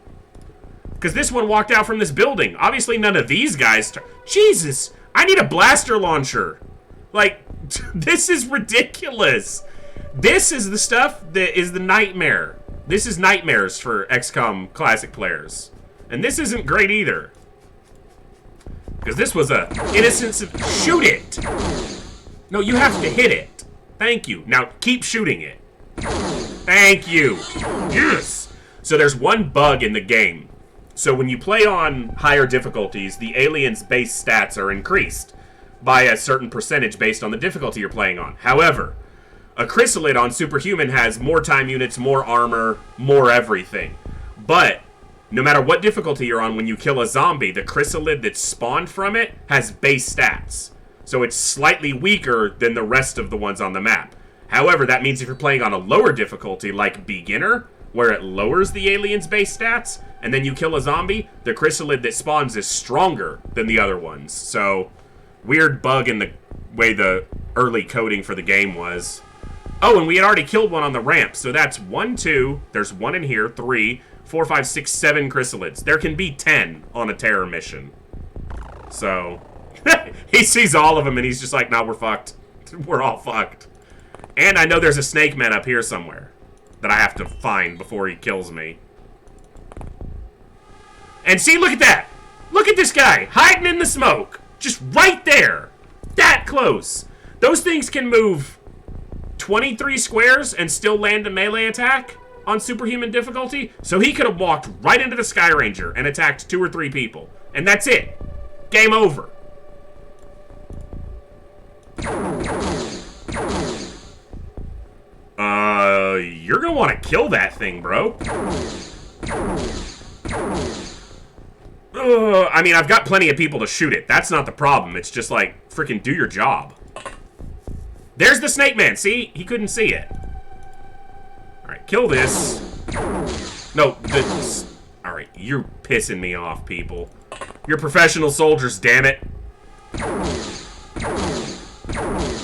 Because this one walked out from this building. Obviously, none of these guys... Jesus! I need a blaster launcher. Like, this is ridiculous. This is the stuff that is the nightmare. This is nightmares for XCOM Classic players. And this isn't great either. Because this was a innocent... Shoot it! No, you have to hit it. Thank you. Now, keep shooting it. Thank you. Yes! So there's one bug in the game. So when you play on higher difficulties, the aliens' base stats are increased by a certain percentage based on the difficulty you're playing on. However, a Chrysalid on Superhuman has more time units, more armor, more everything. But no matter what difficulty you're on, when you kill a zombie, the Chrysalid that spawned from it has base stats. So it's slightly weaker than the rest of the ones on the map. However, that means if you're playing on a lower difficulty, like Beginner, where it lowers the alien's base stats, and then you kill a zombie, the Chrysalid that spawns is stronger than the other ones. So, weird bug in the way the early coding for the game was. Oh, and we had already killed one on the ramp, so that's 1, 2, there's 1 in here, 3, 4, 5, 6, 7 Chrysalids. There can be 10 on a terror mission. So, he sees all of them and he's just like, nah, we're fucked. We're all fucked. And I know there's a Snakeman up here somewhere that I have to find before he kills me. And see, look at that! Look at this guy, hiding in the smoke! Just right there! That close! Those things can move 23 squares and still land a melee attack on Superhuman difficulty, so he could have walked right into the Sky Ranger and attacked 2 or 3 people. And that's it. Game over. You're gonna want to kill that thing, bro. I mean, I've got plenty of people to shoot it. That's not the problem. It's just like, freaking do your job. There's the Snakeman. See? He couldn't see it. Alright, kill this. No, this. Alright, you're pissing me off, people. You're professional soldiers, damn it.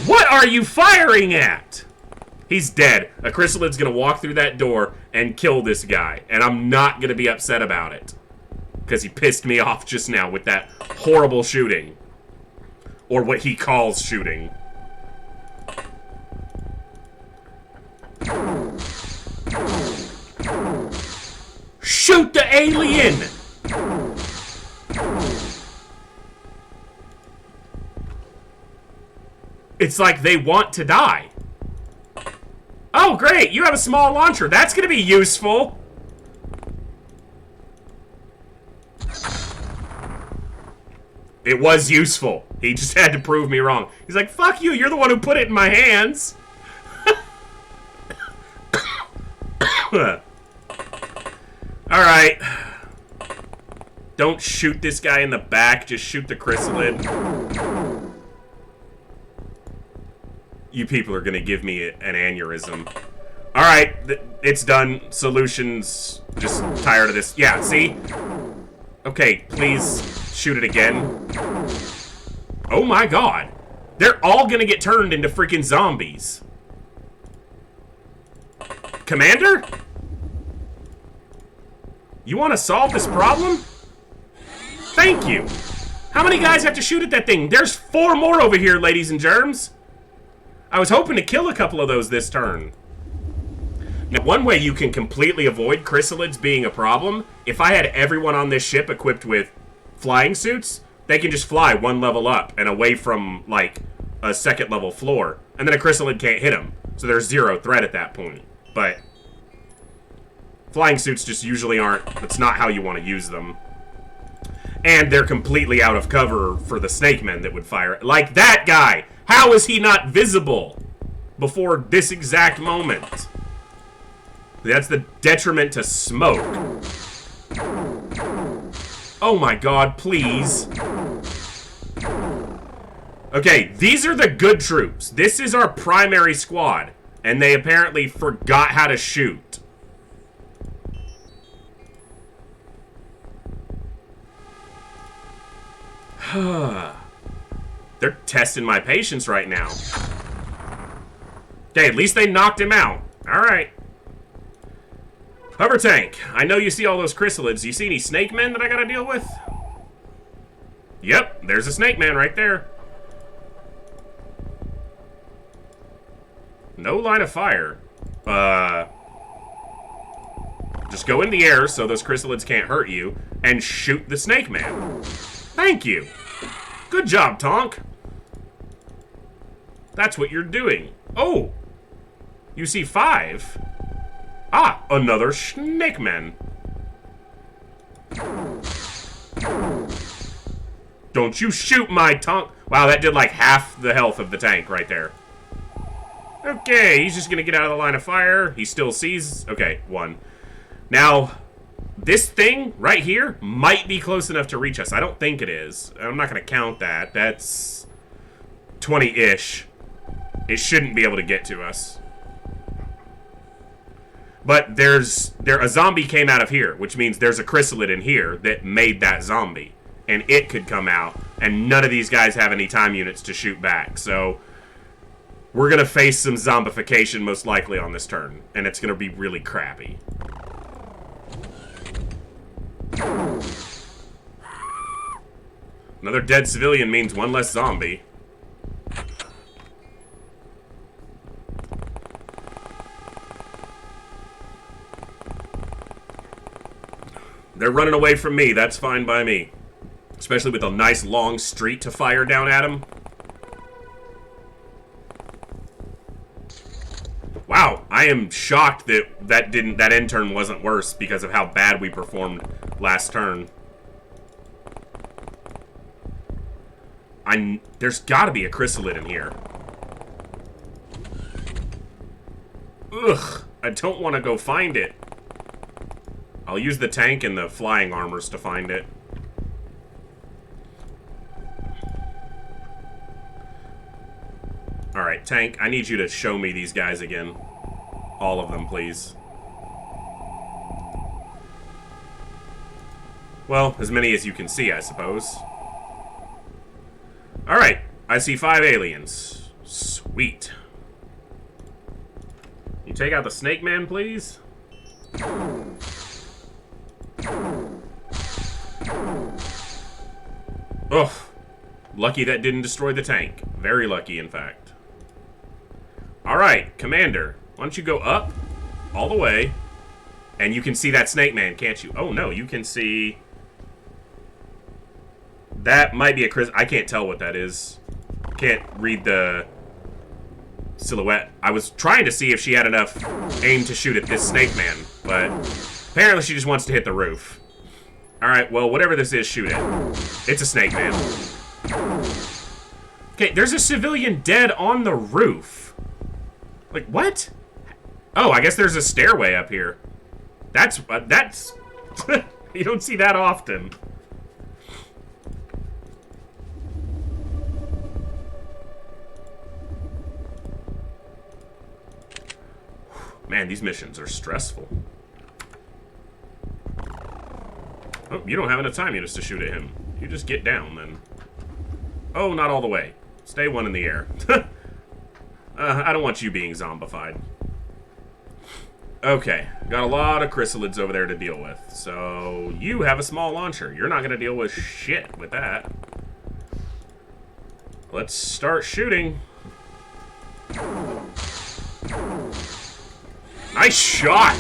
What are you firing at? He's dead. A Chrysalid's gonna walk through that door and kill this guy. And I'm not gonna be upset about it. Because he pissed me off just now with that horrible shooting. Or what he calls shooting. Shoot the alien! It's like they want to die. Oh, great. You have a small launcher. That's going to be useful. It was useful. He just had to prove me wrong. He's like, fuck you. You're the one who put it in my hands. Alright. Don't shoot this guy in the back. Just shoot the Chryssalid. You people are going to give me an aneurysm. Alright. It's done. Solutions. Just tired of this. Yeah, see? Okay, please shoot it again. Oh my god. They're all going to get turned into freaking zombies. Commander? You want to solve this problem? Thank you. How many guys have to shoot at that thing? There's 4 more over here, ladies and germs. I was hoping to kill a couple of those this turn. Now, one way you can completely avoid Chrysalids being a problem, if I had everyone on this ship equipped with flying suits, they can just fly 1 level up and away from, like, a 2nd level floor. And then a Chrysalid can't hit them. So there's 0 threat at that point. But flying suits just usually aren't, that's not how you want to use them. And they're completely out of cover for the Snakemen that would fire. Like that guy! How is he not visible before this exact moment? That's the detriment to smoke. Oh my god, please. Okay, these are the good troops. This is our primary squad. And they apparently forgot how to shoot. They're testing my patience right now. Okay, at least they knocked him out. Alright. Hover tank. I know you see all those Chrysalids. Do you see any Snakemen that I gotta deal with? Yep, there's a Snakeman right there. No line of fire. Just go in the air so those Chrysalids can't hurt you and shoot the Snakeman. Thank you. Good job, Tonk. That's what you're doing. Oh! You see 5. Ah, another Snakeman. Don't you shoot my Tonk. Wow, that did like half the health of the tank right there. Okay, he's just gonna get out of the line of fire. He still sees. Okay, 1. Now, this thing right here might be close enough to reach us. I don't think it is. I'm not gonna count that. That's 20-ish. It shouldn't be able to get to us. But a zombie came out of here, which means there's a Chrysalid in here that made that zombie. And it could come out, and none of these guys have any time units to shoot back. So we're going to face some zombification most likely on this turn, and it's going to be really crappy. Another dead civilian means 1 less zombie. They're running away from me. That's fine by me. Especially with a nice long street to fire down at them. Wow, I am shocked that that end turn wasn't worse because of how bad we performed last turn. There's got to be a Chrysalid in here. Ugh, I don't want to go find it. I'll use the tank and the flying armors to find it. Alright, tank, I need you to show me these guys again. All of them, please. Well, as many as you can see, I suppose. Alright, I see 5 aliens. Sweet. You take out the Snakeman, please? Ugh. Lucky that didn't destroy the tank. Very lucky, in fact. Alright, Commander. Why don't you go up all the way, and you can see that Snakeman, can't you? Oh, no, you can see... That might be a I can't tell what that is. Can't read the silhouette. I was trying to see if she had enough aim to shoot at this snake man, but apparently she just wants to hit the roof. Alright, well, whatever this is, shoot it. It's a snake man. Okay, there's a civilian dead on the roof. Like, what? Oh, I guess there's a stairway up here. That's you don't see that often. Man, these missions are stressful. Oh, you don't have enough time units to shoot at him. You just get down, then. Oh, not all the way. Stay one in the air. I don't want you being zombified. Okay, got a lot of Chryssalids over there to deal with. So, you have a small launcher. You're not going to deal with shit with that. Let's start shooting. Nice shot!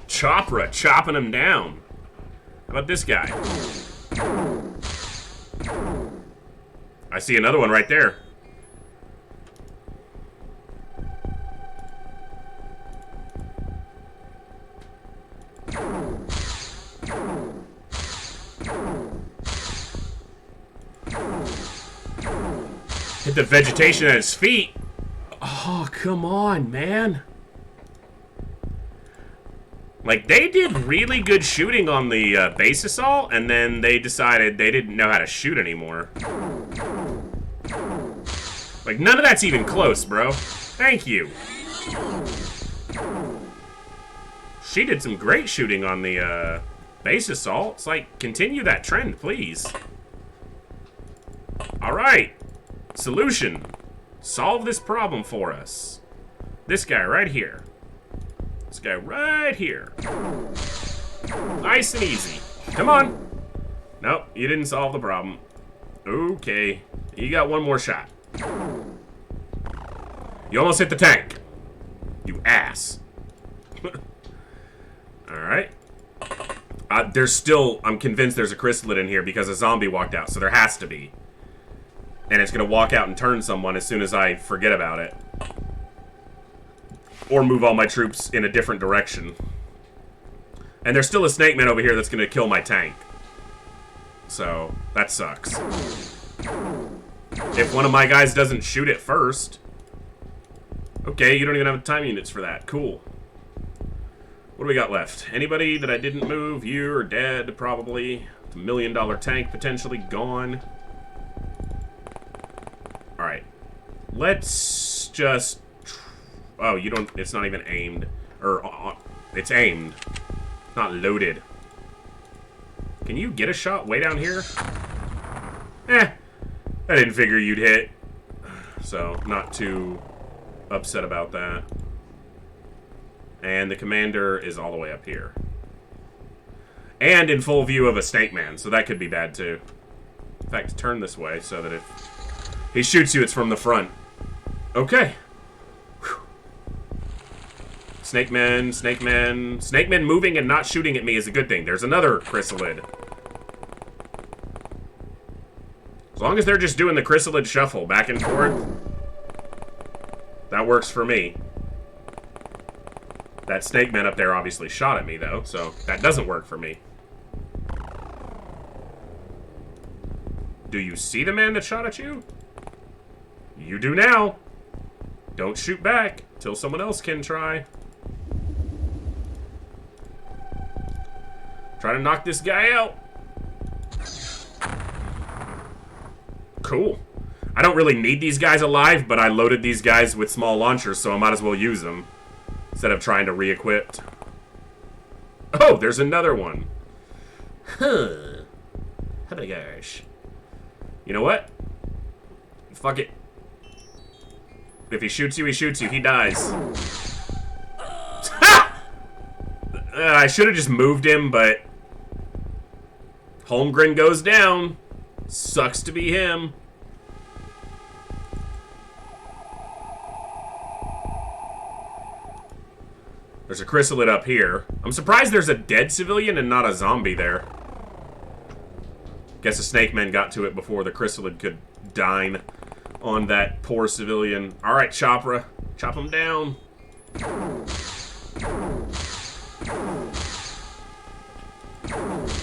Chopra, chopping him down. How about this guy? I see another one right there. Hit the vegetation at his feet. Oh, come on, man. Like, they did really good shooting on the base assault, and then they decided they didn't know how to shoot anymore. Like, none of that's even close, bro. Thank you. She did some great shooting on the base assault. It's like, continue that trend, please. Alright. Solution. Solve this problem for us. This guy right here. This guy right here. Nice and easy. Come on. Nope, you didn't solve the problem. Okay. You got one more shot. You almost hit the tank. You ass. Alright. There's still... I'm convinced there's a Chryssalid in here because a zombie walked out, so there has to be. And it's going to walk out and turn someone as soon as I forget about it. Or move all my troops in a different direction. And there's still a Snakeman over here that's going to kill my tank. So, that sucks. If one of my guys doesn't shoot it first... Okay, you don't even have time units for that. Cool. What do we got left? Anybody that I didn't move? You are dead, probably. $1 million tank potentially gone. Alright. Let's just... Oh, you don't... It's not even aimed. Or, it's aimed. Not loaded. Can you get a shot way down here? I didn't figure you'd hit. So, not too upset about that. And the commander is all the way up here. And in full view of a Snakeman, so that could be bad too. In fact, turn this way so that if he shoots you, it's from the front. Okay. Whew. Snakemen, Snakemen. Snakemen moving and not shooting at me is a good thing. There's another Chryssalid. As long as they're just doing the Chryssalid shuffle back and forth, that works for me. That Snakeman up there obviously shot at me, though, so that doesn't work for me. Do you see the man that shot at you? You do now. Don't shoot back till someone else can try. Try to knock this guy out. Cool. I don't really need these guys alive, but I loaded these guys with small launchers, so I might as well use them. Instead of trying to re-equip. Oh, there's another one. Huh. How my gosh. You know what? Fuck it. If he shoots you, he shoots you. He dies. I should have just moved him, but... Holmgren goes down. Sucks to be him. There's a Chryssalid up here. I'm surprised there's a dead civilian and not a zombie there. Guess the Snakemen got to it before the Chryssalid could dine on that poor civilian. Alright, Chopra. Chop them down.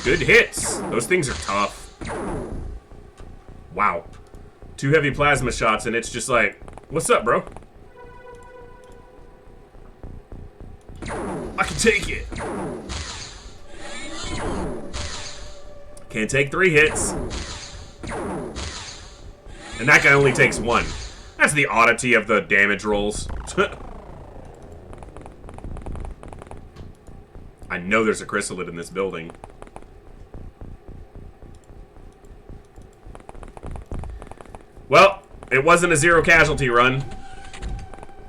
Good hits. Those things are tough. Wow. 2 heavy plasma shots and it's just like, what's up, bro? I can take it. Can't take 3 hits. And that guy only takes 1. That's the oddity of the damage rolls. I know there's a Chryssalid in this building. Well, it wasn't a 0 casualty run.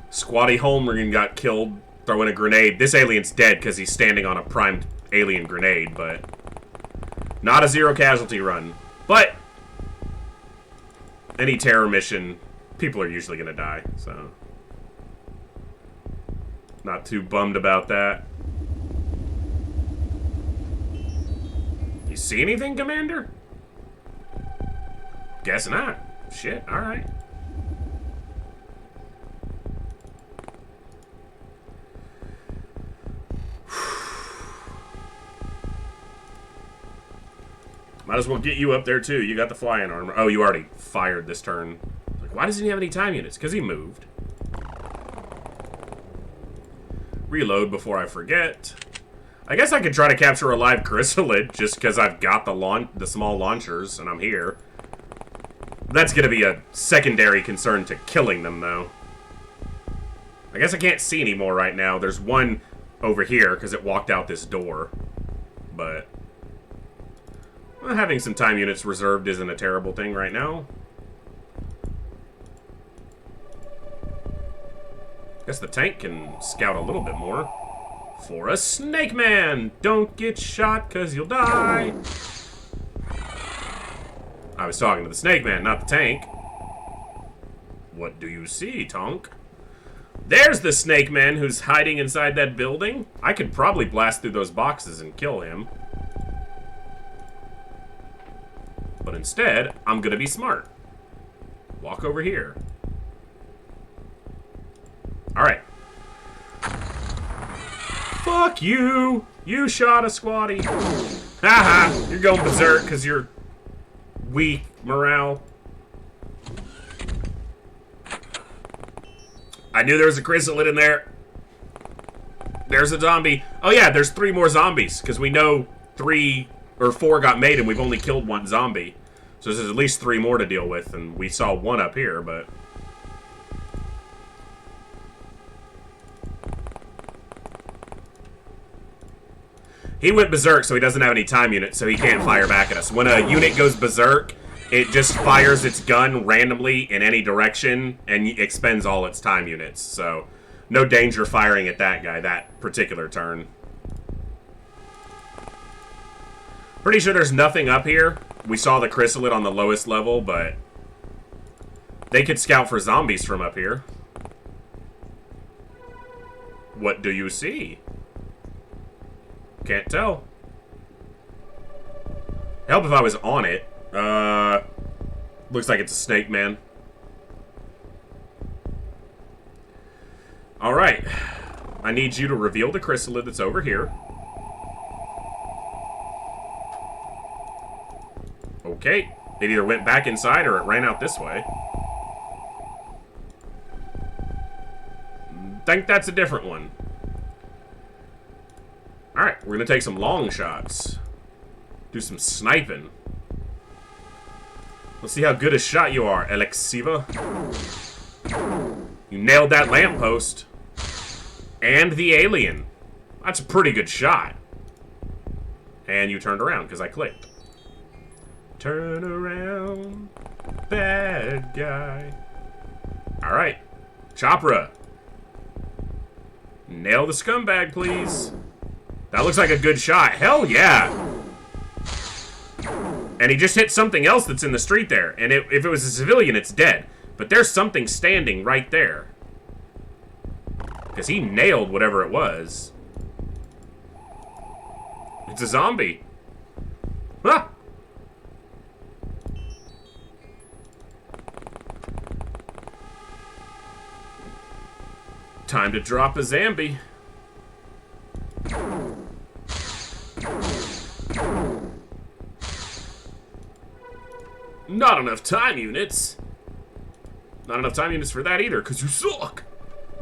Squatty Holmgren got killed throwing a grenade. This alien's dead because he's standing on a primed alien grenade, but not a 0 casualty run. But any terror mission, people are usually going to die, so not too bummed about that. You see anything, Commander? Guess not. Shit, alright. Might as well get you up there too. You got the flying armor. Oh, you already fired this turn. Like, why doesn't he have any time units? Because he moved. Reload before I forget. I guess I could try to capture a live Chryssalid just because I've got the small launchers and I'm here. That's going to be a secondary concern to killing them, though. I guess I can't see any more right now. There's one over here because it walked out this door. But well, having some time units reserved isn't a terrible thing right now. Guess the tank can scout a little bit more. For a Snakeman! Don't get shot because you'll die! I was talking to the Snakeman, not the tank. What do you see, Tonk? There's the Snakeman who's hiding inside that building. I could probably blast through those boxes and kill him. But instead, I'm gonna be smart. Walk over here. Alright. Fuck you! You shot a squatty. Haha, you're going berserk because you're weak morale. I knew there was a Chryssalid in there. There's a zombie. Oh yeah, there's 3 more zombies because we know 3 or 4 got made and we've only killed 1 zombie. So there's at least 3 more to deal with, and we saw 1 up here, but he went berserk, so he doesn't have any time units, so he can't fire back at us. When a unit goes berserk, it just fires its gun randomly in any direction and expends all its time units. So, no danger firing at that guy that particular turn. Pretty sure there's nothing up here. We saw the Chryssalid on the lowest level, but they could scout for zombies from up here. What do you see? Can't tell. Help if I was on it. Looks like it's a Snakeman. Alright. I need you to reveal the Chryssalid that's over here. Okay. It either went back inside or it ran out this way. Think that's a different one. Alright, we're gonna take some long shots. Do some sniping. Let's see how good a shot you are, Alexiva. You nailed that lamppost. And the alien. That's a pretty good shot. And you turned around, because I clicked. Turn around, bad guy. Alright. Chopra. Nail the scumbag, please. That looks like a good shot. Hell yeah! And he just hit something else that's in the street there. And if it was a civilian, it's dead. But there's something standing right there. Because he nailed whatever it was. It's a zombie. Ah! Time to drop a zombie. Not enough time units. Not enough time units for that either, because you suck.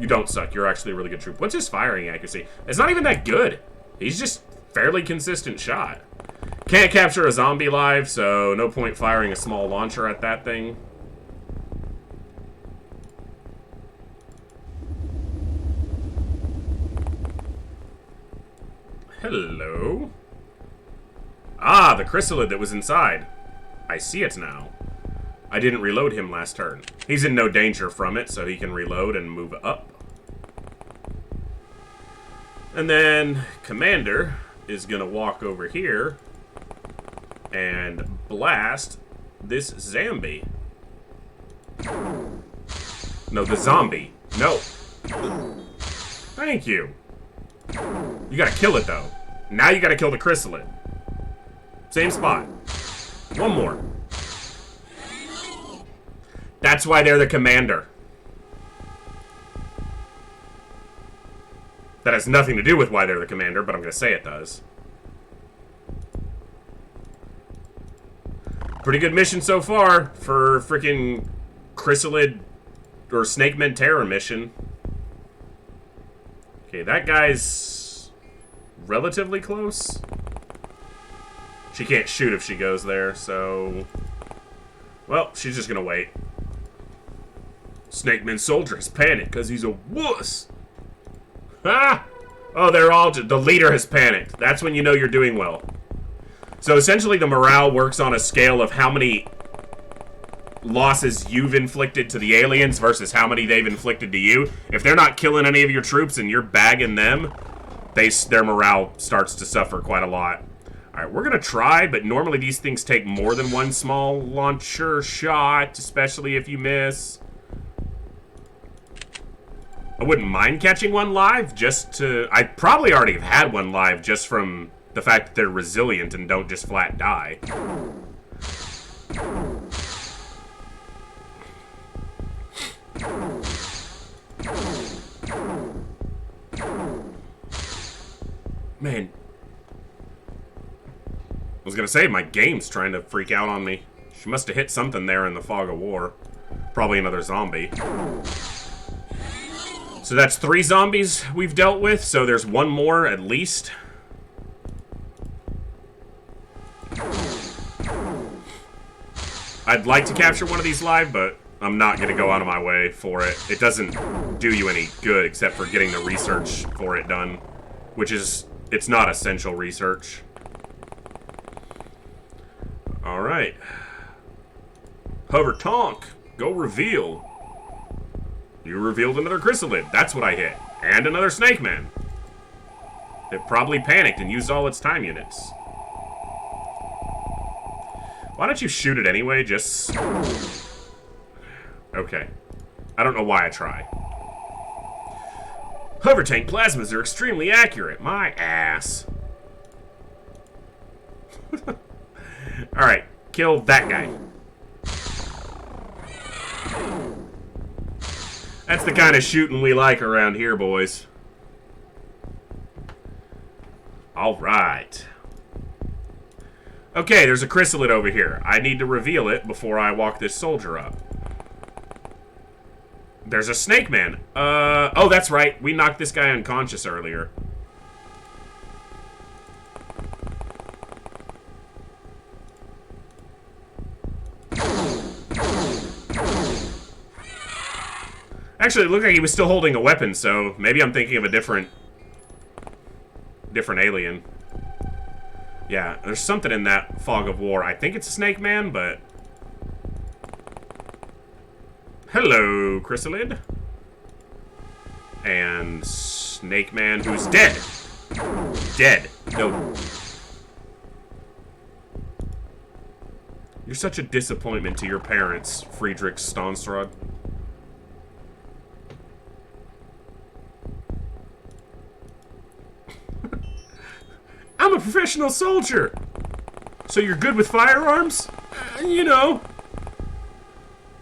You don't suck. You're actually a really good troop. What's his firing accuracy? It's not even that good. He's just fairly consistent shot. Can't capture a zombie live, so no point firing a small launcher at that thing. Hello? Ah, the Chrysalid that was inside. I see it now. I didn't reload him last turn. He's in no danger from it, so he can reload and move up. And then Commander is gonna walk over here and blast this zombie. No, the zombie. No. Thank you. You gotta kill it, though. Now you gotta kill the Chrysalid. Same spot. One more. That's why they're the commander. That has nothing to do with why they're the commander, but I'm gonna say it does. Pretty good mission so far for freaking Chrysalid or Snakemen terror mission. Okay, that guy's relatively close. She can't shoot if she goes there, so... Well, she's just gonna wait. Snakeman soldier has panicked because he's a wuss. Ah! Oh, they're all... The leader has panicked. That's when you know you're doing well. So essentially the morale works on a scale of how many losses you've inflicted to the aliens versus how many they've inflicted to you. If they're not killing any of your troops and you're bagging them, their morale starts to suffer quite a lot. Alright, we're gonna try, but normally these things take more than one small launcher shot, especially if you miss. I wouldn't mind catching one live, just to... I probably already have had one live just from the fact that they're resilient and don't just flat die. Man. I was gonna say, my game's trying to freak out on me. She must have hit something there in the fog of war. Probably another zombie. So that's 3 zombies we've dealt with, so there's one more at least. I'd like to capture one of these live, but I'm not going to go out of my way for it. It doesn't do you any good except for getting the research for it done, which is, it's not essential research. Alright. Hover Tonk, go reveal. You revealed another Chrysalid. That's what I hit. And another Snakeman. It probably panicked and used all its time units. Why don't you shoot it anyway? Just... Okay. I don't know why I try. Hover tank plasmas are extremely accurate. My ass. Alright. Kill that guy. That's the kind of shooting we like around here, boys. Alright. Okay, there's a Chrysalid over here. I need to reveal it before I walk this soldier up. There's a Snakeman. Oh, that's right. We knocked this guy unconscious earlier. Actually, it looked like he was still holding a weapon, so maybe I'm thinking of a different alien. Yeah, there's something in that fog of war. I think it's a Snake Man, but... Hello, Chrysalid. And Snake Man, who's dead. Dead. No. You're such a disappointment to your parents, Friedrich Stanstrad. I'm a professional soldier. So you're good with firearms? You know.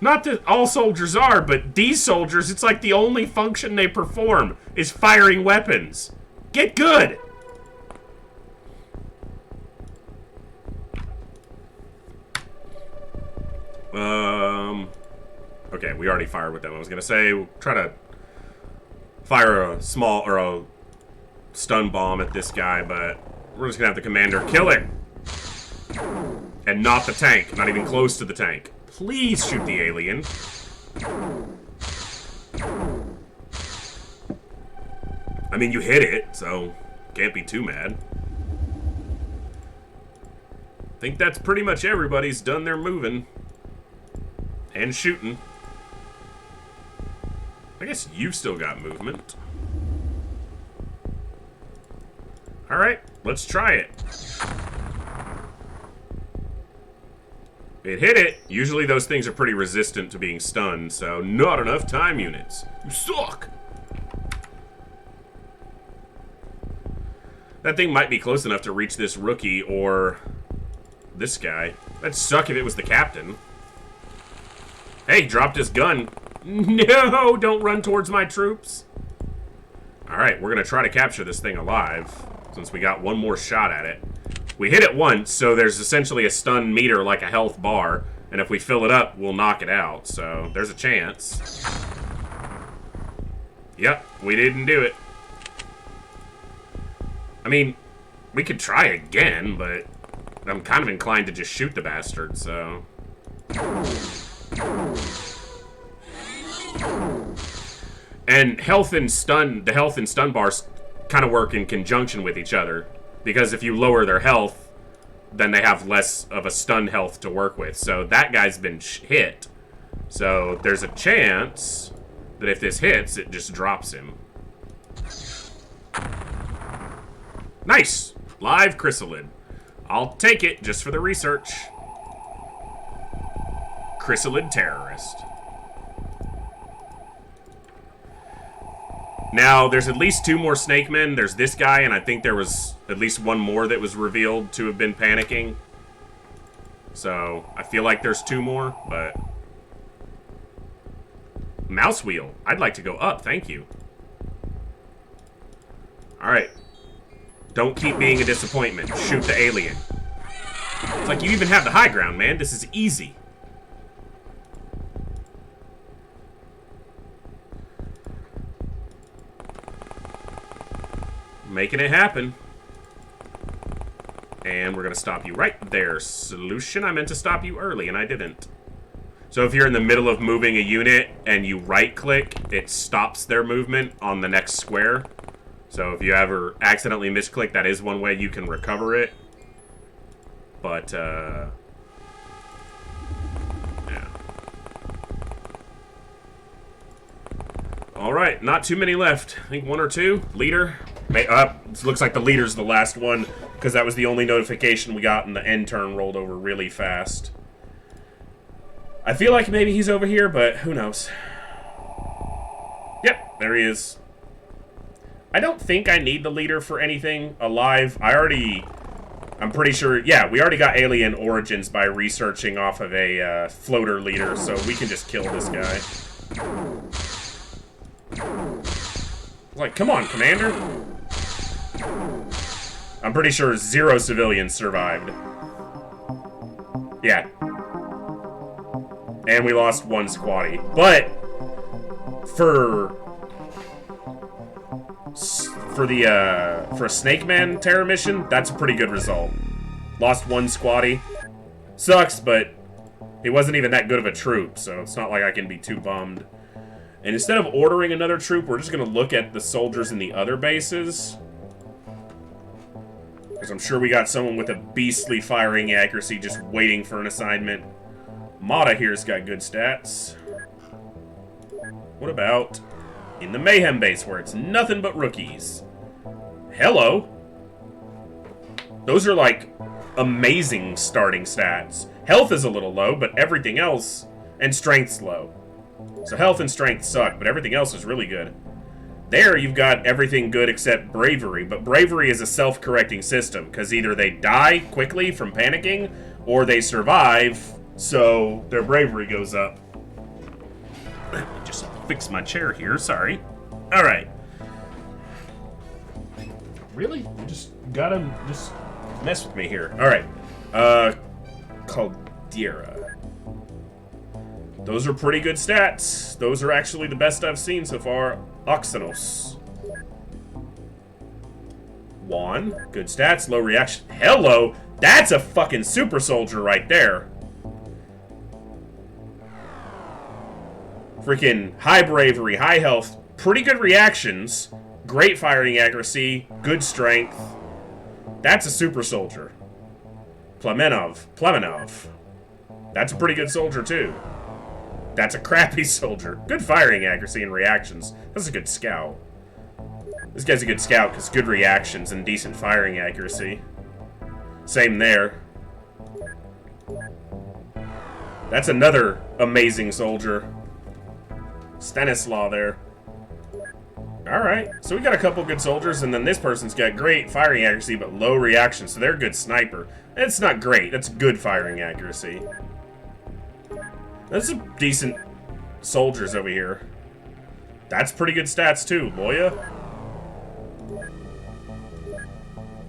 Not that all soldiers are, but these soldiers, it's like the only function they perform is firing weapons. Get good! Okay, we already fired with them. I was gonna say, we'll try to fire a small, or a stun bomb at this guy, but we're just gonna have the commander kill him. And not the tank, not even close to the tank. Please shoot the alien. I mean, you hit it, so can't be too mad. I think that's pretty much everybody's done their moving. And shooting. I guess you've still got movement. Alright, let's try it. It hit it. Usually those things are pretty resistant to being stunned, so not enough time units. You suck! That thing might be close enough to reach this rookie or this guy. That'd suck if it was the captain. Hey, dropped his gun. No, don't run towards my troops. Alright, we're gonna try to capture this thing alive, since we got one more shot at it. We hit it once, so there's essentially a stun meter like a health bar, and if we fill it up, we'll knock it out, so there's a chance. Yep, we didn't do it. I mean, we could try again, but I'm kind of inclined to just shoot the bastard, so... And health and stun, the health and stun bars kind of work in conjunction with each other. Because if you lower their health, then they have less of a stun health to work with. So that guy's been hit. So there's a chance that if this hits, it just drops him. Nice! Live Chryssalid. I'll take it just for the research. Chrysalid terrorist. Now, there's at least 2 more Snakemen. There's this guy, and I think there was at least 1 more that was revealed to have been panicking. So, I feel like there's 2 more, but... Mouse wheel. I'd like to go up, thank you. Alright. Don't keep being a disappointment. Shoot the alien. It's like you even have the high ground, man. This is easy. Making it happen. And we're going to stop you right there. Solution, I meant to stop you early, and I didn't. So if you're in the middle of moving a unit and you right-click, it stops their movement on the next square. So if you ever accidentally misclick, that is one way you can recover it. But, yeah. Alright, not too many left. I think 1 or 2. Leader. It looks like the leader's the last one, because that was the only notification we got, and the end turn rolled over really fast. I feel like maybe he's over here, but who knows. Yep, there he is. I don't think I need the leader for anything alive. I'm pretty sure, yeah, we already got alien origins by researching off of a floater leader, so we can just kill this guy. Like, come on, Commander. I'm pretty sure 0 civilians survived. Yeah. And we lost 1 squatty. But for a Snakeman terror mission, that's a pretty good result. Lost 1 squatty. Sucks, but he wasn't even that good of a troop, so it's not like I can be too bummed. And instead of ordering another troop, we're just going to look at the soldiers in the other bases. Because I'm sure we got someone with a beastly firing accuracy just waiting for an assignment. Mata here's got good stats. What about in the Mayhem base where it's nothing but rookies? Hello. Those are like amazing starting stats. Health is a little low, but everything else, and strength's low. So health and strength suck, but everything else is really good. There, you've got everything good except bravery, but bravery is a self-correcting system, because either they die quickly from panicking, or they survive, so their bravery goes up. Just fix my chair here, sorry. Alright. Really? You just gotta just mess with me here. Alright. Caldera. Those are pretty good stats. Those are actually the best I've seen so far. Oxanos. Juan. Good stats. Low reaction. Hello! That's a fucking super soldier right there. Freaking high bravery, high health, pretty good reactions, great firing accuracy, good strength. That's a super soldier. Plemenov. That's a pretty good soldier too. That's a crappy soldier. Good firing accuracy and reactions. That's a good scout. This guy's a good scout because good reactions and decent firing accuracy. Same there. That's another amazing soldier. Stanislaw there. Alright, so we got a couple good soldiers, and then this person's got great firing accuracy, but low reaction, so they're a good sniper. It's not great, that's good firing accuracy. That's some decent soldiers over here. That's pretty good stats too, Loya.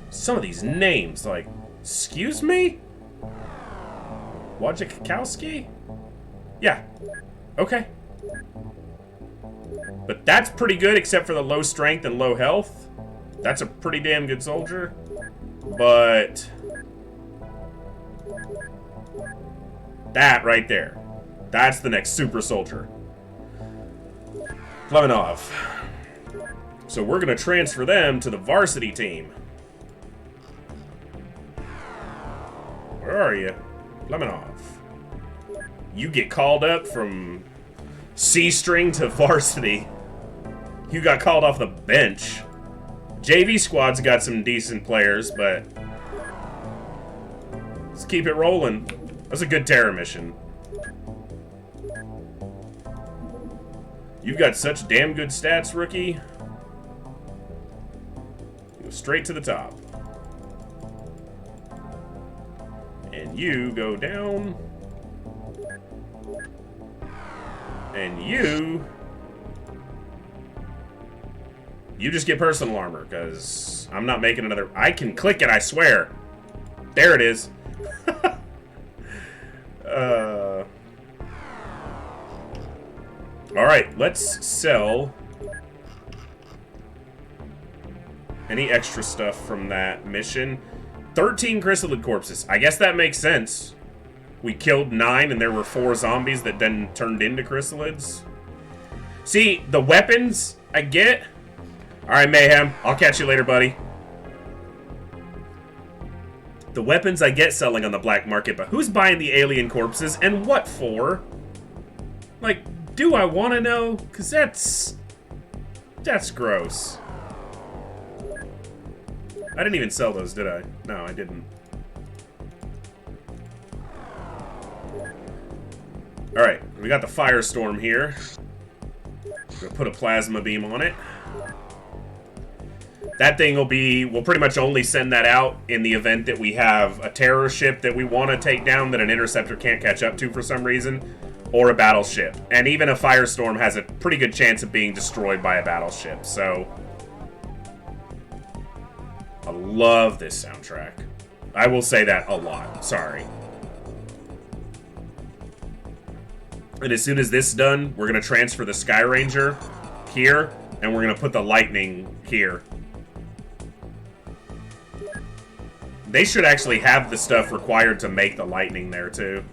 Some of these names, like, excuse me? Wojciechowski? Yeah, okay. But that's pretty good, except for the low strength and low health. That's a pretty damn good soldier. But that right there, that's the next super soldier. Plemenov. So we're going to transfer them to the varsity team. Where are you? Plemenov. You get called up from C-string to varsity. You got called off the bench. JV squad's got some decent players, but let's keep it rolling. That's a good terror mission. You've got such damn good stats, rookie. Go straight to the top. And you go down. And you just get personal armor, because I'm not making another... I can click it, I swear. There it is. Alright, let's sell any extra stuff from that mission. 13 Chryssalid corpses. I guess that makes sense. We killed 9 and there were 4 zombies that then turned into Chrysalids. See, the weapons I get... Alright, Mayhem. I'll catch you later, buddy. The weapons I get selling on the black market, but who's buying the alien corpses and what for? Like, do I want to know? Because that's gross. I didn't even sell those, did I? No, I didn't. Alright, we got the Firestorm here. We're gonna put a plasma beam on it. That thing will be... We'll pretty much only send that out in the event that we have a terror ship that we want to take down that an interceptor can't catch up to for some reason, or a battleship. And even a Firestorm has a pretty good chance of being destroyed by a battleship, so... I love this soundtrack. I will say that a lot. Sorry. And as soon as this is done, we're going to transfer the Sky Ranger here, and we're going to put the Lightning here. They should actually have the stuff required to make the Lightning there, too.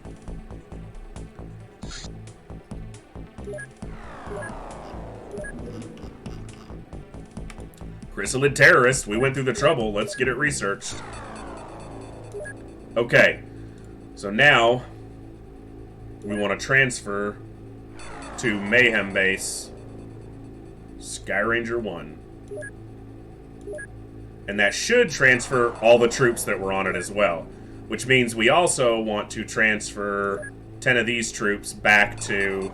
Chrysalid terrorist, we went through the trouble. Let's get it researched. Okay. So now, we want to transfer to Mayhem Base Sky Ranger 1. And that should transfer all the troops that were on it as well. Which means we also want to transfer 10 of these troops back to...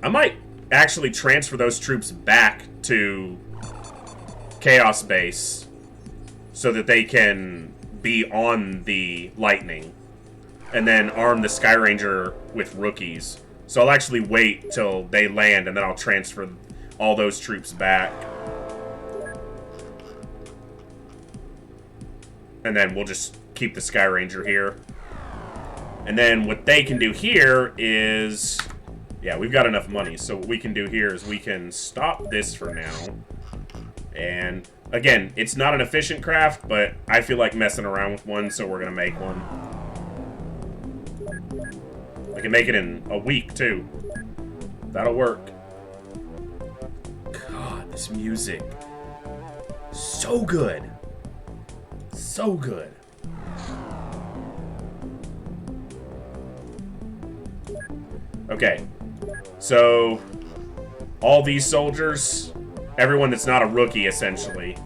I might actually transfer those troops back to Chaos Base so that they can be on the Lightning. and then arm the Sky Ranger with rookies. So I'll actually wait till they land, and then I'll transfer all those troops back. And then we'll just keep the Sky Ranger here. And then what they can do here is... Yeah, we've got enough money. So what we can do here is we can stop this for now. And, again, it's not an efficient craft, but I feel like messing around with one, so we're going to make one. I can make it in a week, too. That'll work. God, this music. So good. So good. Okay. So, all these soldiers, everyone that's not a rookie, essentially,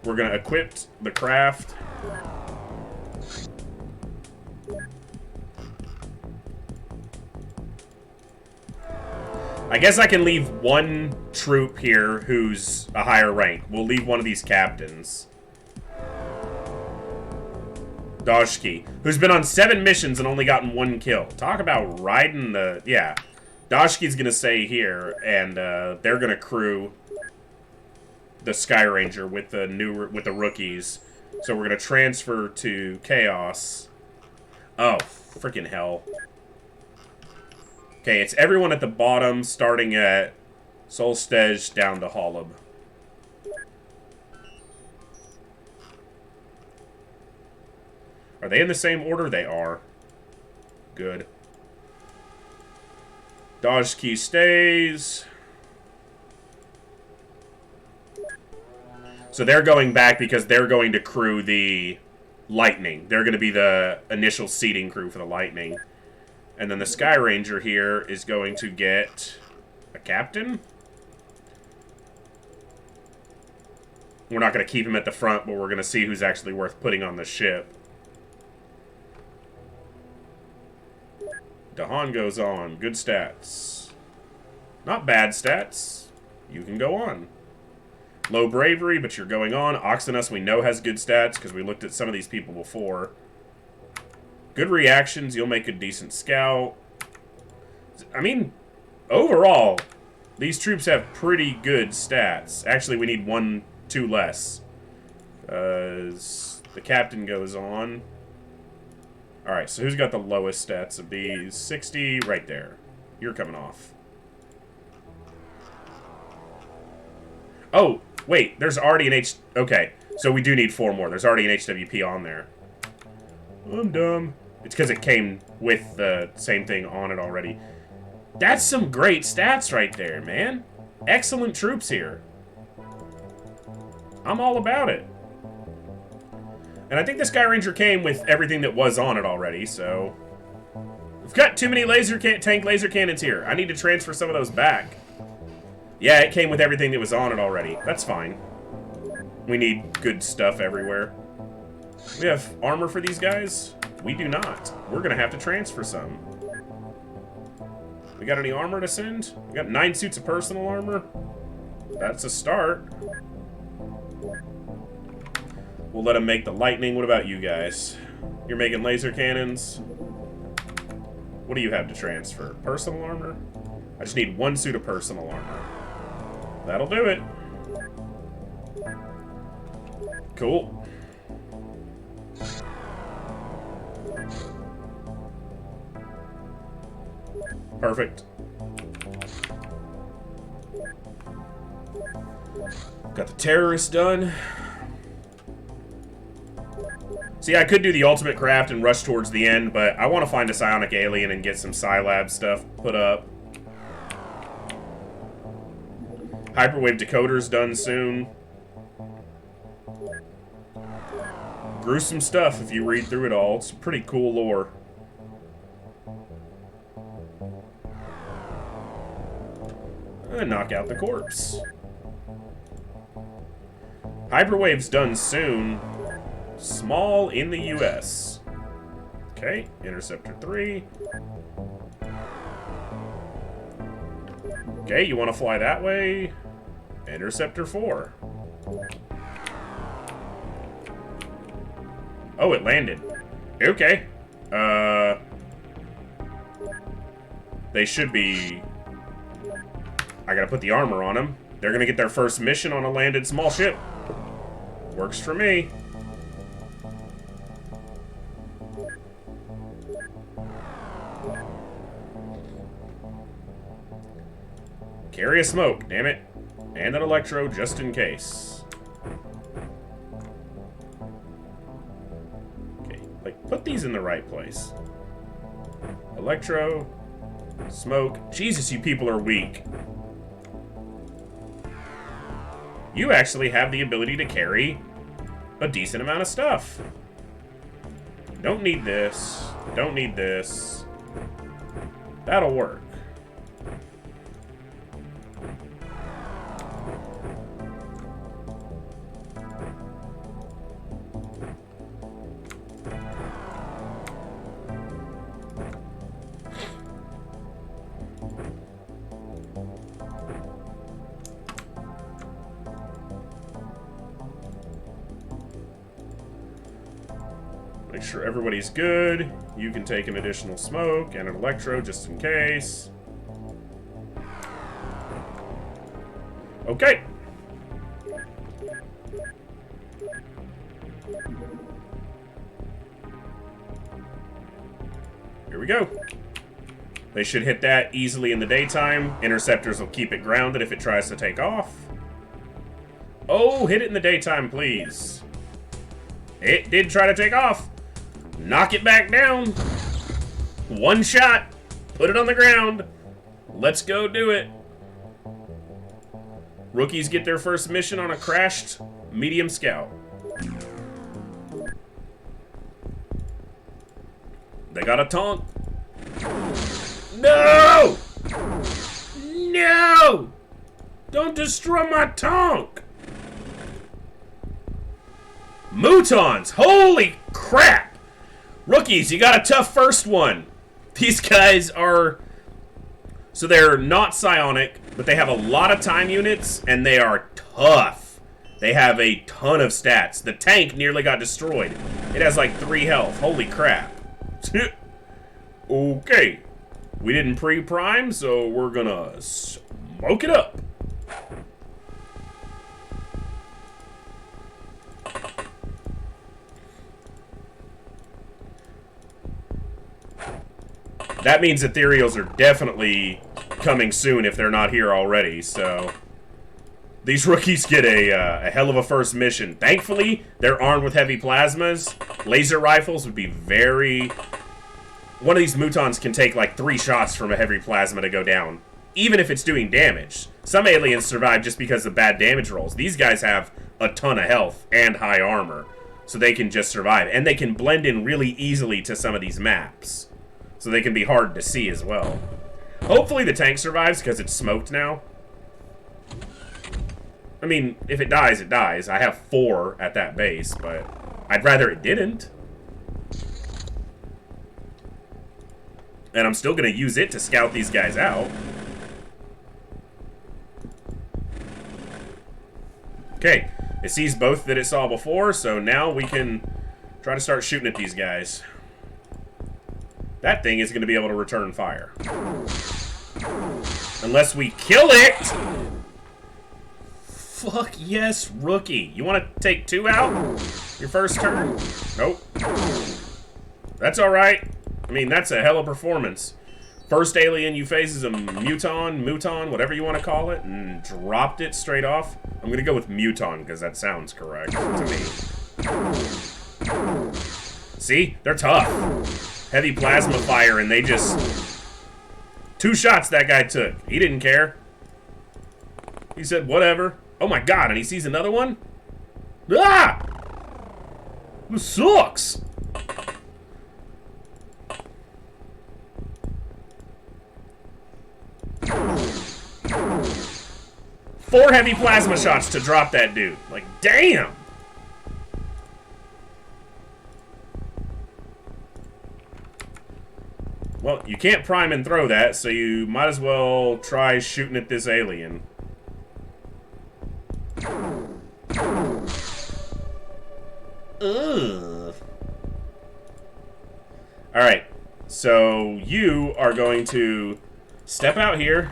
we're going to equip the craft. I guess I can leave one troop here who's a higher rank. We'll leave one of these captains. Dashki, who's been on 7 missions and only gotten 1 kill. Talk about riding the... Yeah. Dashki's gonna stay here, and they're gonna crew the Sky Ranger with the rookies. So we're gonna transfer to Chaos. Oh, freaking hell. Okay, it's everyone at the bottom, starting at Solstej down to Holub. Are they in the same order? They are. Good. Dashki stays. So they're going back because they're going to crew the Lightning. They're going to be the initial seeding crew for the Lightning. And then the Sky Ranger here is going to get a captain. We're not going to keep him at the front, but we're going to see who's actually worth putting on the ship. Dahan goes on. Good stats. Not bad stats. You can go on. Low bravery, but you're going on. Oxenus we know has good stats because we looked at some of these people before. Good reactions. You'll make a decent scout. I mean, overall, these troops have pretty good stats. Actually, we need 2 less. The captain goes on. Alright, so who's got the lowest stats of these? 60, right there. You're coming off. Oh, wait, there's already an Okay, so we do need 4 more. There's already an HWP on there. I'm dumb. It's because it came with the same thing on it already. That's some great stats right there, man. Excellent troops here. I'm all about it. And I think the Sky Ranger came with everything that was on it already, so... We've got too many tank laser cannons here. I need to transfer some of those back. Yeah, it came with everything that was on it already. That's fine. We need good stuff everywhere. We have armor for these guys? We do not. We're going to have to transfer some. We got any armor to send? We got 9 suits of personal armor. That's a start. We'll let them make the Lightning. What about you guys? You're making laser cannons. What do you have to transfer? Personal armor? I just need 1 suit of personal armor. That'll do it. Cool. Perfect. Got the terrorists done. See, I could do the ultimate craft and rush towards the end, but I want to find a psionic alien and get some Scilab stuff put up. Hyperwave decoder's done soon. Gruesome stuff if you read through it all. It's pretty cool lore. And knock out the corpse. Hyperwave's done soon. Small in the US. Okay, Interceptor 3. Okay, you want to fly that way? Interceptor 4. Oh, it landed. Okay. They should be... I gotta put the armor on them. They're gonna get their first mission on a landed small ship. Works for me. Carry a smoke, damn it. And an electro just in case. Okay, like, put these in the right place. Electro, smoke. Jesus, you people are weak. You actually have the ability to carry a decent amount of stuff. Don't need this. Don't need this. That'll work. Make sure everybody's good. You can take an additional smoke and an electro just in case. Okay. Here we go. They should hit that easily in the daytime. Interceptors will keep it grounded if it tries to take off. Oh, hit it in the daytime, please. It did try to take off. Knock it back down. One shot. Put it on the ground. Let's go do it. Rookies get their first mission on a crashed medium scout. They got a tonk. No! No! Don't destroy my tonk! Mutons! Holy crap! Rookies, you got a tough first one. These guys are... So they're not psionic, but they have a lot of time units, and they are tough. They have a ton of stats. The tank nearly got destroyed. It has like 3 health. Holy crap. Okay. We didn't pre-prime, so we're gonna smoke it up. That means Ethereals are definitely coming soon if they're not here already, so... These rookies get a hell of a first mission. Thankfully, they're armed with heavy plasmas. Laser rifles would be very... One of these Mutons can take like 3 shots from a heavy plasma to go down, even if it's doing damage. Some aliens survive just because of bad damage rolls. These guys have a ton of health and high armor, so they can just survive. And they can blend in really easily to some of these maps. So they can be hard to see as well. Hopefully the tank survives because it's smoked now. I mean, if it dies, it dies. I have 4 at that base, but I'd rather it didn't. And I'm still going to use it to scout these guys out. Okay, it sees both that it saw before, so now we can try to start shooting at these guys. That thing is going to be able to return fire. Unless we kill it! Fuck yes, rookie. You want to take 2 out? Your first turn? Nope. That's alright. I mean, that's a hell of a performance. First alien you face is a Muton, whatever you want to call it, and dropped it straight off. I'm going to go with Muton, because that sounds correct to me. See? They're tough. Heavy plasma fire, and they just... 2 shots that guy took. He didn't care. He said, whatever. Oh my god, and he sees another one? Ah! This sucks! Four heavy plasma shots to drop that dude. Like, damn! Well, you can't prime and throw that, so you might as well try shooting at this alien. Ugh. Alright, so you are going to step out here.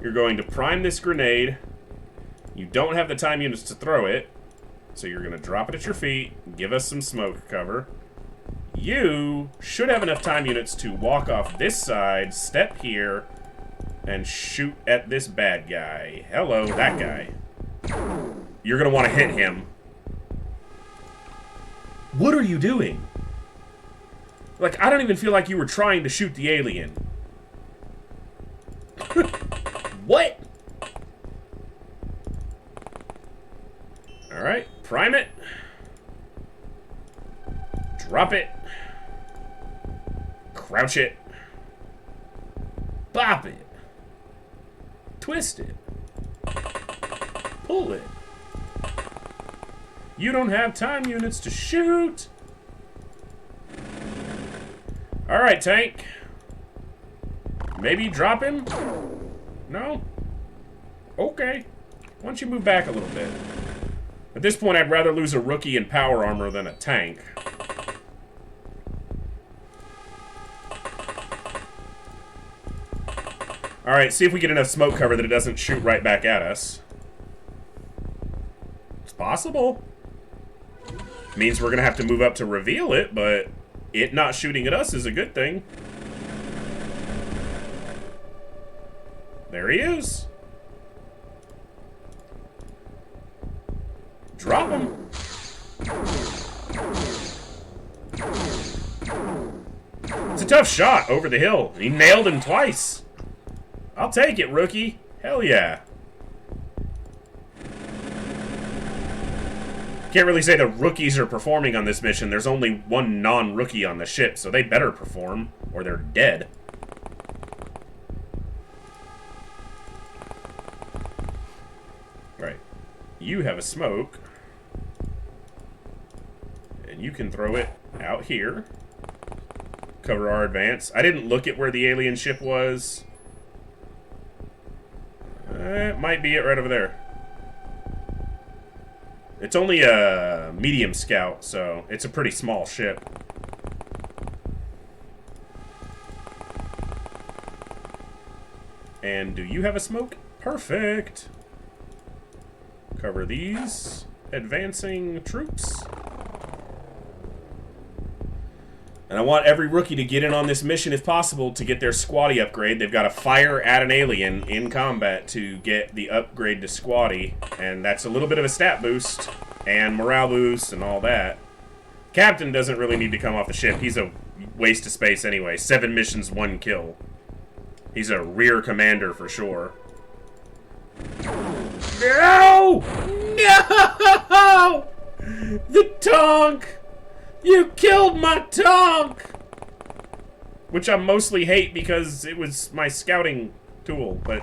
You're going to prime this grenade. You don't have the time units to throw it, so you're going to drop it at your feet, give us some smoke cover. You should have enough time units to walk off this side, step here, and shoot at this bad guy. Hello, that guy. You're going to want to hit him. What are you doing? Like, I don't even feel like you were trying to shoot the alien. What? Alright, prime it. Drop it. Crouch it. Bop it. Twist it. Pull it. You don't have time units to shoot. Alright, tank. Maybe drop him? No? Okay. Why don't you move back a little bit? At this point, I'd rather lose a rookie in power armor than a tank. Alright, see if we get enough smoke cover that it doesn't shoot right back at us. It's possible. Means we're gonna have to move up to reveal it, but it not shooting at us is a good thing. There he is. Drop him. It's a tough shot over the hill. He nailed him twice. I'll take it, rookie. Hell yeah. Can't really say the rookies are performing on this mission. There's only one non-rookie on the ship, so they better perform, or they're dead. Right. You have a smoke. And you can throw it out here. Cover our advance. I didn't look at where the alien ship was. It might be it right over there. It's only a medium scout, so it's a pretty small ship. And do you have a smoke? Perfect. Cover these advancing troops. And I want every rookie to get in on this mission if possible to get their squatty upgrade. They've got to fire at an alien in combat to get the upgrade to squatty. And that's a little bit of a stat boost and morale boost and all that. Captain doesn't really need to come off the ship. He's a waste of space anyway. 7 missions, 1 kill. He's a rear commander for sure. No! No! The tonk! You killed my tonk! Which I mostly hate because it was my scouting tool, but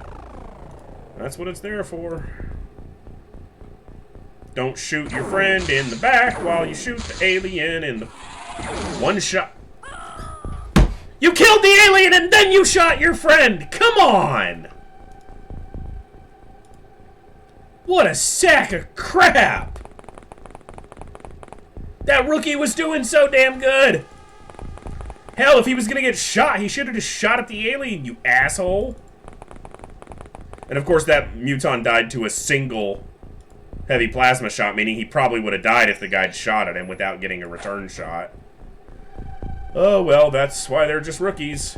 that's what it's there for. Don't shoot your friend in the back while you shoot the alien in the... One shot. You killed the alien and then you shot your friend! Come on! What a sack of crap! That rookie was doing so damn good! Hell, if he was gonna get shot, he should have just shot at the alien, you asshole! And of course that muton died to a single heavy plasma shot, meaning he probably would have died if the guy shot at him without getting a return shot. Oh well, that's why they're just rookies.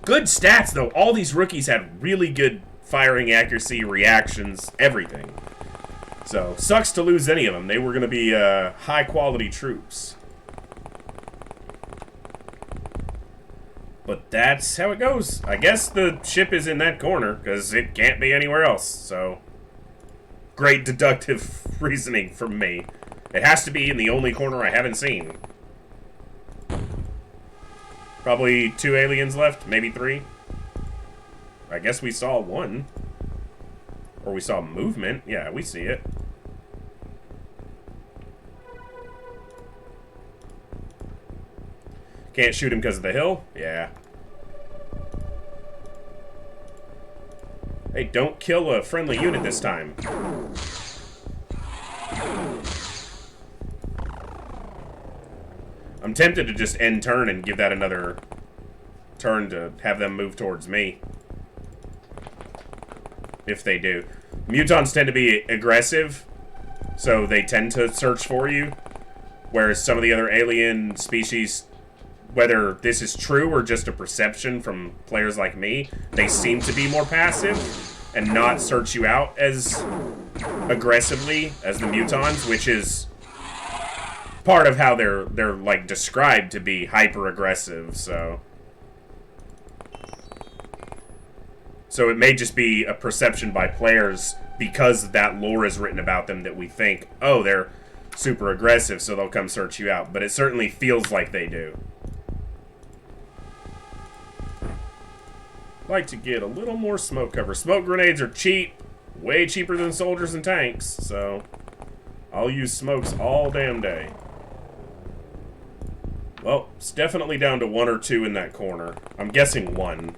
Good stats though, all these rookies had really good firing accuracy, reactions, everything. So, sucks to lose any of them. They were going to be high-quality troops. But that's how it goes. I guess the ship is in that corner, because it can't be anywhere else. So, great deductive reasoning from me. It has to be in the only corner I haven't seen. Probably 2 aliens left, maybe 3. I guess we saw 1. Or we saw movement. Yeah, we see it. Can't shoot him because of the hill? Yeah. Hey, don't kill a friendly unit this time. I'm tempted to just end turn and give that another turn to have them move towards me. If they do. Mutons tend to be aggressive, so they tend to search for you. Whereas some of the other alien species, whether this is true or just a perception from players like me, they seem to be more passive and not search you out as aggressively as the mutons, which is part of how they're like described to be hyper aggressive. So it may just be a perception by players because that lore is written about them that we think, oh, they're super aggressive, so they'll come search you out. But it certainly feels like they do. Like to get a little more smoke cover. Smoke grenades are cheap, way cheaper than soldiers and tanks, so I'll use smokes all damn day. Well, it's definitely down to 1 or 2 in that corner. I'm guessing 1.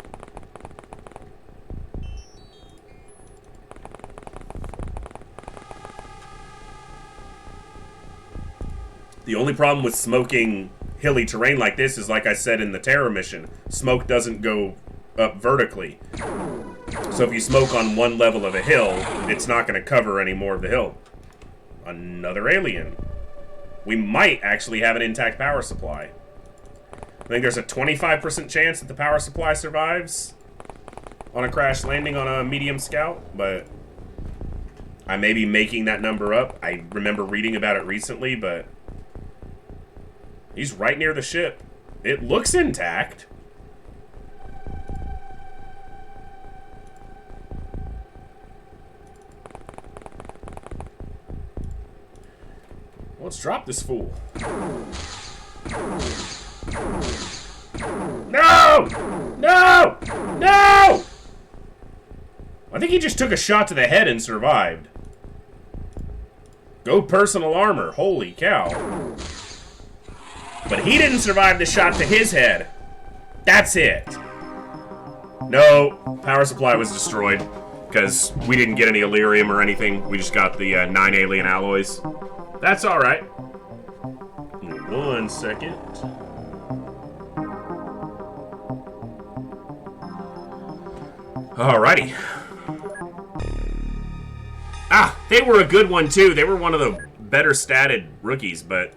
The only problem with smoking hilly terrain like this is, like I said in the Terror mission, smoke doesn't go up vertically. So if you smoke on one level of a hill, it's not going to cover any more of the hill. Another alien. We might actually have an intact power supply. I think there's a 25% chance that the power supply survives on a crash landing on a medium scout, but I may be making that number up. I remember reading about it recently, but he's right near the ship. It looks intact. Let's drop this fool. No! No! No! I think he just took a shot to the head and survived. Go personal armor. Holy cow. But he didn't survive the shot to his head. That's it. No, power supply was destroyed because we didn't get any Illyrium or anything. We just got the 9 alien alloys. That's alright. 1 second. Alrighty. Ah, they were a good one too. They were one of the better statted rookies, but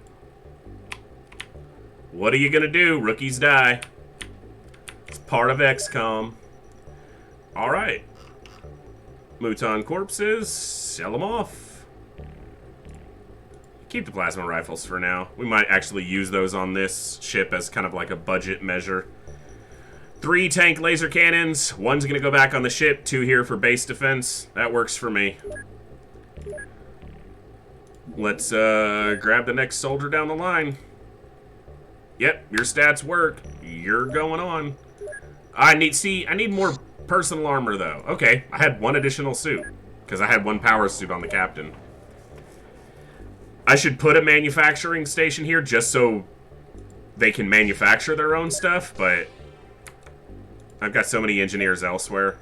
what are you gonna do? Rookies die. It's part of XCOM. Alright. Muton corpses. Sell them off. Keep the plasma rifles for now. We might actually use those on this ship as kind of like a budget measure. 3 tank laser cannons. 1's gonna go back on the ship. 2 here for base defense. That works for me. Let's grab the next soldier down the line. Yep, your stats work. You're going on. I need more personal armor though. Okay, I had 1 additional suit because I had 1 power suit on the captain. I should put a manufacturing station here just so they can manufacture their own stuff, but I've got so many engineers elsewhere.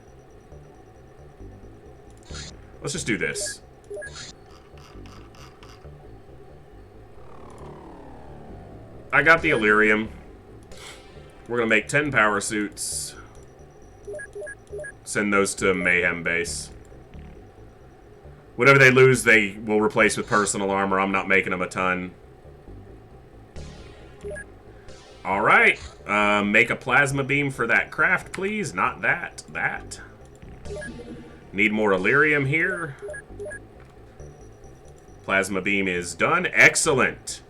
Let's just do this. I got the Illyrium. We're gonna make 10 power suits. Send those to Mayhem base. Whatever they lose, they will replace with personal armor. I'm not making them a ton. Alright. Make a plasma beam for that craft, please. Not that. That. Need more Illyrium here. Plasma beam is done. Excellent.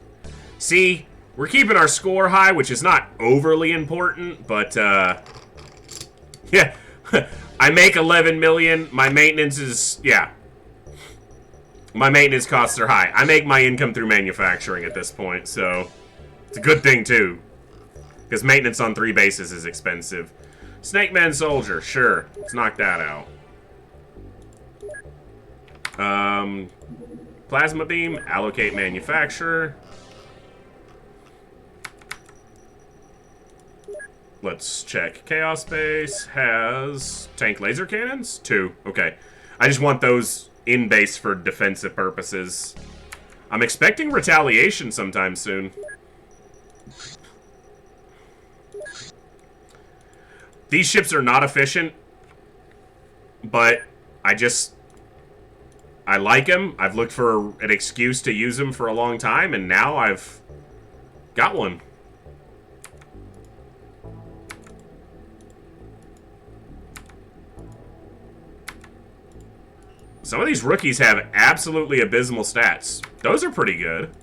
See, we're keeping our score high, which is not overly important, but, yeah. I make 11 million. My maintenance is, yeah. My maintenance costs are high. I make my income through manufacturing at this point, so it's a good thing, too. Because maintenance on 3 bases is expensive. Snakemen soldier, sure. Let's knock that out. Plasma beam, allocate manufacturer. Let's check. Chaos base has tank laser cannons? 2. Okay. I just want those in base for defensive purposes. I'm expecting retaliation sometime soon. These ships are not efficient, but I like them. I've looked for an excuse to use them for a long time, and now I've got one. Some of these rookies have absolutely abysmal stats. Those are pretty good.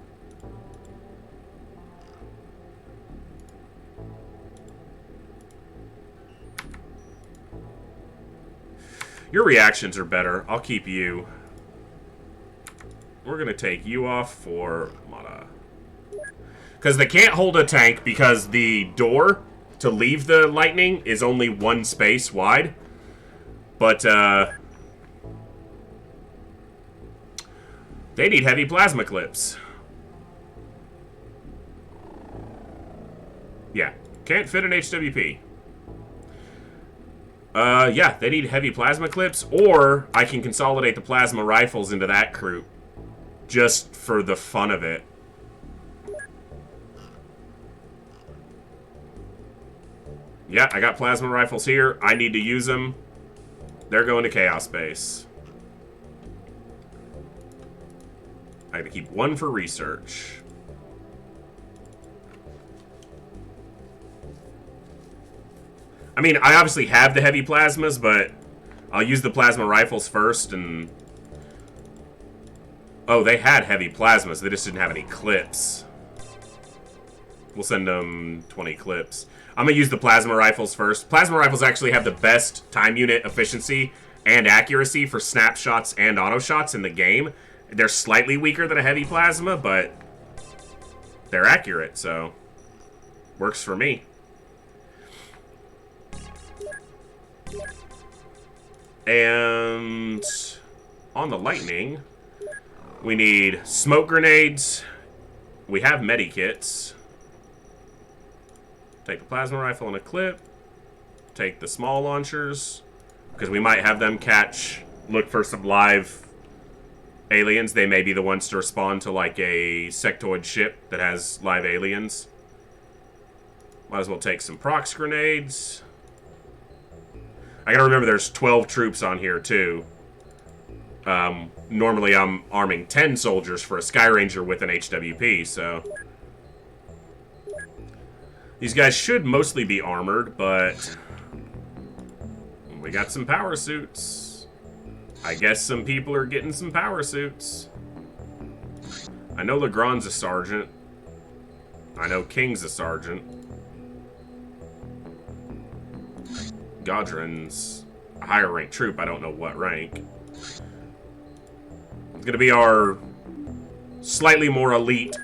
Your reactions are better. I'll keep you. We're going to take you off for mana. Because they can't hold a tank because the door to leave the lightning is only one space wide. But, they need heavy plasma clips. Yeah. Can't fit an HWP. Yeah, they need heavy plasma clips, or I can consolidate the plasma rifles into that crew. Just for the fun of it. Yeah, I got plasma rifles here. I need to use them. They're going to Chaos Base. I have to keep one for research. I mean, I obviously have the heavy plasmas, but I'll use the plasma rifles first, and... Oh, they had heavy plasmas. They just didn't have any clips. We'll send them 20 clips. I'm going to use the plasma rifles first. Plasma rifles actually have the best time unit efficiency and accuracy for snapshots and auto shots in the game. They're slightly weaker than a heavy plasma, but they're accurate, so works for me. And on the lightning, we need smoke grenades. We have medikits. Take the plasma rifle and a clip. Take the small launchers, because we might have them look for some live aliens. They may be the ones to respond to like a sectoid ship that has live aliens. Might as well take some prox grenades. I gotta remember there's 12 troops on here too. Normally I'm arming 10 soldiers for a Sky Ranger with an HWP, so... These guys should mostly be armored, but... We got some power suits. I guess some people are getting some power suits. I know Legrand's a sergeant. I know King's a sergeant. Godrin's a higher rank troop. I don't know what rank. It's going to be our slightly more elite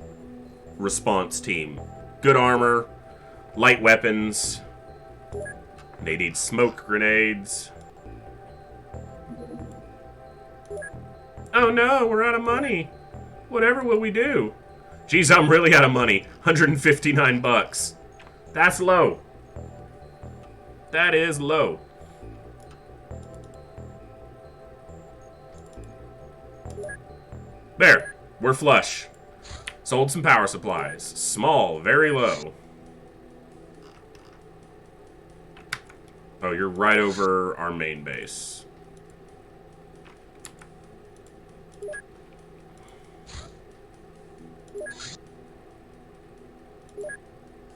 response team. Good armor, light weapons. They need smoke grenades. Oh no, we're out of money. Whatever will we do? Geez, I'm really out of money. 159 bucks. That's low. That is low. There. We're flush. Sold some power supplies. Small, very low. Oh, you're right over our main base.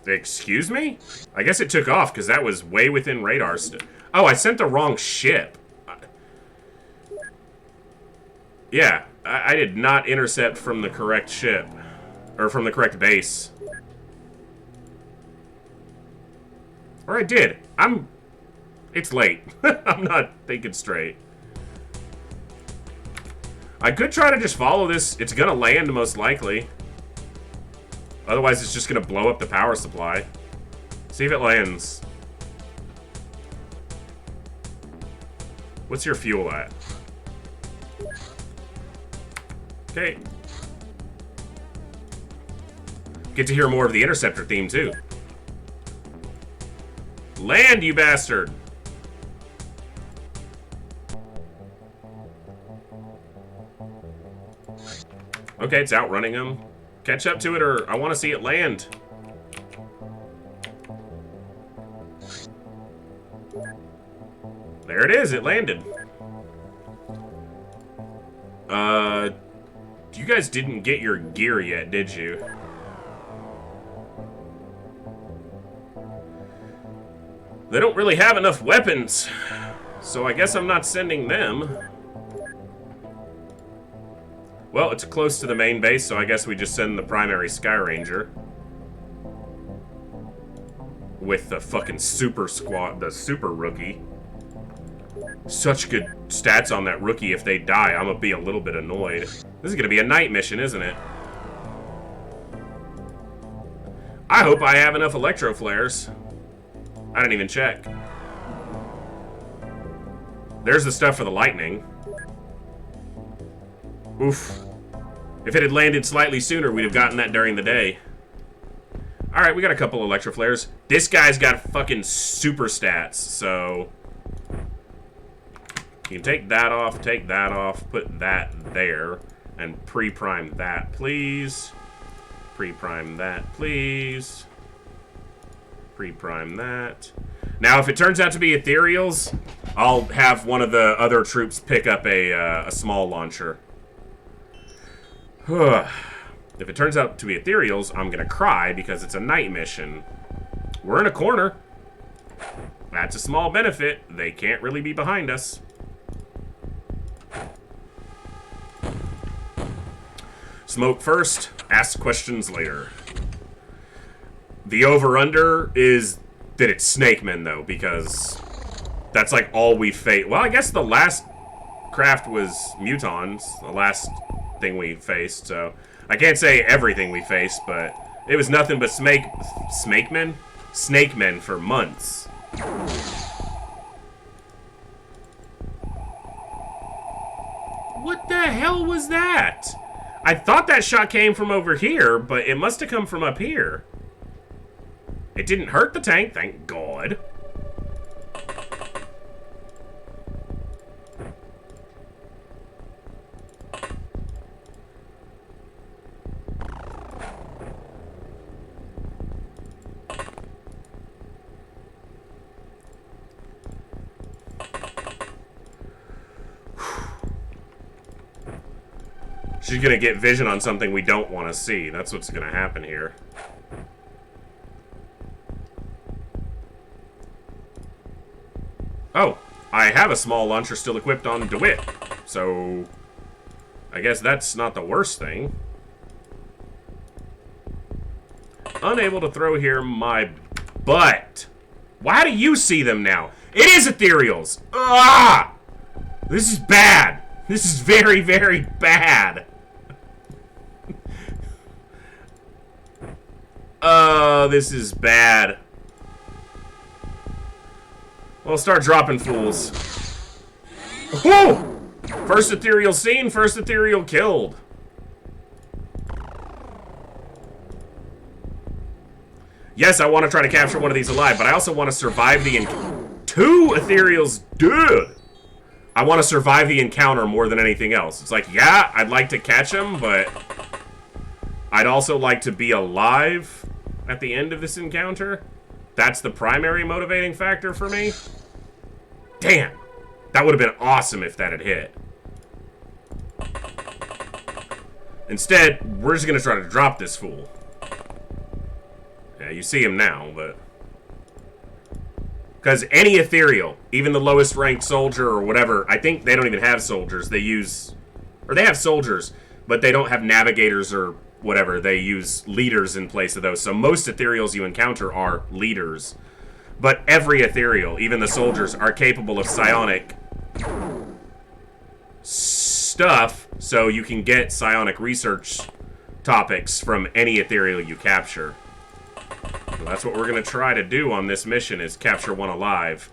Excuse me? I guess it took off because that was way within radar. Oh, I sent the wrong ship. Yeah, I did not intercept from the correct ship. Or from the correct base. Or I did. It's late. I'm not thinking straight. I could try to just follow this. It's gonna land most likely. Otherwise, it's just going to blow up the power supply. See if it lands. What's your fuel at? Okay. Get to hear more of the Interceptor theme, too. Land, you bastard! Okay, it's outrunning him. Catch up to it, or I want to see it land. it is. It landed. You guys didn't get your gear yet, did you? They don't really have enough weapons, so I guess I'm not sending them. Well, it's close to the main base, so I guess we just send the primary Sky Ranger. With the fucking super squad, the super rookie. Such good stats on that rookie. If they die, I'm gonna be a little bit annoyed. This is gonna be a night mission, isn't it? I hope I have enough electro flares. I didn't even check. There's the stuff for the lightning. Oof. If it had landed slightly sooner, we'd have gotten that during the day. Alright, we got a couple electro flares. This guy's got fucking super stats, so... You can take that off, put that there, and pre-prime that, please. Pre-prime that, please. Pre-prime that. Now, if it turns out to be Ethereals, I'll have one of the other troops pick up a small launcher. If it turns out to be Ethereals, I'm gonna cry because it's a night mission. We're in a corner. That's a small benefit. They can't really be behind us. Smoke first, ask questions later. The over-under is that it's Snakemen, though, because that's like all we faced. Well, I guess the last craft was Mutons, the last thing we faced, so I can't say everything we faced, but it was nothing but Snakemen for months. What the hell was that? I thought that shot came from over here, but it must have come from up here. It didn't hurt the tank, thank God. She's gonna get vision on something we don't want to see. That's what's gonna happen here. Oh, I have a small launcher still equipped on DeWitt, so I guess that's not the worst thing. Unable to throw here, my butt. Why do you see them now? It is Ethereals! Ah! This is bad. This is very, very bad. Oh, this is bad. Well, start dropping fools. Whoa! First Ethereal seen, first Ethereal killed. Yes, I want to try to capture one of these alive, but I also want to survive the two Ethereals, dude! I want to survive the encounter more than anything else. It's like, yeah, I'd like to catch them, but I'd also like to be alive at the end of this encounter. That's the primary motivating factor for me. Damn. That would have been awesome if that had hit. Instead, we're just going to try to drop this fool. Yeah, you see him now, but... Because any Ethereal, even the lowest ranked soldier or whatever, I think they don't even have soldiers. They use... Or they have soldiers, but they don't have navigators or whatever. They use leaders in place of those. So most Ethereals you encounter are leaders. But every Ethereal, even the soldiers, are capable of psionic stuff, so you can get psionic research topics from any Ethereal you capture. So that's what we're going to try to do on this mission, is capture one alive.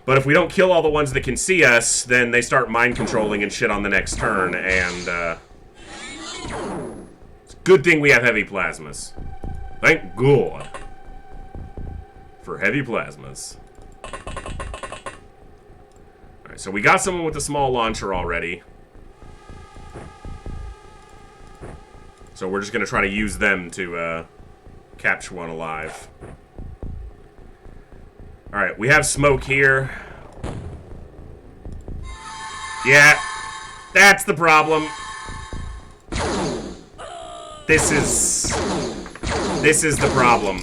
But if we don't kill all the ones that can see us, then they start mind controlling and shit on the next turn, and it's a good thing we have heavy plasmas. Thank God for heavy plasmas. Alright, so we got someone with a small launcher already. So we're just going to try to use them to capture one alive. Alright, we have smoke here. Yeah, that's the problem. This is the problem.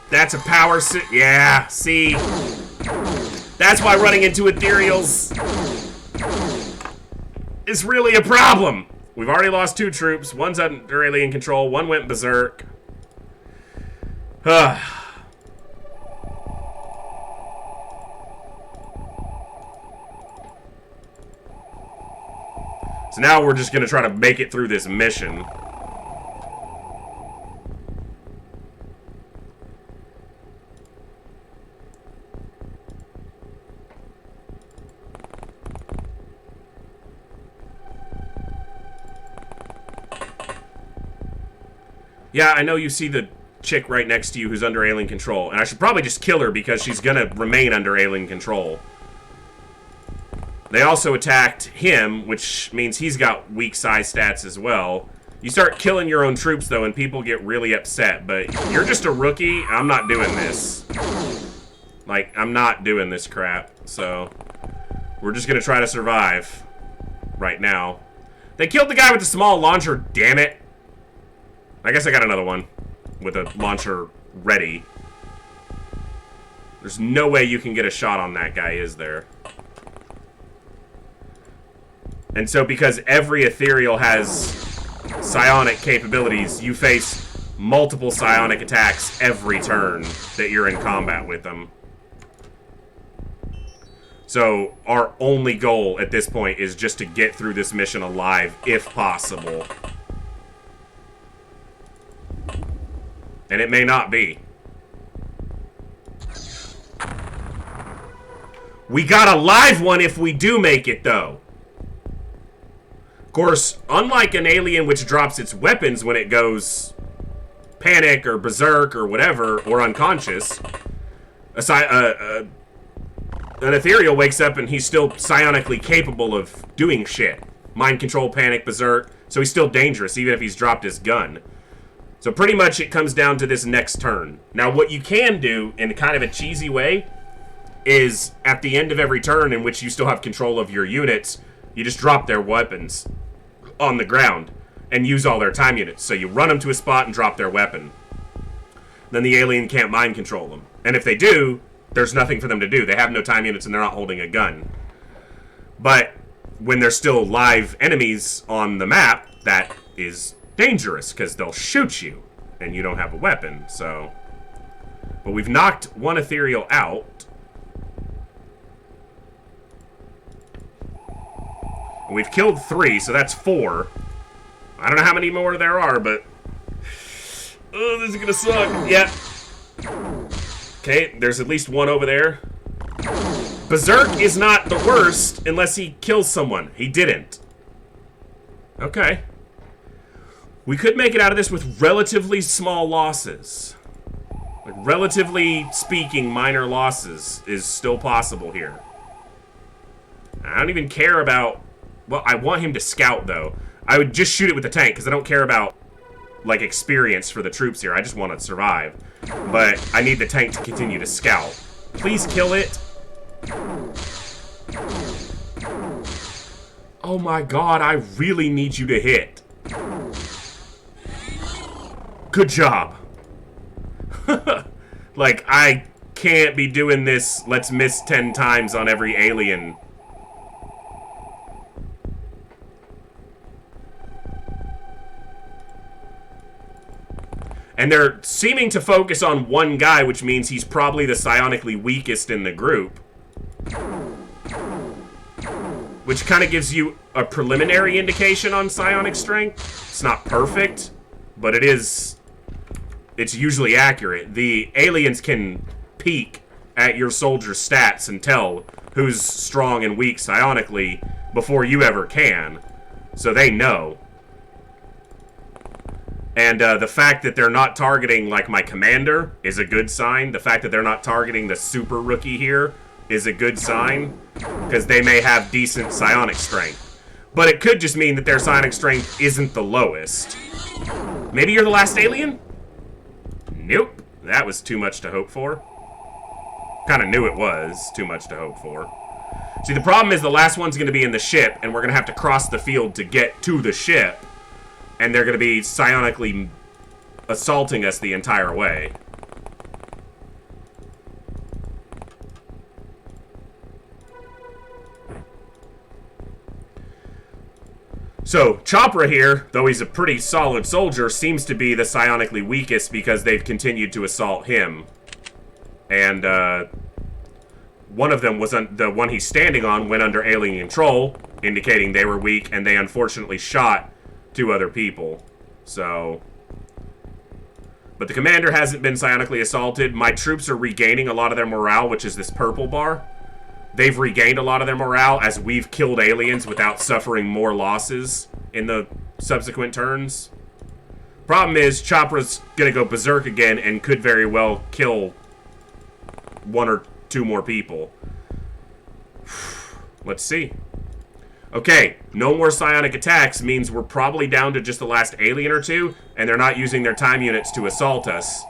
That's a power suit. Yeah, see? That's why running into Ethereals is really a problem. We've already lost 2 troops. One's under alien control. One went berserk. So now we're just going to try to make it through this mission. Yeah, I know you see the chick right next to you who's under alien control, and I should probably just kill her because she's gonna remain under alien control. They also attacked him, which means he's got weak psi stats as well. You start killing your own troops, though, and people get really upset, but you're just a rookie. I'm not doing this. Like, I'm not doing this crap, so we're just gonna try to survive right now. They killed the guy with the small launcher, damn it. I guess I got another one with a launcher ready. There's no way you can get a shot on that guy, is there? And so because every Ethereal has psionic capabilities, you face multiple psionic attacks every turn that you're in combat with them. So our only goal at this point is just to get through this mission alive, if possible. And it may not be. We got a live one if we do make it, though. Of course, unlike an alien which drops its weapons when it goes panic or berserk or whatever, or unconscious, an Ethereal wakes up and he's still psionically capable of doing shit. Mind control, panic, berserk. So he's still dangerous, even if he's dropped his gun. So pretty much it comes down to this next turn. Now what you can do, in kind of a cheesy way, is at the end of every turn in which you still have control of your units, you just drop their weapons on the ground and use all their time units. So you run them to a spot and drop their weapon. Then the alien can't mind control them. And if they do, there's nothing for them to do. They have no time units and they're not holding a gun. But when there's still live enemies on the map, that is dangerous because they'll shoot you and you don't have a weapon. So, but we've knocked one Ethereal out. And we've killed 3, so that's 4. I don't know how many more there are, but oh, this is gonna suck. Yeah. Okay, there's at least one over there. Berserk is not the worst unless he kills someone. He didn't. Okay. We could make it out of this with relatively small losses. Like, relatively speaking, minor losses is still possible here. I don't even care about... Well, I want him to scout, though. I would just shoot it with the tank, because I don't care about, like, experience for the troops here. I just want to survive. But I need the tank to continue to scout. Please kill it. Oh my god, I really need you to hit. Good job. Like, I can't be doing this, let's miss 10 times on every alien. And they're seeming to focus on one guy, which means he's probably the psionically weakest in the group. Which kind of gives you a preliminary indication on psionic strength. It's not perfect, but it is... It's usually accurate. The aliens can peek at your soldier's stats and tell who's strong and weak psionically before you ever can. So they know. And the fact that they're not targeting, like, my commander is a good sign. The fact that they're not targeting the super rookie here is a good sign, because they may have decent psionic strength. But it could just mean that their psionic strength isn't the lowest. Maybe you're the last alien? Nope. That was too much to hope for. Kind of knew it was too much to hope for. See, the problem is the last one's going to be in the ship, and we're going to have to cross the field to get to the ship. And they're going to be psionically assaulting us the entire way. So, Chopra here, though he's a pretty solid soldier, seems to be the psionically weakest because they've continued to assault him. And, one of them was the one he's standing on went under alien control, indicating they were weak, and they unfortunately shot 2 other people. So, but the commander hasn't been psionically assaulted. My troops are regaining a lot of their morale, which is this purple bar. They've regained a lot of their morale as we've killed aliens without suffering more losses in the subsequent turns. Problem is, Chopra's gonna go berserk again and could very well kill 1 or 2 more people. Let's see. Okay, no more psionic attacks means we're probably down to just the last alien or 2, and they're not using their time units to assault us.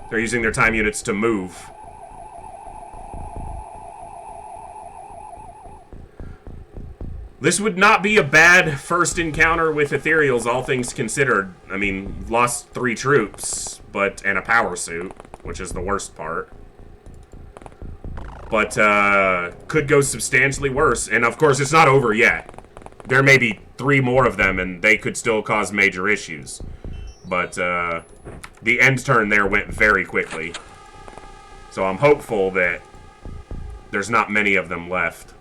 They're using their time units to move. This would not be a bad first encounter with Ethereals, all things considered. I mean, lost 3 troops, and a power suit, which is the worst part. But, could go substantially worse. And, of course, it's not over yet. There may be 3 more of them, and they could still cause major issues. But, the end turn there went very quickly. So I'm hopeful that there's not many of them left.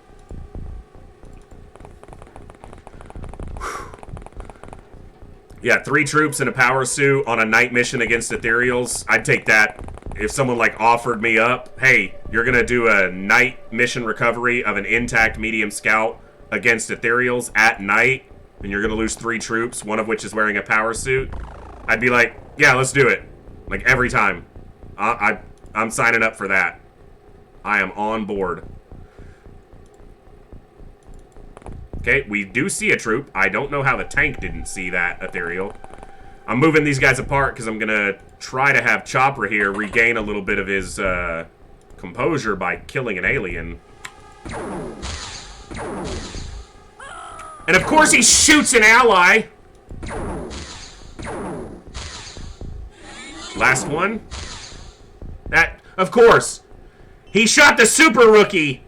Yeah, 3 troops in a power suit on a night mission against Ethereals. I'd take that. If someone, like, offered me up, hey, you're gonna do a night mission recovery of an intact medium scout against Ethereals at night, and you're gonna lose 3 troops, one of which is wearing a power suit, I'd be like, yeah, let's do it. Like, every time. I'm signing up for that. I am on board. Okay, we do see a troop. I don't know how the tank didn't see that Ethereal. I'm moving these guys apart because I'm going to try to have Chopra here regain a little bit of his composure by killing an alien. And of course he shoots an ally! Last one. That, of course. He shot the super rookie!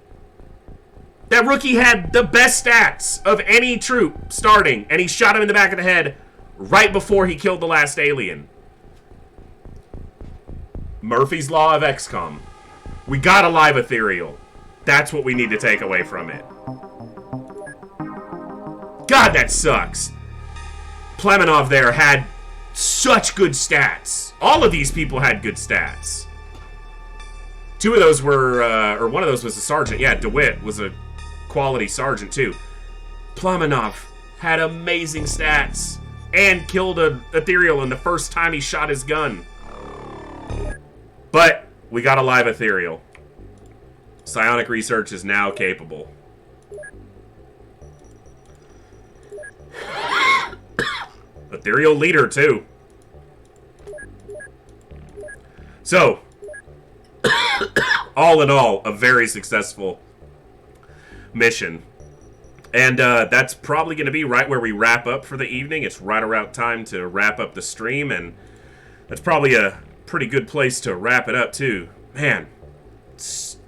That rookie had the best stats of any troop starting, and he shot him in the back of the head right before he killed the last alien. Murphy's Law of XCOM. We got a live Ethereal. That's what we need to take away from it. God, that sucks. Plemenov there had such good stats. All of these people had good stats. 2 of those were, or one of those was a sergeant. Yeah, DeWitt was a quality sergeant too. Plemenov had amazing stats and killed an Ethereal in the first time he shot his gun. But we got a live Ethereal. Psionic research is now capable. Ethereal leader too. So, all in all, a very successful mission. And that's probably going to be right where we wrap up for the evening. It's right around time to wrap up the stream, and that's probably a pretty good place to wrap it up too. Man,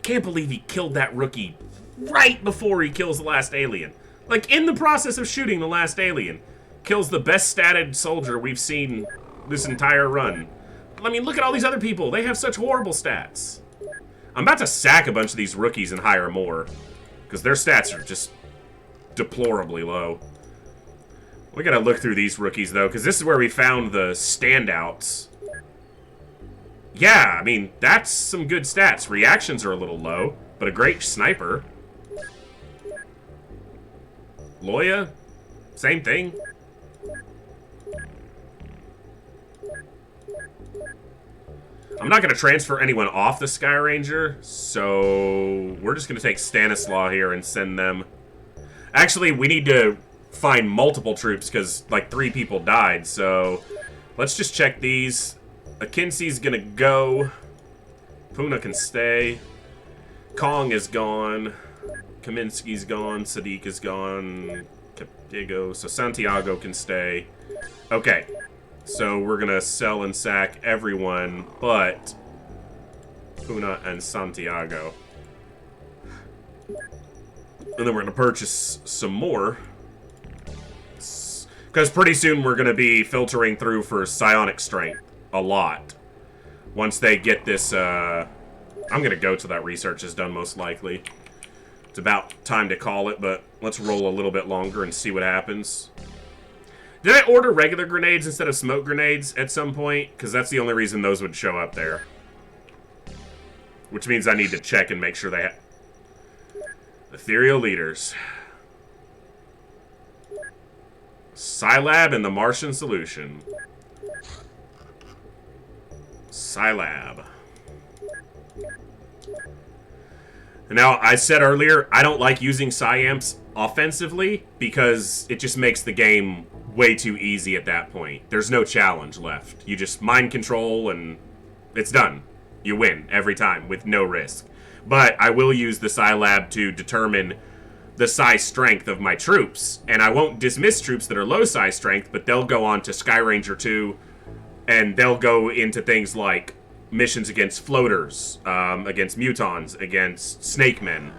can't believe he killed that rookie right before he kills the last alien. Like, in the process of shooting the last alien. Kills the best statted soldier we've seen this entire run. I mean, look at all these other people. They have such horrible stats. I'm about to sack a bunch of these rookies and hire more, because their stats are just deplorably low. We gotta look through these rookies, though, because this is where we found the standouts. Yeah, I mean, that's some good stats. Reactions are a little low, but a great sniper. Loya, same thing. I'm not going to transfer anyone off the Sky Ranger, so we're just going to take Stanislaw here and send them. Actually, we need to find multiple troops because, like, 3 people died, so let's just check these. Akinsi's going to go. Puna can stay. Kong is gone. Kaminsky's gone. Sadiq is gone. Capdigo. So Santiago can stay. Okay. So we're going to sell and sack everyone but Puna and Santiago. And then we're going to purchase some more. Because pretty soon we're going to be filtering through for psionic strength. A lot. Once they get this, I'm going to go till that research is done, most likely. It's about time to call it, but let's roll a little bit longer and see what happens. Did I order regular grenades instead of smoke grenades at some point? Because that's the only reason those would show up there. Which means I need to check and make sure they have... Ethereal leaders. Scilab and the Martian Solution. Scilab. Now, I said earlier, I don't like using Psy-Amps offensively because it just makes the game way too easy at that point. There's no challenge left. You just mind control and it's done. You win every time with no risk. But I will use the Scilab to determine the psi strength of my troops. And I won't dismiss troops that are low psi strength, but they'll go on to Sky Ranger 2 and they'll go into things like missions against floaters, against mutons, against snakemen.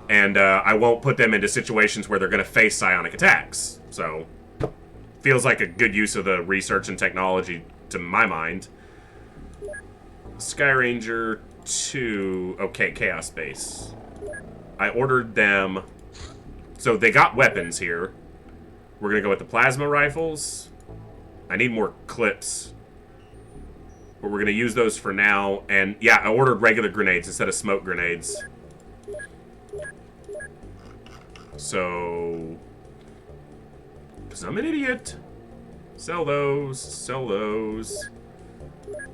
And I won't put them into situations where they're going to face psionic attacks. So, feels like a good use of the research and technology to my mind. Sky Ranger 2... Okay, Chaos Base. I ordered them... So they got weapons here. We're going to go with the plasma rifles. I need more clips. But we're going to use those for now. And yeah, I ordered regular grenades instead of smoke grenades. So... Because I'm an idiot. Sell those. Sell those.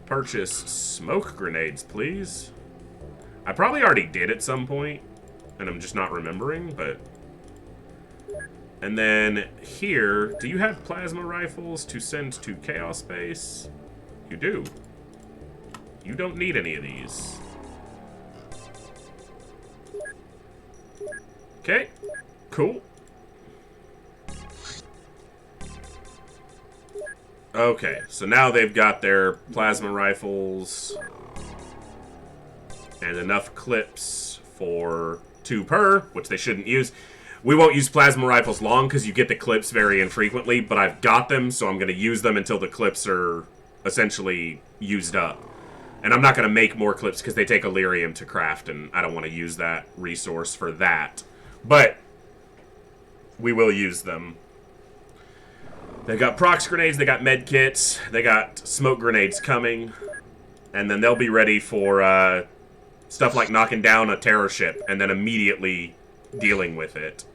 Purchase smoke grenades, please. I probably already did at some point. And I'm just not remembering, but... And then here, do you have plasma rifles to send to Chaos Base? You do. You don't need any of these. Okay, cool. Okay, so now they've got their plasma rifles and enough clips for 2 per, which they shouldn't use. We won't use plasma rifles long because you get the clips very infrequently, but I've got them, so I'm going to use them until the clips are essentially used up. And I'm not going to make more clips because they take Illyrium to craft, and I don't want to use that resource for that. But we will use them. They got prox grenades, they got med kits, they got smoke grenades coming, and then they'll be ready for stuff like knocking down a terror ship and then immediately dealing with it.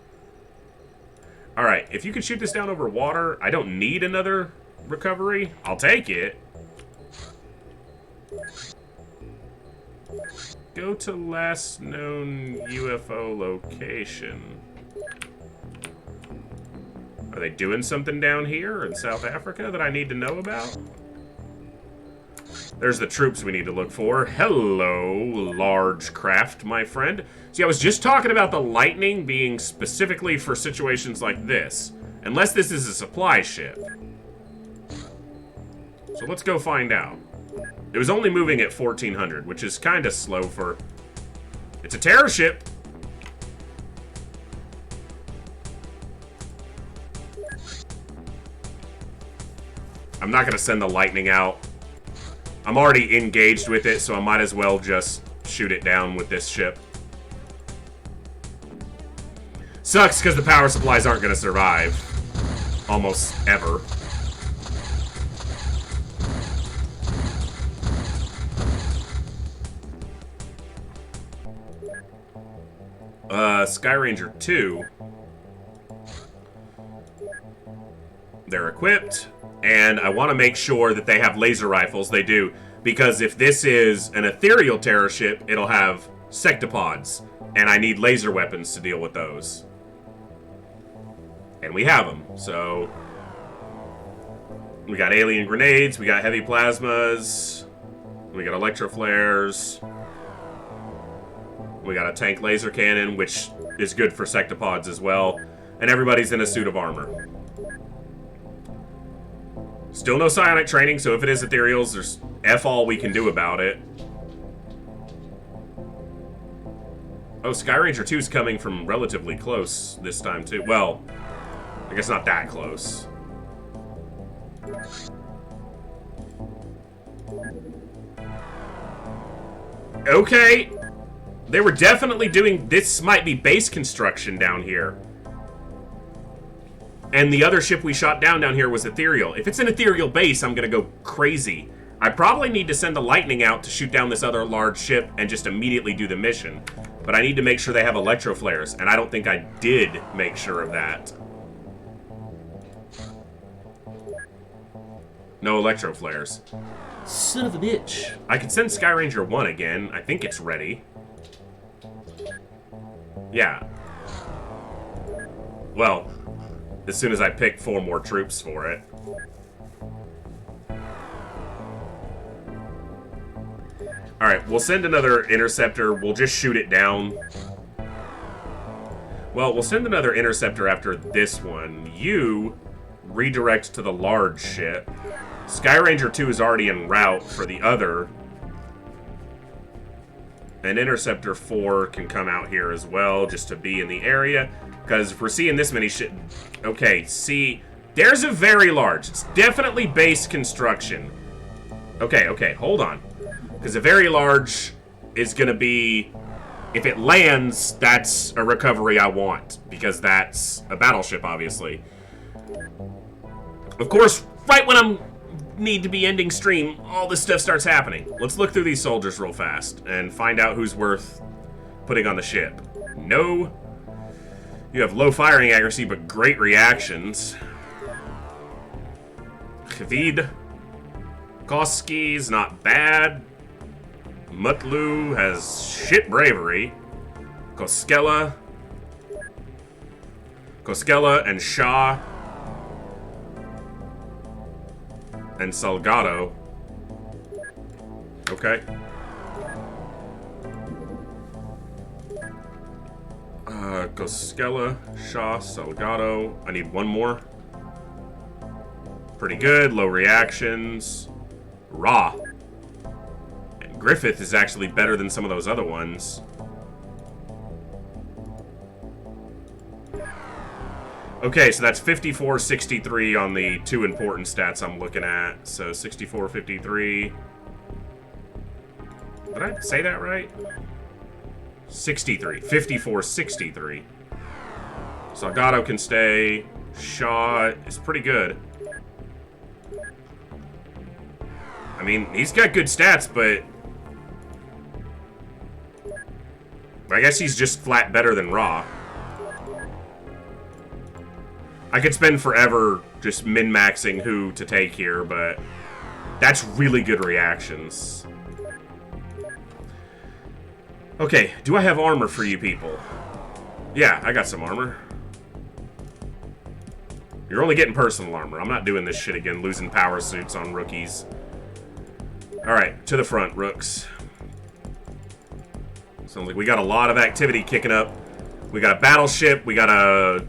Alright, if you can shoot this down over water, I don't need another recovery. I'll take it. Go to last known UFO location. Are they doing something down here in South Africa that I need to know about? There's the troops we need to look for. Hello, large craft, my friend. See, I was just talking about the lightning being specifically for situations like this. Unless this is a supply ship. So let's go find out. It was only moving at 1400, which is kind of slow for... It's a terror ship. I'm not going to send the lightning out. I'm already engaged with it, so I might as well just shoot it down with this ship. Sucks because the power supplies aren't going to survive. Almost ever. Sky Ranger 2. They're equipped. And I want to make sure that they have laser rifles. They do. Because if this is an ethereal terror ship, it'll have sectopods. And I need laser weapons to deal with those. And we have them. So, we got alien grenades. We got heavy plasmas. We got electro flares. We got a tank laser cannon, which is good for sectopods as well. And everybody's in a suit of armor. Still no psionic training, so if it is Ethereals, there's F all we can do about it. Oh, Sky Ranger 2 is coming from relatively close this time, too. Well, I guess not that close. Okay. They were definitely doing... This might be base construction down here. And the other ship we shot down here was Ethereal. If it's an Ethereal base, I'm going to go crazy. I probably need to send a lightning out to shoot down this other large ship and just immediately do the mission. But I need to make sure they have electro flares, and I don't think I did make sure of that. No electro flares. Son of a bitch. I could send Sky Ranger 1 again. I think it's ready. Yeah. Well, as soon as I pick 4 more troops for it. Alright, we'll send another interceptor. We'll just shoot it down. Well, we'll send another interceptor after this one. You redirect to the large ship. Sky Ranger 2 is already en route for the other. And Interceptor 4 can come out here as well, just to be in the area. Because if we're seeing this many shit... Okay, see, there's a very large. It's definitely base construction. Okay, hold on. Because a very large is going to be... If it lands, that's a recovery I want. Because that's a battleship, obviously. Of course, right when I'm... need to be ending stream, all this stuff starts happening. Let's look through these soldiers real fast and find out who's worth putting on the ship. No. You have low firing accuracy, but great reactions. Khavid. Koski's not bad. Mutlu has shit bravery. Koskela and Shah. And Salgado. Okay. Koskela, Shah, Salgado. I need one more. Pretty good. Low reactions. Raw. And Griffith is actually better than some of those other ones. Okay, so that's 54-63 on the 2 important stats I'm looking at. So 64-53. Did I say that right? 63. 54-63. Salgado can stay. Shaw is pretty good. I mean, he's got good stats, but... I guess he's just flat better than Raw. I could spend forever just min-maxing who to take here, but that's really good reactions. Okay, do I have armor for you people? Yeah, I got some armor. You're only getting personal armor. I'm not doing this shit again, losing power suits on rookies. Alright, to the front, rooks. Sounds like we got a lot of activity kicking up. We got a battleship, we got a...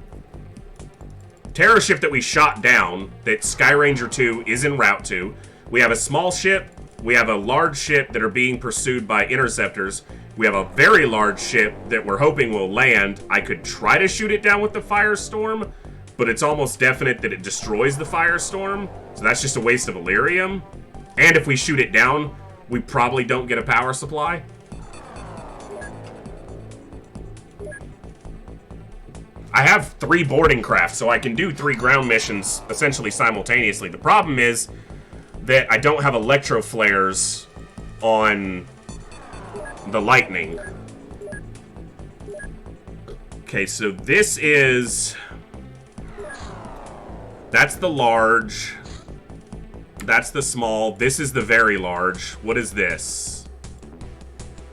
terror ship that we shot down that Sky Ranger 2 is en route to. We have a small ship. We have a large ship that are being pursued by interceptors. We have a very large ship that we're hoping will land. I could try to shoot it down with the Firestorm, but it's almost definite that it destroys the Firestorm. So that's just a waste of Illyrium. And if we shoot it down, we probably don't get a power supply. I have 3 boarding craft, so I can do 3 ground missions essentially simultaneously. The problem is that I don't have electro flares on the lightning. Okay, so this is... that's the large. That's the small. This is the very large. What is this?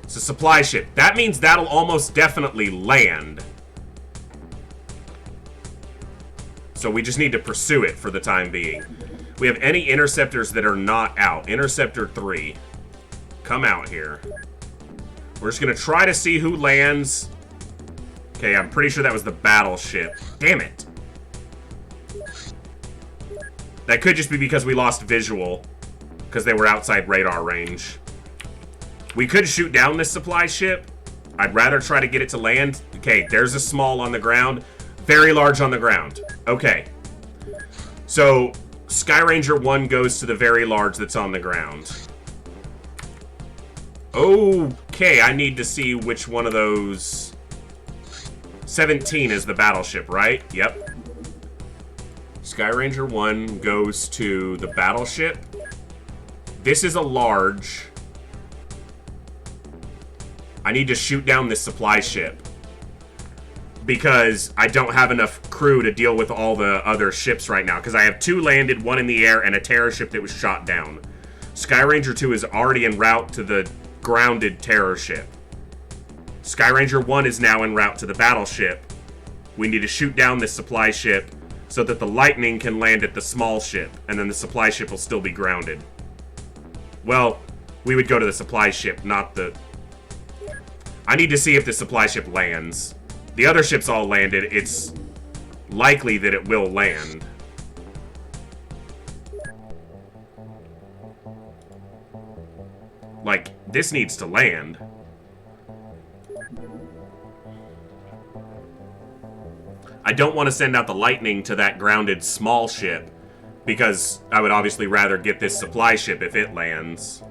It's a supply ship. That means that'll almost definitely land. So we just need to pursue it for the time being. We have any interceptors that are not out. Interceptor 3. Come out here. We're just going to try to see who lands. Okay, I'm pretty sure that was the battleship. Damn it. That could just be because we lost visual. Because they were outside radar range. We could shoot down this supply ship. I'd rather try to get it to land. Okay, there's a small on the ground. Very large on the ground. Okay. So, Sky Ranger 1 goes to the very large that's on the ground. Okay, I need to see which one of those... 17 is the battleship, right? Yep. Sky Ranger 1 goes to the battleship. This is a large. I need to shoot down this supply ship. Because I don't have enough crew to deal with all the other ships right now. Because I have 2 landed, 1 in the air, and a terror ship that was shot down. Sky Ranger 2 is already en route to the grounded terror ship. Sky Ranger 1 is now en route to the battleship. We need to shoot down this supply ship so that the lightning can land at the small ship. And then the supply ship will still be grounded. Well, we would go to the supply ship, not the... I need to see if the supply ship lands. The other ships all landed. It's likely that it will land. Like, this needs to land. I don't want to send out the lightning to that grounded small ship. Because I would obviously rather get this supply ship if it lands.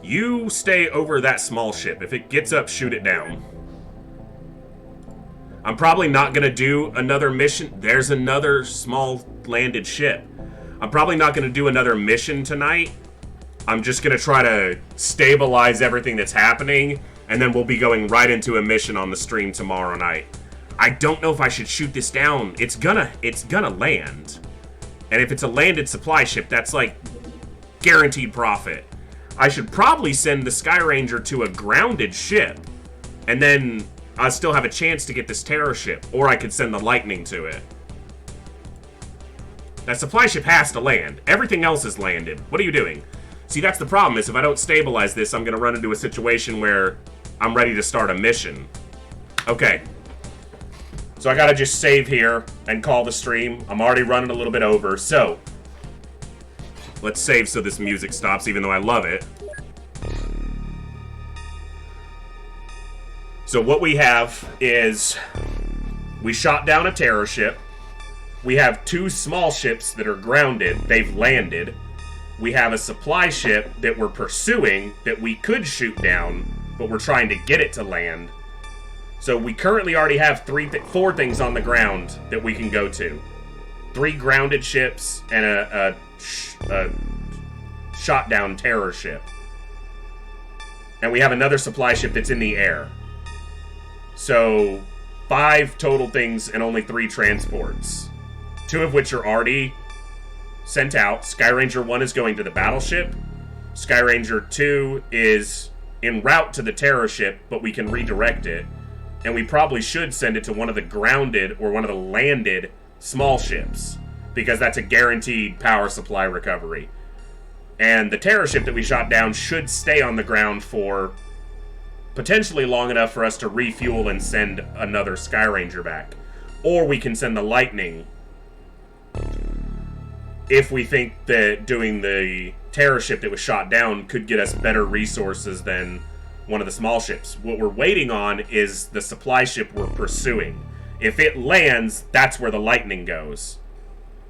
You stay over that small ship. If it gets up, shoot it down. I'm probably not going to do another mission. There's another small landed ship. I'm probably not going to do another mission tonight. I'm just going to try to stabilize everything that's happening, and then we'll be going right into a mission on the stream tomorrow night. I don't know if I should shoot this down. It's gonna land. And if it's a landed supply ship, that's like guaranteed profit. I should probably send the Sky Ranger to a grounded ship, and then I'll still have a chance to get this terror ship, or I could send the lightning to it. That supply ship has to land. Everything else is landed. What are you doing? See, that's the problem, is if I don't stabilize this, I'm going to run into a situation where I'm ready to start a mission. Okay. So I got to just save here and call the stream. I'm already running a little bit over, so... let's save so this music stops, even though I love it. So what we have is... we shot down a terror ship. We have 2 small ships that are grounded. They've landed. We have a supply ship that we're pursuing that we could shoot down, but we're trying to get it to land. So we currently already have 4 things on the ground that we can go to. 3 grounded ships and a shot down terror ship. And we have another supply ship that's in the air. So 5 total things and only 3 transports. 2 of which are already sent out. Sky Ranger 1 is going to the battleship. Sky Ranger 2 is en route to the terror ship, but we can redirect it. And we probably should send it to one of the grounded or one of the landed small ships, because that's a guaranteed power supply recovery. And the terror ship that we shot down should stay on the ground for potentially long enough for us to refuel and send another Sky Ranger back. Or we can send the lightning if we think that doing the terror ship that was shot down could get us better resources than one of the small ships. What we're waiting on is the supply ship we're pursuing. If it lands, that's where the lightning goes,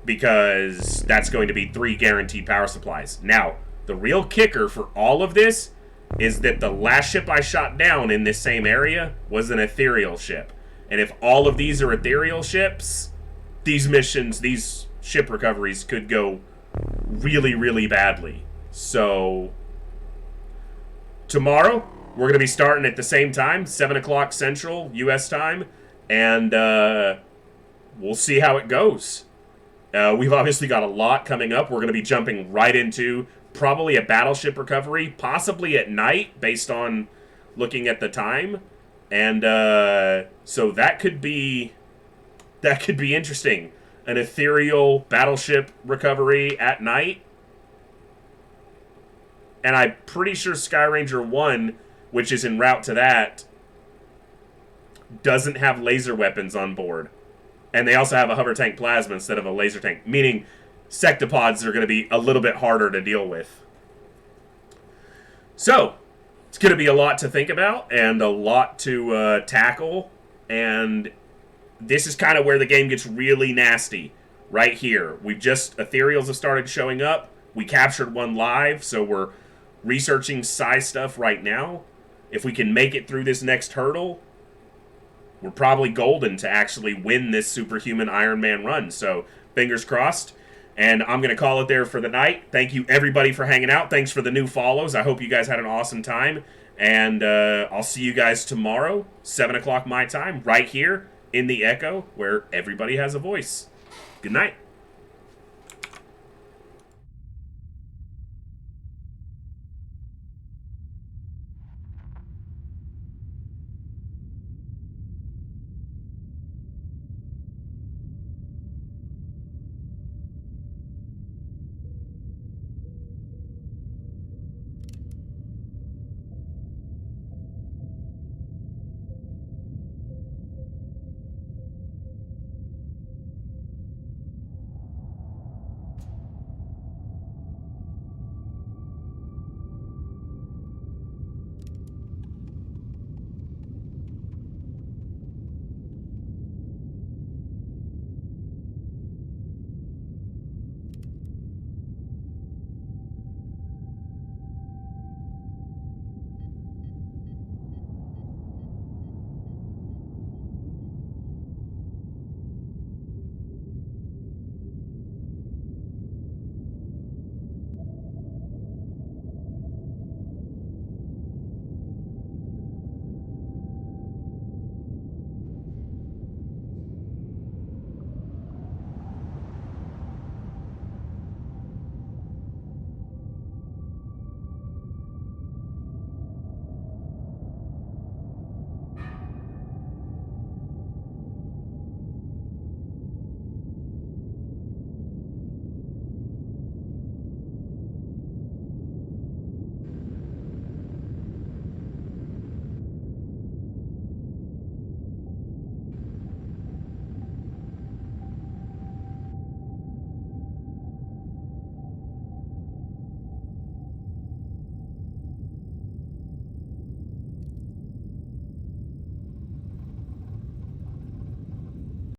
because that's going to be 3 guaranteed power supplies. Now, the real kicker for all of this is that the last ship I shot down in this same area was an Ethereal ship. And if all of these are Ethereal ships, these missions, these ship recoveries could go really, really badly. So, tomorrow, we're going to be starting at the same time, 7 o'clock Central, U.S. time, and we'll see how it goes. We've obviously got a lot coming up. We're going to be jumping right into probably a battleship recovery, possibly at night, based on looking at the time. And so that could be interesting. An ethereal battleship recovery at night. And I'm pretty sure Skyranger 1, which is en route to that, doesn't have laser weapons on board. And they also have a hover tank plasma instead of a laser tank, meaning sectopods are going to be a little bit harder to deal with. So, it's going to be a lot to think about and a lot to tackle. And this is kind of where the game gets really nasty, right here. Ethereals have started showing up. We captured one live, so we're researching sci stuff right now. If we can make it through this next hurdle, we're probably golden to actually win this Superhuman Ironman run. So, fingers crossed. And I'm going to call it there for the night. Thank you, everybody, for hanging out. Thanks for the new follows. I hope you guys had an awesome time. And I'll see you guys tomorrow, 7 o'clock my time, right here in the Echo, where everybody has a voice. Good night.